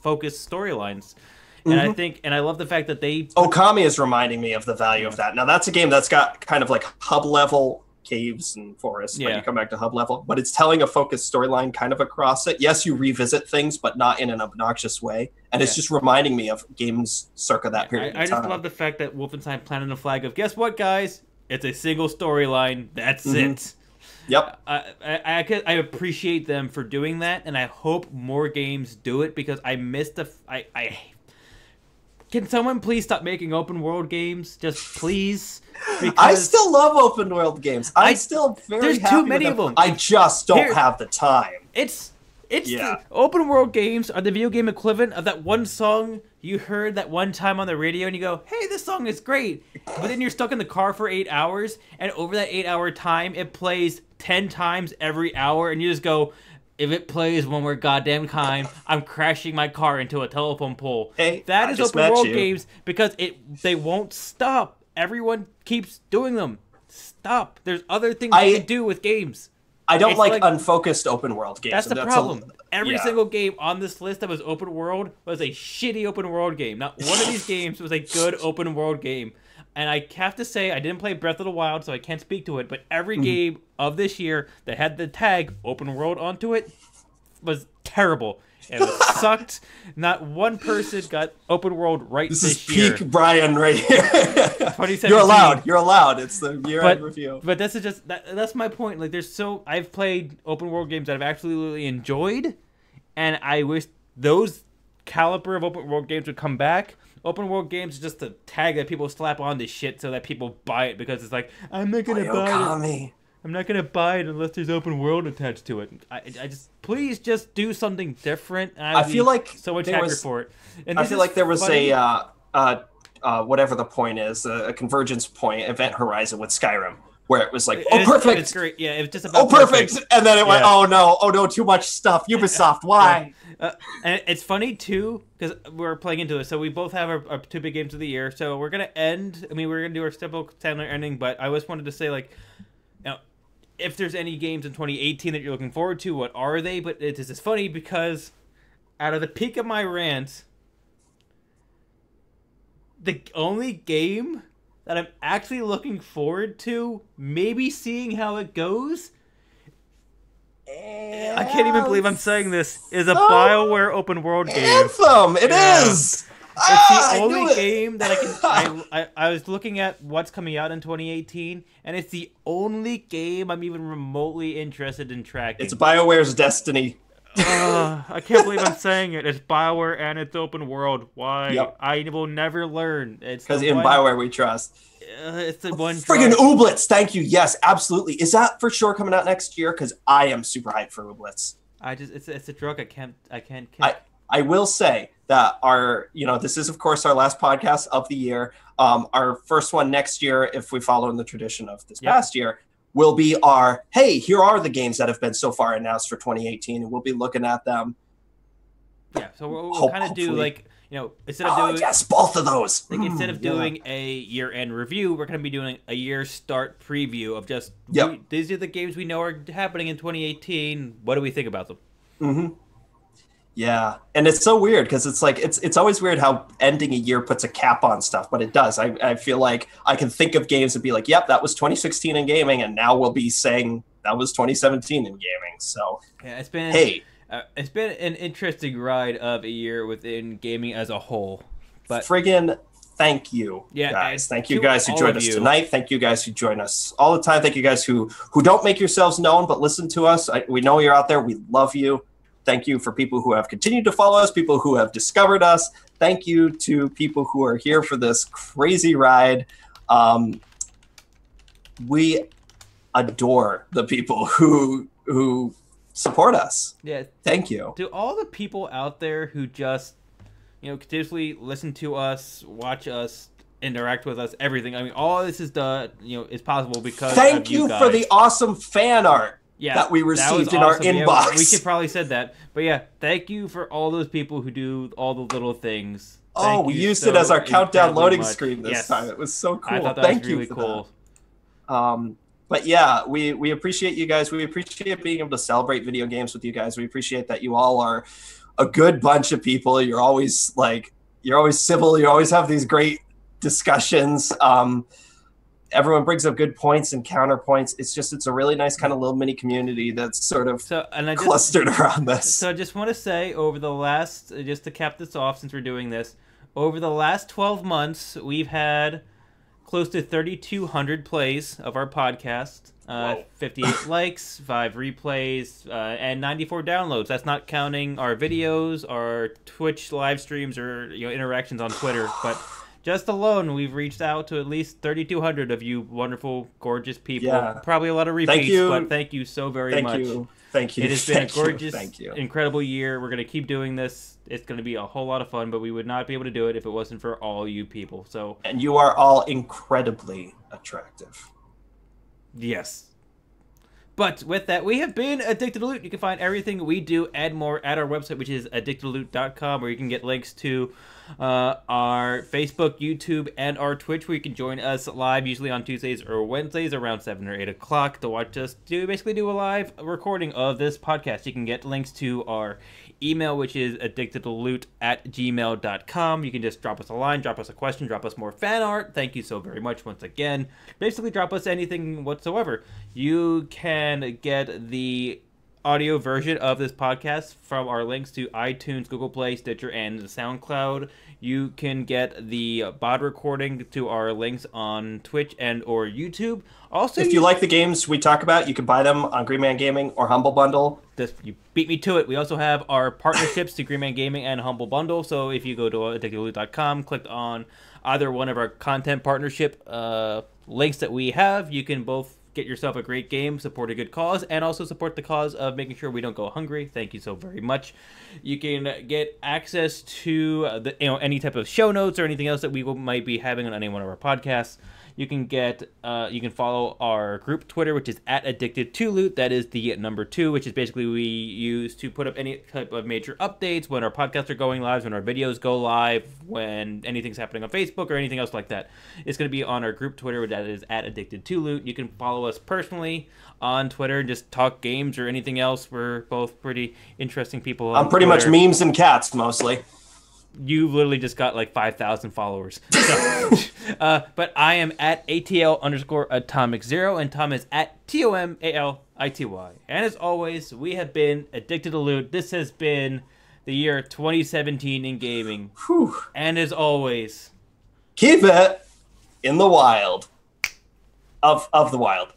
focused storylines. And I think, and I love the fact that Okami is reminding me of the value of that. Now, that's a game that's got kind of like hub level caves and forests when you come back to hub level, but it's telling a focused storyline kind of across it. Yes, you revisit things, but not in an obnoxious way. And it's just reminding me of games circa that period of time. I just love the fact that Wolfenstein planted a flag of, guess what, guys? It's a single storyline. That's it. Yep. I appreciate them for doing that, and I hope more games do it because I missed Can someone please stop making open world games? Just please. Because I still love open world games. I'm still very happy too many with of them. I just don't have the time. The open world games are the video game equivalent of that one song you heard that one time on the radio and you go, hey, this song is great. But then you're stuck in the car for 8 hours, and over that 8-hour time, it plays 10 times every hour, and you just go, if it plays one more goddamn time, I'm crashing my car into a telephone pole. Hey, that is open world games because they won't stop. Everyone keeps doing them. Stop. There's other things you can do with games. I don't like unfocused open world games. That's the problem. Every single game on this list that was open world was a shitty open world game. Not one of these games was a good open world game. And I have to say, I didn't play Breath of the Wild, so I can't speak to it, but every game of this year that had the tag open world onto it was terrible. And it sucked. Not one person got open world right this year. This is peak Brian right here. You're allowed. You're allowed. It's the year in review. But this is just that's my point. Like, I've played open world games that I've absolutely enjoyed, and I wish those caliber of open world games would come back. Open world games is just a tag that people slap on this shit so that people buy it because it's like, I'm not gonna buy it. I'm not gonna buy it unless there's open world attached to it. I just please just do something different. I feel like so much hacker for it. And I feel like there was whatever the point is, a convergence point, Event Horizon with Skyrim, where it was like, perfect. It's great. Yeah, it was just about perfect. And then it went, oh no, too much stuff. Ubisoft, why? And it's funny too because we're playing into it. So we both have our two big games of the year. So we're gonna end. I mean, we're gonna do our typical Sandler ending, but I just wanted to say, like, if there's any games in 2018 that you're looking forward to, what are they? But it's funny because out of the peak of my rant, the only game that I'm actually looking forward to, maybe seeing how it goes, I can't even believe I'm saying this, is a BioWare open world game. Anthem! It is! It's the only game that I was looking at what's coming out in 2018, and it's the only game I'm even remotely interested in tracking. It's BioWare's Destiny. I can't believe I'm saying it. It's BioWare and it's open world. Why? Yep. I will never learn. It's because in BioWare we trust. It's the one. Friggin' Ooblets! Thank you. Yes, absolutely. Is that for sure coming out next year? Because I am super hyped for Ooblets. It's a drug. I can't. I will say that this is of course our last podcast of the year. Our first one next year, if we follow in the tradition of this past year, will be our, hey, here are the games that have been so far announced for 2018, and we'll be looking at them. Yeah, so we'll kind of do like, instead of doing yes, both of those. Like instead of doing a year-end review, we're going to be doing a year start preview of just these are the games we know are happening in 2018. What do we think about them? Mm-hmm. Yeah, and it's so weird because it's like it's always weird how ending a year puts a cap on stuff, but it does. I feel like I can think of games and be like, yep, that was 2016 in gaming, and now we'll be saying that was 2017 in gaming. So yeah, it's been an interesting ride of a year within gaming as a whole. But friggin' thank you, guys. Thank you guys who joined us tonight. Thank you guys who join us all the time. Thank you guys who don't make yourselves known but listen to us. We know you're out there. We love you. Thank you for people who have continued to follow us, people who have discovered us. Thank you to people who are here for this crazy ride. We adore the people who support us. Yeah. Thank you. To all the people out there who just, continuously listen to us, watch us, interact with us, everything. I mean, all of this is done, is possible because Thank of you you guys. for the awesome fan art. That we received in our inbox. Yeah, we could probably said that. But yeah, thank you for all those people who do all the little things. We used it as our countdown loading screen this time. It was so cool. I thought that thank was really you for cool. That. But yeah, we appreciate you guys. We appreciate being able to celebrate video games with you guys. We appreciate that you all are a good bunch of people. You're always civil. You always have these great discussions. Everyone brings up good points and counterpoints. It's a really nice kind of little mini community that's sort of clustered around this. So I just want to say, over the last, just to cap this off since we're doing this, over the last 12 months, we've had close to 3,200 plays of our podcast, 58 likes, 5 replays, and 94 downloads. That's not counting our videos, our Twitch live streams, or interactions on Twitter, but just alone, we've reached out to at least 3,200 of you wonderful, gorgeous people. Yeah. Probably a lot of repeats, but thank you so very much. Thank you. It has been a gorgeous, incredible year. We're going to keep doing this. It's going to be a whole lot of fun, but we would not be able to do it if it wasn't for all you people. And you are all incredibly attractive. Yes. But with that, we have been Addicted to Loot. You can find everything we do and more at our website, which is addictedtoloot.com, where you can get links to our Facebook, YouTube, and our Twitch, where you can join us live, usually on Tuesdays or Wednesdays around 7 or 8 o'clock to watch us basically do a live recording of this podcast. You can get links to our email, which is addictedtoloot@gmail.com. You can just drop us a line, drop us a question, drop us more fan art. Thank you so very much once again. Basically, drop us anything whatsoever. You can get the audio version of this podcast from our links to iTunes, Google Play, Stitcher, and SoundCloud. You can get the VOD recording to our links on Twitch and or YouTube. Also, if you like the games we talk about, you can buy them on Green Man Gaming or Humble Bundle. You beat me to it. We also have our partnerships to Green Man Gaming and Humble Bundle. So if you go to addictedtoloot.com, click on either one of our content partnership links that we have, you can both get yourself a great game, support a good cause, and also support the cause of making sure we don't go hungry. Thank you so very much. You can get access to any type of show notes or anything else that we might be having on any one of our podcasts. You can follow our group Twitter, which is @AddictedToLoot. That is the number 2, which is basically we use to put up any type of major updates when our podcasts are going live, when our videos go live, when anything's happening on Facebook or anything else like that. It's going to be on our group Twitter, that is @AddictedToLoot. You can follow us personally on Twitter and just talk games or anything else. We're both pretty interesting people. I'm pretty much memes and cats mostly. You literally just got like 5,000 followers. So, but I am @ATL_Atomic0, and Tom is @TOMALITY. And as always, we have been Addicted to Loot. This has been the year 2017 in gaming. Whew. And as always, keep it in the wild. Of the wild.